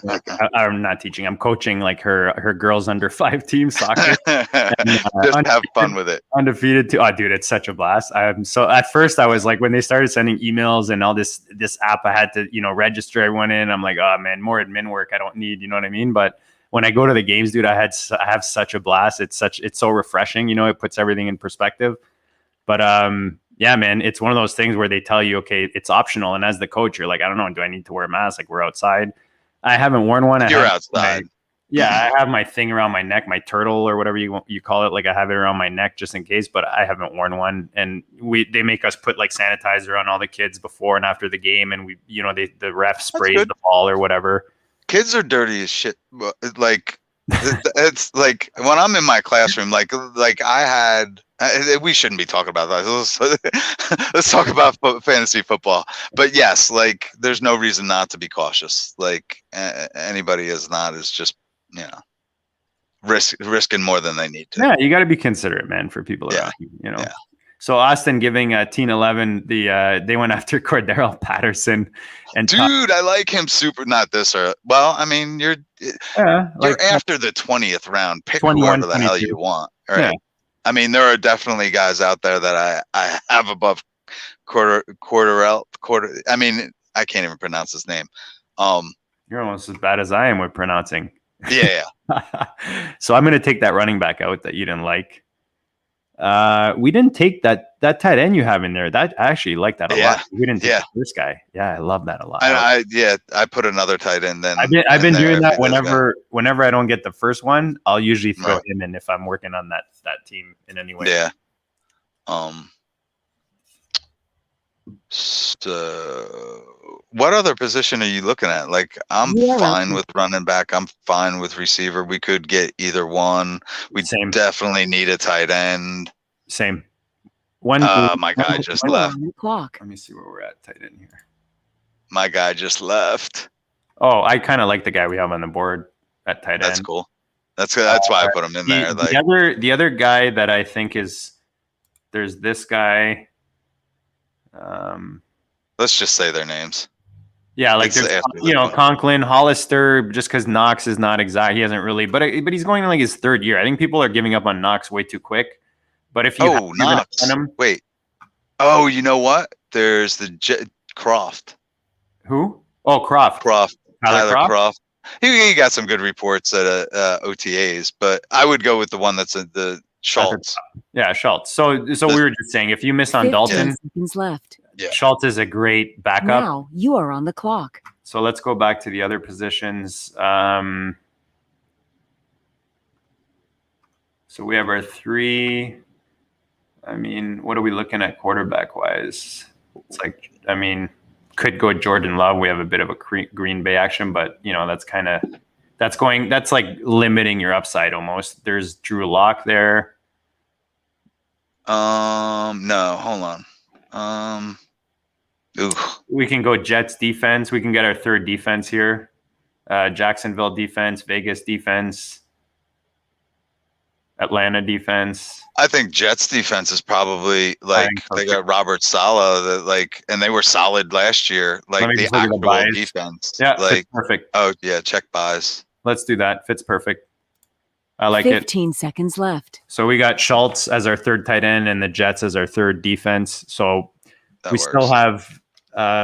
Speaker 2: I'm not teaching. I'm coaching like her girls under 5 team soccer. And,
Speaker 3: just have fun with it.
Speaker 2: Undefeated too. Oh, dude, it's such a blast. So at first I was like, when they started sending emails and all this app, I had to register everyone in. I'm like, oh man, more admin work I don't need. You know what I mean? But when I go to the games, dude, I have such a blast. It's so refreshing. It puts everything in perspective. But yeah, man, it's one of those things where they tell you, okay, it's optional. And as the coach, you're like, I don't know, do I need to wear a mask? Like, we're outside. I haven't worn one.
Speaker 3: You're outside.
Speaker 2: I have my thing around my neck, my turtle or whatever you call it. Like, I have it around my neck just in case, but I haven't worn one. And they make us put like sanitizer on all the kids before and after the game. And the ref sprays the ball or whatever.
Speaker 3: Kids are dirty as shit. Like, it's like when I'm in my classroom, like I had. We shouldn't be talking about that. Let's talk about fantasy football. But yes, like there's no reason not to be cautious. Like anybody is just risking more than they need to.
Speaker 2: Yeah, you got to be considerate, man, for people
Speaker 3: Yeah.
Speaker 2: around you. You know.
Speaker 3: Yeah.
Speaker 2: So Austin giving Team 11 they went after Cordero Patterson and
Speaker 3: Dude, I like him super. Not this or well, I mean, you're after the 20th round. Pick
Speaker 2: 21,
Speaker 3: whoever the hell
Speaker 2: 22.
Speaker 3: you want. All right.
Speaker 2: Yeah.
Speaker 3: I mean, there are definitely guys out there that I have above quarter. I mean, I can't even pronounce his name.
Speaker 2: You're almost as bad as I am with pronouncing.
Speaker 3: Yeah.
Speaker 2: So I'm going to take that running back out that you didn't like. We didn't take that tight end you have in there. That I actually like that a lot. We didn't take this guy. Yeah, I love that a lot.
Speaker 3: I put another tight end then.
Speaker 2: I've been doing that whenever I don't get the first one, I'll usually throw him in if I'm working on that team in any way.
Speaker 3: Yeah. So what other position are you looking at? Like, I'm fine with running back. I'm fine with receiver. We could get either one. We definitely need a tight end.
Speaker 2: Same.
Speaker 3: My guy just left.
Speaker 2: Let me see where we're at tight end here.
Speaker 3: My guy just left.
Speaker 2: Oh, I kind of like the guy we have on the board at tight end.
Speaker 3: That's cool. That's why I put him in there. Like
Speaker 2: the other guy that I think there's this guy.
Speaker 3: Let's just say their names.
Speaker 2: Yeah, like there's, Conklin, Hollister, just because Knox is not exact. He hasn't really, but he's going in like his third year. I think people are giving up on Knox way too quick. But if you
Speaker 3: Knox. Wait. Oh, you know what? There's the Croft.
Speaker 2: Who? Oh, Croft.
Speaker 3: Tyler Croft. He got some good reports at OTAs, but I would go with the one that's the Schultz.
Speaker 2: Yeah, Schultz. So we were just saying, if you miss on Dalton,
Speaker 4: seconds left.
Speaker 3: Yeah.
Speaker 2: Schultz is a great backup.
Speaker 4: Now you are on the clock.
Speaker 2: So let's go back to the other positions. So we have our three. I mean, what are we looking at quarterback wise? It's like, I mean, could go Jordan Love. We have a bit of a Green Bay action, but that's like limiting your upside almost. There's Drew Lock there.
Speaker 3: No, hold on.
Speaker 2: We can go Jets defense. We can get our third defense here. Jacksonville defense, Vegas defense, Atlanta defense.
Speaker 3: I think Jets defense is probably they got Robert Saleh and they were solid last year. Like the actual defense.
Speaker 2: Yeah, perfect.
Speaker 3: Oh yeah, check buys.
Speaker 2: Let's do that. Fits perfect. I like
Speaker 4: 15 seconds left.
Speaker 2: So we got Schultz as our third tight end and the Jets as our third defense. So we still have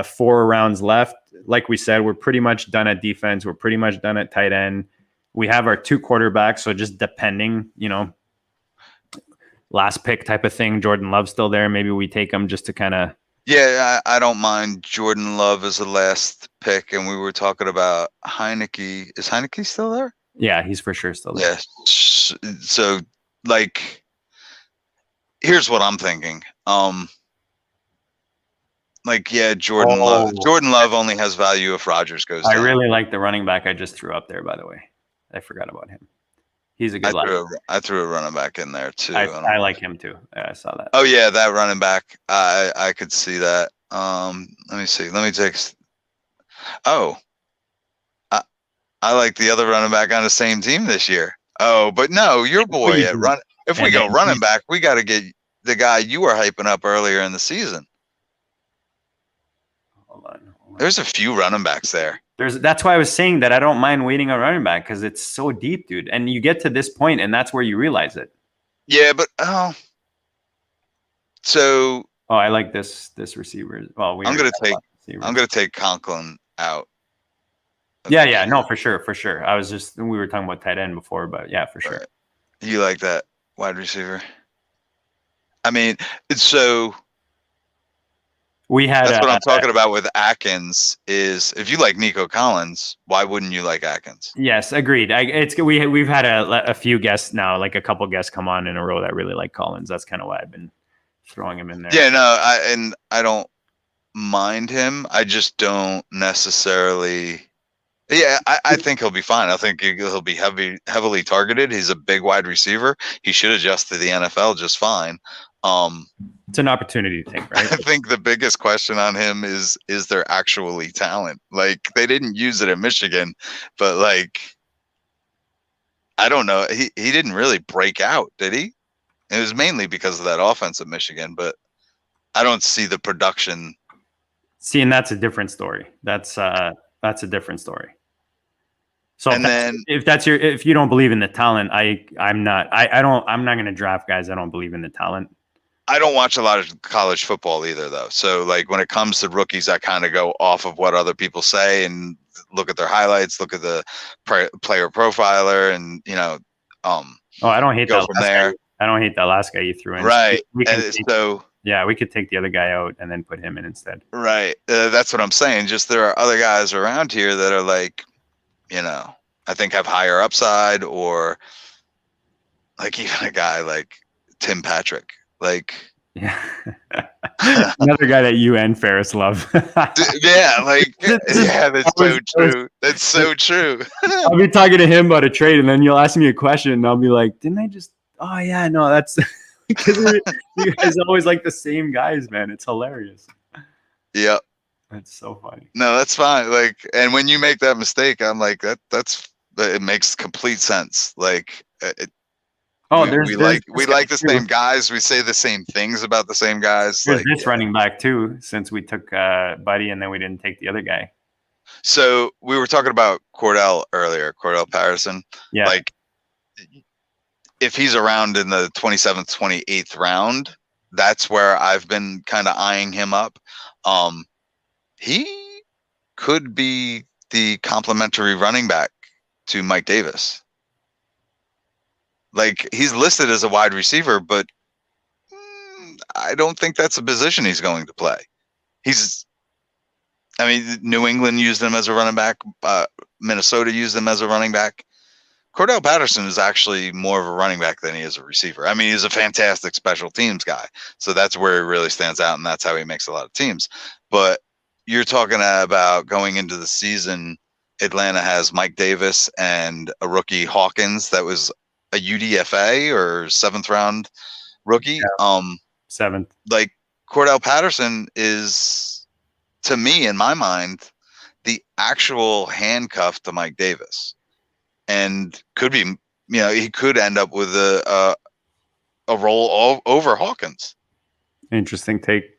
Speaker 2: 4 rounds left. Like we said, we're pretty much done at defense. We're pretty much done at tight end. We have our 2 quarterbacks. So just depending, last pick type of thing. Jordan Love's still there. Maybe we take him just to kind of.
Speaker 3: Yeah, I don't mind Jordan Love as the last pick. And we were talking about Heineke. Is Heineke still there?
Speaker 2: Yeah, he's for sure still there.
Speaker 3: Yeah. So, here's what I'm thinking. Jordan Love. Jordan Love only has value if Rodgers goes down.
Speaker 2: I really like the running back I just threw up there, by the way. I forgot about him. He's a good
Speaker 3: I threw a running back in there too.
Speaker 2: I like him too. Yeah, I saw that.
Speaker 3: Oh yeah, that running back. I could see that. Let me see. Let me take. Oh, I like the other running back on the same team this year. Oh, but no, your boy at run. If we go running back, we got to get the guy you were hyping up earlier in the season.
Speaker 2: Hold on.
Speaker 3: There's a few running backs there.
Speaker 2: That's why I was saying that I don't mind waiting on running back because it's so deep, dude. And you get to this point, and that's where you realize it.
Speaker 3: Yeah, but so.
Speaker 2: Oh, I like this receiver. Well,
Speaker 3: I'm gonna take Conklin out.
Speaker 2: Yeah, no, for sure. We were talking about tight end before, but yeah, for sure.
Speaker 3: Right. You like that wide receiver? I mean, so. That's what I'm talking about with Atkins. Is if you like Nico Collins, why wouldn't you like Atkins?
Speaker 2: Yes, agreed. We've had a few guests now, like a couple guests come on in a row that really like Collins. That's kind of why I've been throwing him in there.
Speaker 3: Yeah, no, I don't mind him. I just don't necessarily. Yeah, I think he'll be fine. I think he'll be heavily targeted. He's a big wide receiver. He should adjust to the NFL just fine.
Speaker 2: It's an opportunity to take, right?
Speaker 3: I think the biggest question on him is there actually talent? Like, they didn't use it in Michigan, but I don't know. He didn't really break out, did he? It was mainly because of that offense at Michigan, but I don't see the production.
Speaker 2: See, and that's a different story. That's a different story. So
Speaker 3: And then
Speaker 2: if you don't believe in the talent, I'm not going to draft guys I don't believe in the talent.
Speaker 3: I don't watch a lot of college football either, though. So like when it comes to rookies, I kind of go off of what other people say and look at their highlights, look at the player profiler, and
Speaker 2: I don't hate
Speaker 3: go
Speaker 2: that
Speaker 3: from there.
Speaker 2: I don't hate that last guy you threw in.
Speaker 3: Right.
Speaker 2: We could take the other guy out and then put him in instead.
Speaker 3: Right. That's what I'm saying. Just there are other guys around here that are like, I think have higher upside, or like even a guy like Tim Patrick. Like,
Speaker 2: yeah, another guy that you and Ferris love.
Speaker 3: Yeah, like that's so true. That's so true.
Speaker 2: I'll be talking to him about a trade, and then you'll ask me a question, and I'll be like, "Didn't I just?" Oh yeah, no, that's because you guys always like the same guys, man. It's hilarious.
Speaker 3: Yep,
Speaker 2: that's so funny.
Speaker 3: No, that's fine. Like, and when you make that mistake, I'm like, it makes complete sense. Like. We like the same guys. We say the same things about the same guys.
Speaker 2: There's this running back too, since we took Buddy and then we didn't take the other guy.
Speaker 3: So we were talking about Cordell earlier, Cordell Patterson.
Speaker 2: Yeah.
Speaker 3: Like, if he's around in the 27th, 28th round, that's where I've been kind of eyeing him up. He could be the complementary running back to Mike Davis. Like, he's listed as a wide receiver, but I don't think that's a position he's going to play. New England used him as a running back. Minnesota used him as a running back. Cordell Patterson is actually more of a running back than he is a receiver. I mean, he's a fantastic special teams guy. So that's where he really stands out, and that's how he makes a lot of teams. But you're talking about going into the season, Atlanta has Mike Davis and a rookie Hawkins that was a UDFA or 7th round rookie.
Speaker 2: Yeah. 7th.
Speaker 3: Like, Cordell Patterson is, to me, in my mind, the actual handcuff to Mike Davis, and could be, he could end up with a role over Hawkins. Interesting
Speaker 2: take.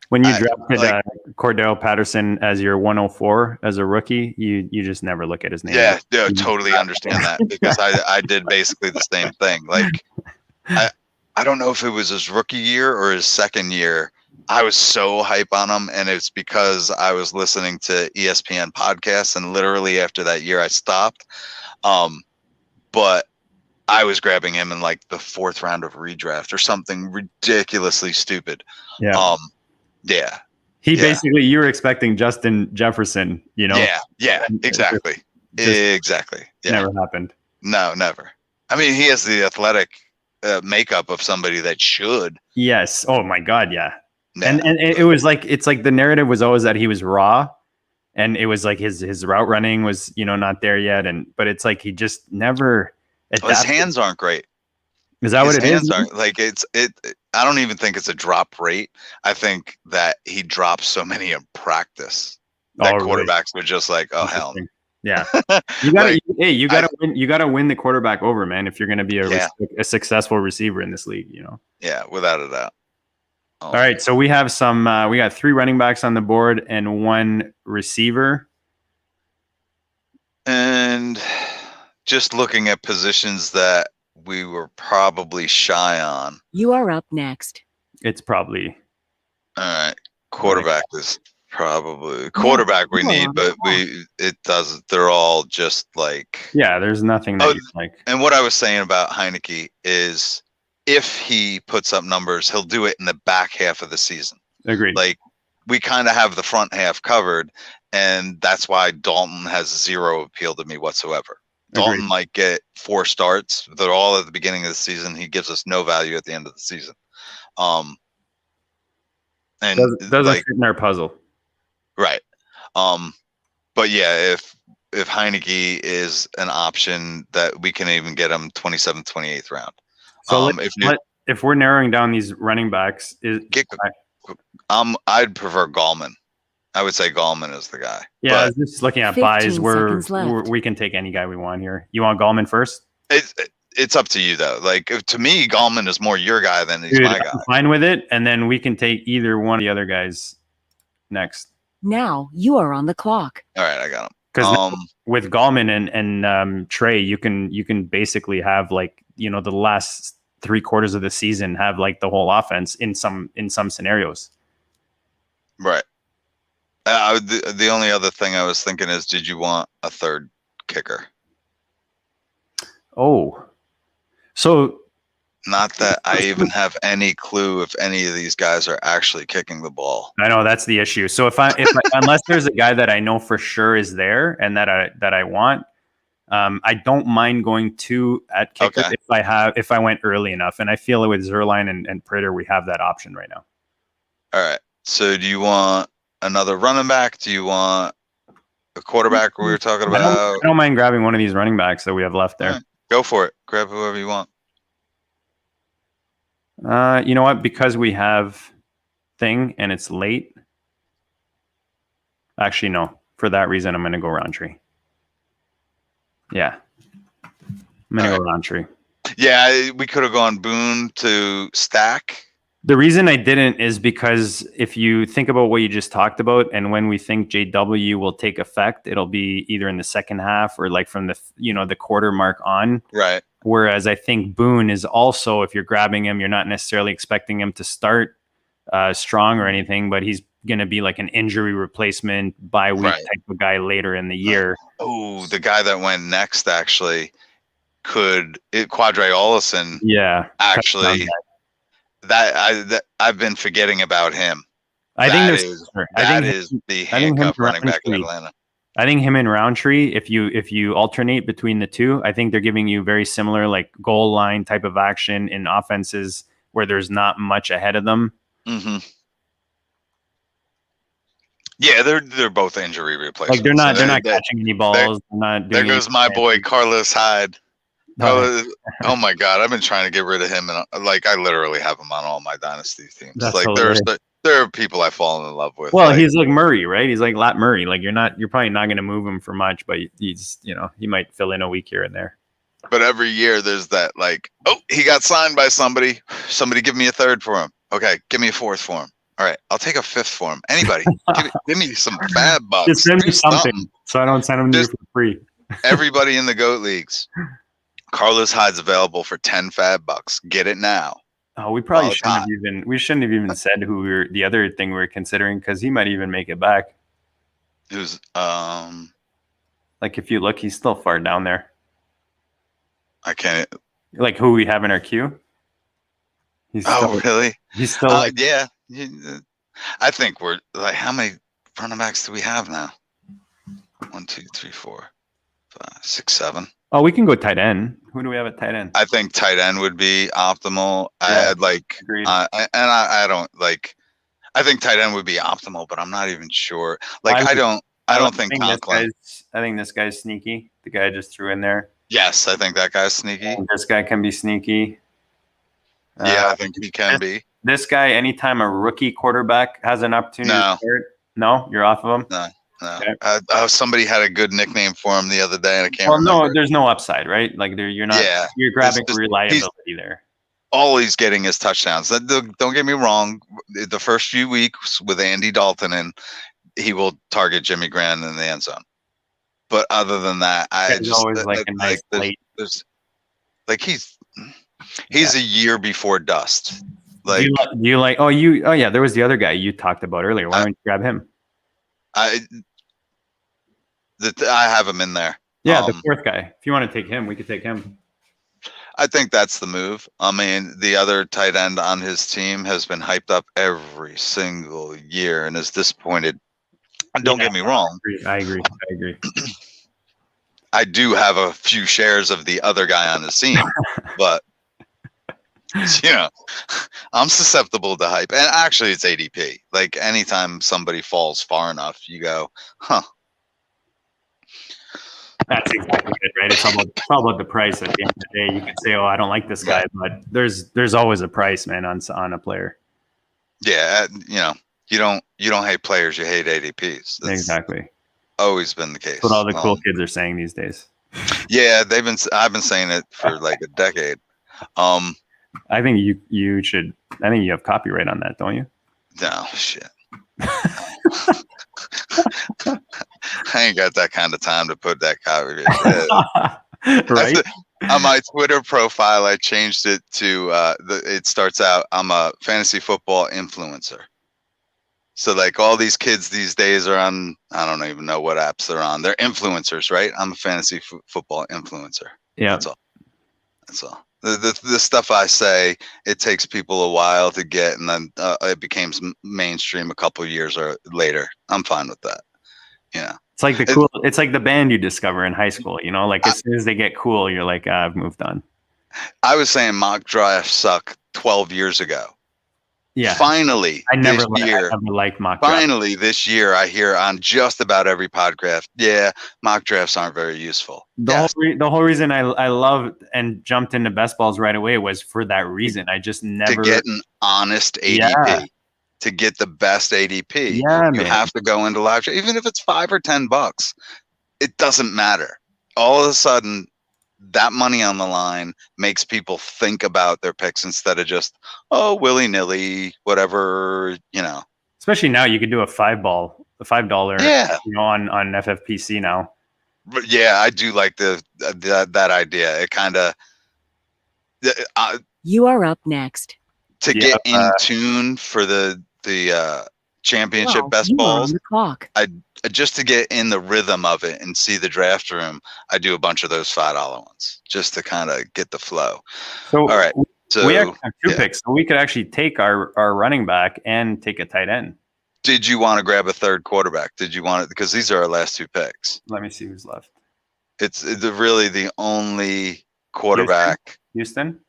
Speaker 2: When you drafted Cordell Patterson as your 104 as a rookie, you just never look at his name.
Speaker 3: Yeah, totally understand that, because I did basically the same thing. Like, I don't know if it was his rookie year or his second year. I was so hype on him, and it's because I was listening to ESPN podcasts, and literally after that year I stopped. But I was grabbing him in like the 4th round of redraft or something ridiculously stupid.
Speaker 2: Yeah.
Speaker 3: Yeah.
Speaker 2: Basically, you were expecting Justin Jefferson,
Speaker 3: Yeah, exactly. Exactly. Yeah.
Speaker 2: Never happened.
Speaker 3: No, never. I mean, he has the athletic makeup of somebody that should.
Speaker 2: Yes. Oh my God. Yeah. And it was like, it's like the narrative was always that he was raw, and it was like his route running was, not there yet. But it's like, he just never.
Speaker 3: His hands aren't great.
Speaker 2: Is that what it is?
Speaker 3: Like, I don't even think it's a drop rate. I think that he drops so many in practice that quarterbacks were just like, oh hell no.
Speaker 2: Yeah, you gotta you gotta win the quarterback over, man, if you're gonna be a successful receiver in this league.
Speaker 3: Yeah, without a doubt.
Speaker 2: All right, so we have we got 3 running backs on the board and 1 receiver.
Speaker 3: And just looking at positions that we were probably shy on.
Speaker 4: You are up next.
Speaker 2: It's probably.
Speaker 3: All right. Quarterback is probably quarterback we need, but they're all just like.
Speaker 2: Yeah, there's nothing that you like.
Speaker 3: And what I was saying about Heineke is, if he puts up numbers, he'll do it in the back half of the season.
Speaker 2: Agreed.
Speaker 3: Like, we kind of have the front half covered, and that's why Dalton has 0 appeal to me whatsoever. Dalton might get 4 starts. They're all at the beginning of the season. He gives us no value at the end of the season. And
Speaker 2: doesn't fit in our puzzle.
Speaker 3: Right. But yeah, if Heineke is an option, that we can even get him 27th, 28th round.
Speaker 2: So if we're narrowing down these running backs,
Speaker 3: I'd prefer Gallman. I would say Gallman is the guy.
Speaker 2: Yeah, I was just looking at buys. We can take any guy we want here. You want Gallman first?
Speaker 3: It's up to you though. Like to me, Gallman is more your guy than he's
Speaker 2: Dude,
Speaker 3: my guy.
Speaker 2: I'm fine with it, and then we can take either one of the other guys next.
Speaker 4: Now you are on the clock.
Speaker 3: All right, I got him.
Speaker 2: Because with Gallman and Trey, you can basically have like, you know, the last 3/4 of the season have like the whole offense in some scenarios.
Speaker 3: Right. The only other thing I was thinking is, did you want a third kicker?
Speaker 2: Oh, so
Speaker 3: not that I even have any clue if any of these guys are actually kicking the ball.
Speaker 2: I know that's the issue. So if I unless there's a guy that I know for sure is there and that I want, I don't mind going 2 at kicker if I went early enough. And I feel with Zerline and Pritter, we have that option right now.
Speaker 3: All right. So do you want another running back? Do you want a quarterback we were talking about?
Speaker 2: I don't mind grabbing one of these running backs that we have left there.
Speaker 3: Right. Go for it. Grab whoever you want.
Speaker 2: You know what? Because we have thing and it's late. Actually, no. For that reason, I'm going to go Roundtree. Yeah. I'm going to go Roundtree.
Speaker 3: Yeah, we could have gone Boone to Stack.
Speaker 2: The reason I didn't is because if you think about what you just talked about, and when we think JW will take effect, it'll be either in the second half or like from the, you know, the quarter mark on.
Speaker 3: Right.
Speaker 2: Whereas I think Boone is also, if you're grabbing him, you're not necessarily expecting him to start strong or anything, but he's going to be like an injury replacement bye week type of guy later in the year.
Speaker 3: Oh, the guy that went next actually Quadre Olison.
Speaker 2: Yeah.
Speaker 3: Actually, I've been forgetting about him.
Speaker 2: I think
Speaker 3: that is the handcuff running back in Atlanta.
Speaker 2: I think him and Roundtree, if you alternate between the two, I think they're giving you very similar like goal line type of action in offenses where there's not much ahead of them.
Speaker 3: Mm-hmm. Yeah, they're both injury replacements.
Speaker 2: Like they're not catching any balls.
Speaker 3: There goes my boy Carlos Hyde. Oh my God, I've been trying to get rid of him, and like I literally have him on all my dynasty teams.
Speaker 2: That's
Speaker 3: like there are people I've fallen in love with.
Speaker 2: Well, he's like Murray, right? He's like Lat Murray. Like you're probably not going to move him for much, but he's, you know, he might fill in a week here and there.
Speaker 3: But every year there's that like, oh, he got signed by somebody. Somebody give me a third for him. Okay, give me a fourth for him. All right, I'll take a fifth for him. Anybody, give me some fab bucks.
Speaker 2: Just send me something so I don't send them to you for free.
Speaker 3: Everybody in the GOAT leagues, Carlos Hyde's available for 10 fab bucks. Get it now.
Speaker 2: Oh, we probably shouldn't have even said who the other thing we were considering, because he might even make it back.
Speaker 3: Who's
Speaker 2: like if you look, he's still far down there.
Speaker 3: I can't
Speaker 2: like who we have in our queue.
Speaker 3: Really?
Speaker 2: He's still like
Speaker 3: yeah. I think we're like, how many running backs do we have now? 1, 2, 3, 4, 5, 6, 7.
Speaker 2: Oh, we can go tight end. Who do we have at tight end?
Speaker 3: I think tight end would be optimal.
Speaker 2: Yeah,
Speaker 3: I'd like, I don't like. I think tight end would be optimal, but I'm not even sure. Like, I don't think Conklin.
Speaker 2: I think this guy's sneaky. The guy I just threw in there.
Speaker 3: Yes, I think that guy's sneaky.
Speaker 2: This guy can be sneaky.
Speaker 3: Yeah, I think he can be.
Speaker 2: This guy, anytime a rookie quarterback has an opportunity to start, no, you're off of him?
Speaker 3: No.
Speaker 2: Okay.
Speaker 3: Somebody had a good nickname for him the other day, and I can't remember.
Speaker 2: No, there's no upside, right? Like you're not. Yeah, you're grabbing reliability there.
Speaker 3: All he's getting is touchdowns. Don't get me wrong. The first few weeks with Andy Dalton, and he will target Jimmy Graham in the end zone. But other than that, he's a year before dust. Like
Speaker 2: there was the other guy you talked about earlier. Why don't you grab him?
Speaker 3: I have him in there.
Speaker 2: Yeah, the fourth guy. If you want to take him, we could take him.
Speaker 3: I think that's the move. I mean, the other tight end on his team has been hyped up every single year and is disappointed. Don't get me wrong.
Speaker 2: I agree.
Speaker 3: I do have a few shares of the other guy on his team, but you know, I'm susceptible to hype. And actually, it's ADP. Like anytime somebody falls far enough, you go, huh.
Speaker 2: That's exactly it, right? It's all about the price. At the end of the day, you could say, "Oh, I don't like this guy," but there's always a price, man, on a player.
Speaker 3: Yeah, you know, you don't hate players, you hate ADPs. That's
Speaker 2: exactly.
Speaker 3: Always been the case.
Speaker 2: That's what all the cool kids are saying these days.
Speaker 3: Yeah, I've been saying it for like a decade.
Speaker 2: I think you should. I think you have copyright on that, don't you?
Speaker 3: No shit. I ain't got that kind of time to put that copyright.
Speaker 2: Right.
Speaker 3: On my Twitter profile, I changed it to it starts out, I'm a fantasy football influencer. So like all these kids these days are on, I don't even know what apps they're on. They're influencers, right? I'm a fantasy football influencer.
Speaker 2: Yeah.
Speaker 3: That's all. That's all. The stuff I say, it takes people a while to get, and then it becomes mainstream a couple of years or later. I'm fine with that. Yeah.
Speaker 2: It's like it's like the band you discover in high school, you know, like as soon as they get cool, you're like, I've moved on.
Speaker 3: I was saying mock drafts suck 12 years ago.
Speaker 2: Yeah.
Speaker 3: Finally,
Speaker 2: I never liked mock drafts.
Speaker 3: Finally, this year, I hear on just about every podcast, yeah, mock drafts aren't very useful.
Speaker 2: The whole reason I loved and jumped into best balls right away was for that reason. I just never
Speaker 3: to get an honest ADP. Yeah. To get the best ADP, you have to go into live, even if it's $5 or $10. It doesn't matter. All of a sudden, that money on the line makes people think about their picks instead of just, oh, willy-nilly, whatever, you know.
Speaker 2: Especially now, you could do a $5,
Speaker 3: yeah,
Speaker 2: you know, on FFPC now.
Speaker 3: But yeah, I do like that idea. It kind of
Speaker 4: you are up next.
Speaker 3: To get in tune for the championship best balls.
Speaker 4: The clock.
Speaker 3: I just to get in the rhythm of it and see the draft room. I do a bunch of those $5 ones just to kind of get the flow.
Speaker 2: So
Speaker 3: all right, so
Speaker 2: we actually have two picks, so we could actually take our running back and take a tight end.
Speaker 3: Did you want to grab a third quarterback? Did you want it? Because these are our last two picks.
Speaker 2: Let me see who's left.
Speaker 3: It's really the only quarterback.
Speaker 2: Houston?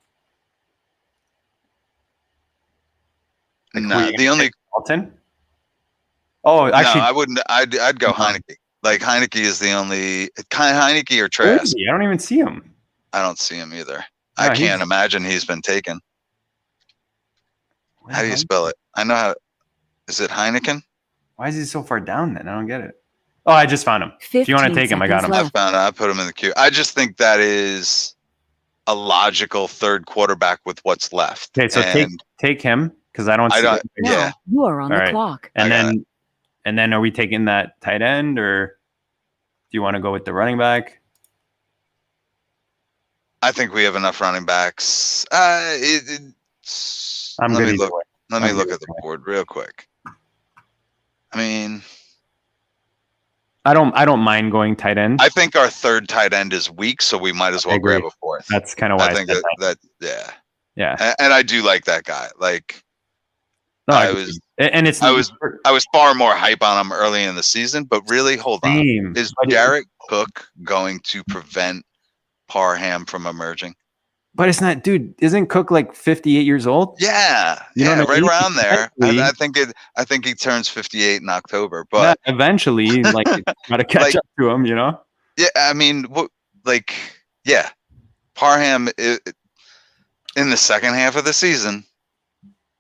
Speaker 3: No, the only
Speaker 2: Alton. Oh, actually,
Speaker 3: no, I wouldn't. I'd go Heineke. Like Heineke is the only Heineke or Trask.
Speaker 2: I don't even see him.
Speaker 3: I don't see him either.
Speaker 2: No,
Speaker 3: I can't imagine he's been taken. How do you spell it? I know how. Is it Heineken?
Speaker 2: Why is he so far down then? I don't get it. Oh, I just found him. If you want to take him, I got him.
Speaker 3: I found him. I put him in the queue. I just think that is a logical third quarterback with what's left.
Speaker 2: Okay, so take him because I don't.
Speaker 3: Yeah,
Speaker 4: you are on the clock.
Speaker 2: And then are we taking that tight end, or do you want to go with the running back?
Speaker 3: I think we have enough running backs.
Speaker 2: I'm good.
Speaker 3: Let me look at the board real quick. I mean,
Speaker 2: I don't mind going tight end.
Speaker 3: I think our third tight end is weak, so we might as well grab a fourth.
Speaker 2: That's kind of why
Speaker 3: I think that
Speaker 2: yeah.
Speaker 3: And I do like that guy. Like,
Speaker 2: no,
Speaker 3: I was far more hype on him early in the season, but really, hold on, is Jared Cook going to prevent Parham from emerging?
Speaker 2: But it's not, dude. Isn't Cook like 58 years old?
Speaker 3: Yeah, right around there. I think he turns 58 in October. But
Speaker 2: eventually, like, got to catch up to him, you know?
Speaker 3: Yeah, I mean, Parham in the second half of the season,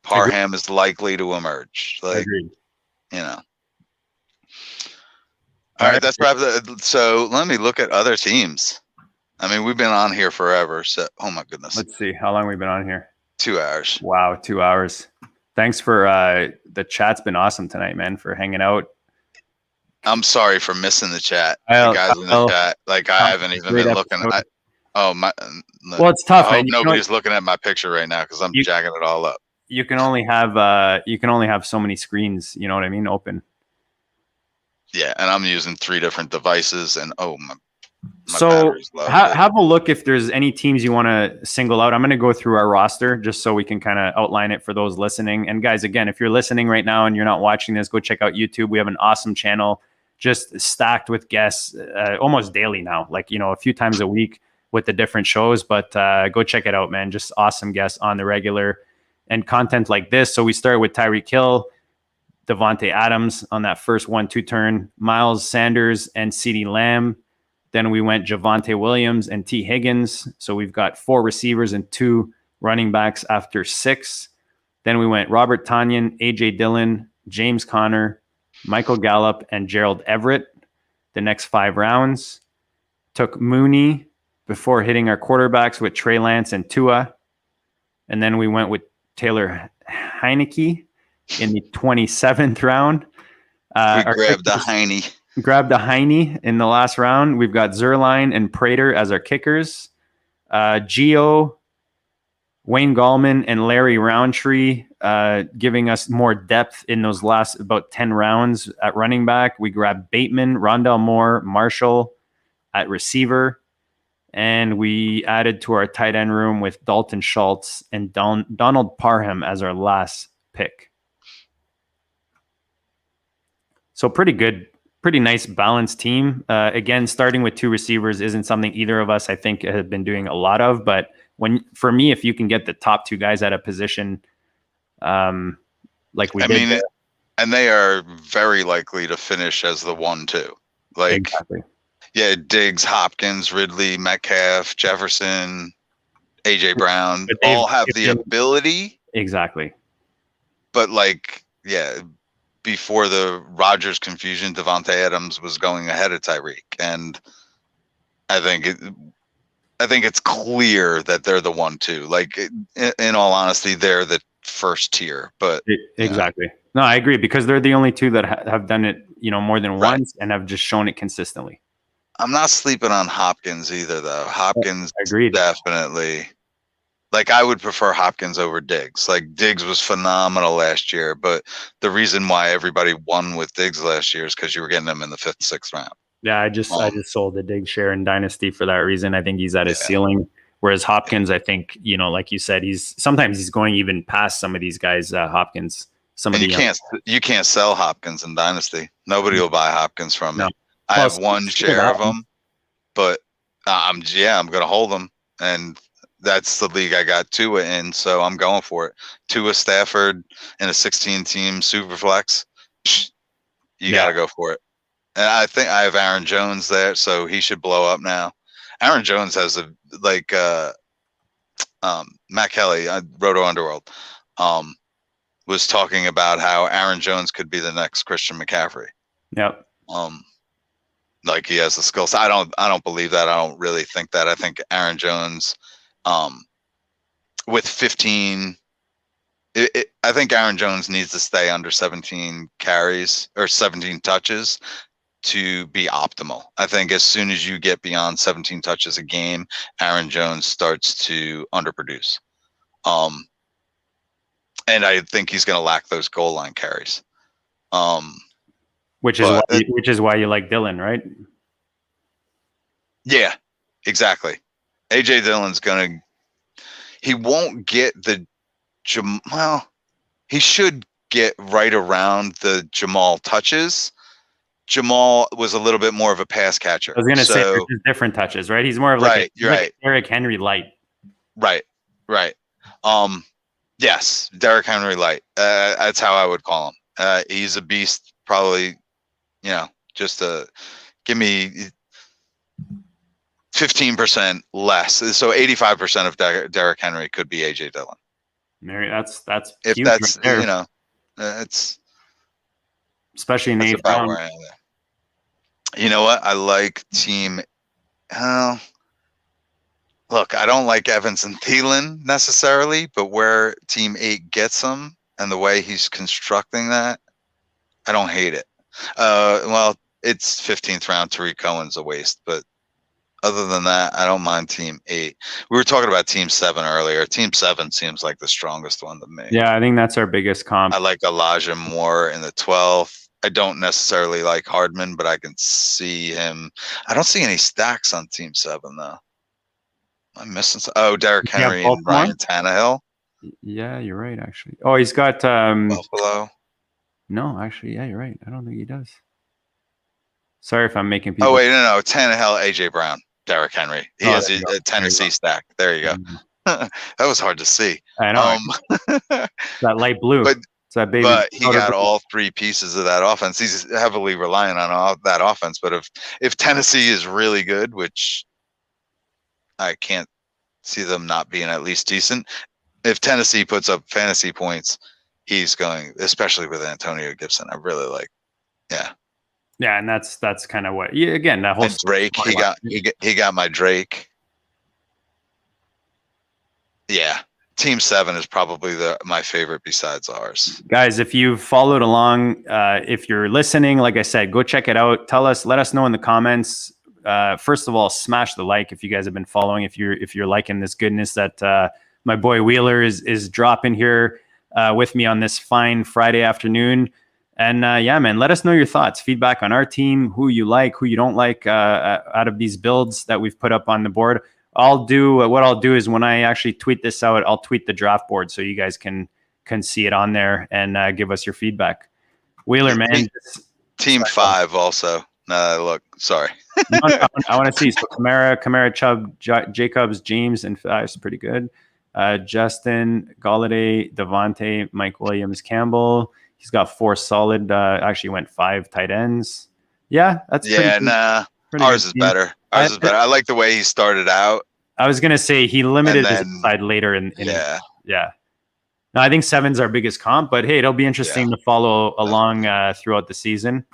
Speaker 3: Parham is likely to emerge. Like,
Speaker 2: agreed.
Speaker 3: You know. All right, that's probably. So let me look at other teams. I mean, we've been on here forever. So, oh my goodness.
Speaker 2: Let's see. How long have we been on here?
Speaker 3: 2 hours.
Speaker 2: Wow, 2 hours. Thanks for the chat's been awesome tonight, man, for hanging out.
Speaker 3: I'm sorry for missing the chat. The guys in the chat. Like, I haven't even been looking at. Well,
Speaker 2: it's tough.
Speaker 3: I hope nobody's looking at my picture right now because I'm jacking it all up.
Speaker 2: You can only have so many screens, you know what I mean, open.
Speaker 3: Yeah, and I'm using 3 different devices, and my
Speaker 2: so have a look if there's any teams you want to single out. I'm going to go through our roster just so we can kind of outline it for those listening. And guys, again, if you're listening right now and you're not watching this, go check out YouTube. We have an awesome channel just stacked with guests almost daily now, like, you know, a few times a week with the different shows. But go check it out, man. Just awesome guests on the regular and content like this. So we started with Tyreek Hill, Devontae Adams on that first 1-2 turn, Miles Sanders and CeeDee Lamb. Then we went Javonte Williams and T. Higgins. So we've got 4 receivers and 2 running backs after 6. Then we went Robert Tonyan, A.J. Dillon, James Conner, Michael Gallup, and Gerald Everett. The next 5 rounds. took Mooney before hitting our quarterbacks with Trey Lance and Tua. And then we went with Taylor Heineke in the 27th round.
Speaker 3: We grabbed a Heine.
Speaker 2: Grabbed a Heine in the last round. We've got Zerline and Prater as our kickers. Gio, Wayne Gallman, and Larry Roundtree giving us more depth in those last about 10 rounds at running back. We grabbed Bateman, Rondell Moore, Marshall at receiver. And we added to our tight end room with Dalton Schultz and Donald Parham as our last pick. So pretty good, pretty nice balanced team. Again, starting with 2 receivers isn't something either of us, I think, have been doing a lot of. But for me, if you can get the top 2 guys at a position, like we did,
Speaker 3: and they are very likely to finish as the 1-2. Like,
Speaker 2: exactly.
Speaker 3: Yeah, Diggs, Hopkins, Ridley, Metcalf, Jefferson, AJ Brown all have the ability.
Speaker 2: Exactly.
Speaker 3: But like, yeah, before the Rodgers confusion, Devontae Adams was going ahead of Tyreek, and I think it's clear that they're the 1-2. Like, in all honesty, they're the first tier. But
Speaker 2: exactly, no, I agree, because they're the only 2 that have done it, more than once and have just shown it consistently.
Speaker 3: I'm not sleeping on Hopkins either, though. Hopkins,
Speaker 2: agreed,
Speaker 3: definitely. Like, I would prefer Hopkins over Diggs. Like, Diggs was phenomenal last year, but the reason why everybody won with Diggs last year is because you were getting them in the 5th, 6th round.
Speaker 2: Yeah, I just sold the Diggs share in Dynasty for that reason. I think he's at his ceiling. Whereas Hopkins, I think, like you said, sometimes he's going even past some of these guys. Hopkins,
Speaker 3: you can't sell Hopkins in Dynasty. Nobody will buy Hopkins from me. I have 1 share of them, but I'm going to hold them, and that's the league I got Tua in, so I'm going for it. Tua Stafford in a 16-team Superflex, you got to go for it. And I think I have Aaron Jones there, so he should blow up now. Aaron Jones has Matt Kelly, Roto Underworld, was talking about how Aaron Jones could be the next Christian McCaffrey.
Speaker 2: Yep.
Speaker 3: Like, he has the skills. I don't believe that. I don't really think that. I think Aaron Jones, with 15, I think Aaron Jones needs to stay under 17 carries or 17 touches to be optimal. I think as soon as you get beyond 17 touches a game, Aaron Jones starts to underproduce. And I think he's going to lack those goal line carries.
Speaker 2: Which is why you like Dillon, right?
Speaker 3: Yeah, exactly. AJ Dillon's he won't get he should get right around the Jamal touches. Jamal was a little bit more of a pass catcher.
Speaker 2: I was going to say there's just different touches, right? He's more of like
Speaker 3: a
Speaker 2: Derrick Henry light.
Speaker 3: Right. Yes, Derrick Henry light. That's how I would call him. He's a beast, probably, just give me 15% less. So 85% of Derrick Henry could be AJ Dillon.
Speaker 2: Mary, that's
Speaker 3: if
Speaker 2: huge
Speaker 3: that's
Speaker 2: right there.
Speaker 3: it's
Speaker 2: especially in the 8th round. Where I am there.
Speaker 3: You know what? I like team. Look, I don't like Evans and Thielen necessarily, but where team 8 gets them and the way he's constructing that, I don't hate it. Well, it's 15th round. Tariq Cohen's a waste, but other than that, I don't mind team 8. We were talking about team 7 earlier. Team 7 seems like the strongest one to me.
Speaker 2: Yeah, I think that's our biggest comp.
Speaker 3: I like Elijah Moore in the 12th. I don't necessarily like Hardman, but I can see him. I don't see any stacks on team 7 though. I'm missing. Derrick Henry and Ryan Tannehill.
Speaker 2: Yeah, you're right. Actually, he's got
Speaker 3: Buffalo.
Speaker 2: No, actually, yeah, you're right. I don't think he does. Sorry if I'm making people.
Speaker 3: Oh wait, no, Tannehill, AJ Brown, Derrick Henry. He has a Tennessee stack. There you go. That was hard to see.
Speaker 2: I know. That light blue.
Speaker 3: But he got
Speaker 2: blue.
Speaker 3: all 3 pieces of that offense. He's heavily reliant on that offense. But if Tennessee is really good, which I can't see them not being at least decent. If Tennessee puts up fantasy points, he's going, especially with Antonio Gibson. I really like, yeah.
Speaker 2: Yeah, and that's kind of what. Yeah, again, that whole
Speaker 3: And Drake, he got my Drake. Yeah, Team 7 is probably my favorite besides ours.
Speaker 2: Guys, if you've followed along, if you're listening, like I said, go check it out. Let us know in the comments. First of all, smash the like if you guys have been following. If you're liking this goodness that my boy Wheeler is dropping here with me on this fine Friday afternoon. And yeah, man, let us know your thoughts, feedback on our team, who you like, who you don't like out of these builds that we've put up on the board. What I'll do is when I actually tweet this out, I'll tweet the draft board so you guys can see it on there and give us your feedback. Wheeler, man.
Speaker 3: Team 5 also. Look, sorry.
Speaker 2: I want to see. So Kamara, Chubb, Jacobs, James, and is pretty good. Justin, Galladay, Devontae, Mike Williams, Campbell. He's got 4 solid. Actually went 5 tight ends. Yeah, that's pretty good.
Speaker 3: Ours is better. Ours is better. I like the way he started out.
Speaker 2: I was gonna say he limited his side later in
Speaker 3: yeah.
Speaker 2: No, I think 7's our biggest comp, but hey, it'll be interesting to follow along throughout the season.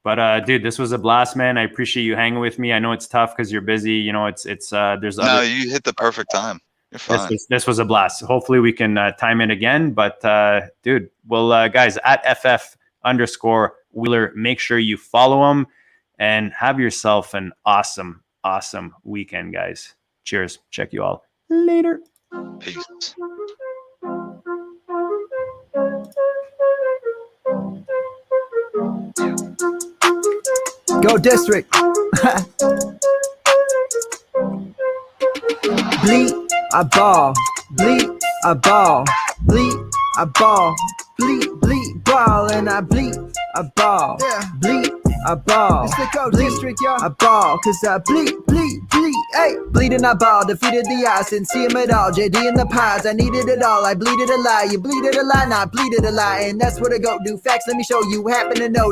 Speaker 2: But dude, this was a blast, man. I appreciate you hanging with me. I know it's tough because you're busy. You know, it's there's other.
Speaker 3: You hit the perfect time. You're fine.
Speaker 2: This was a blast. Hopefully we can time it again. But dude, well, guys, at FF_Wheeler, make sure you follow him and have yourself an awesome weekend, guys. Cheers. Check you all later.
Speaker 3: Peace.
Speaker 1: Go District. Bleed, I ball. Bleed, I ball. Bleed, I ball. Bleed, ball, and I bleed, I ball. Bleed, I ball. It's the Go District, y'all. I ball, cause I bleed, hey. Bleeding, I ball, defeated the odds, didn't see him at all. JD in the pods, I needed it all. I bleeded a lie, you bleeded a lie, not bleeded a lie, and that's what I go do. Facts, let me show you, happen to know.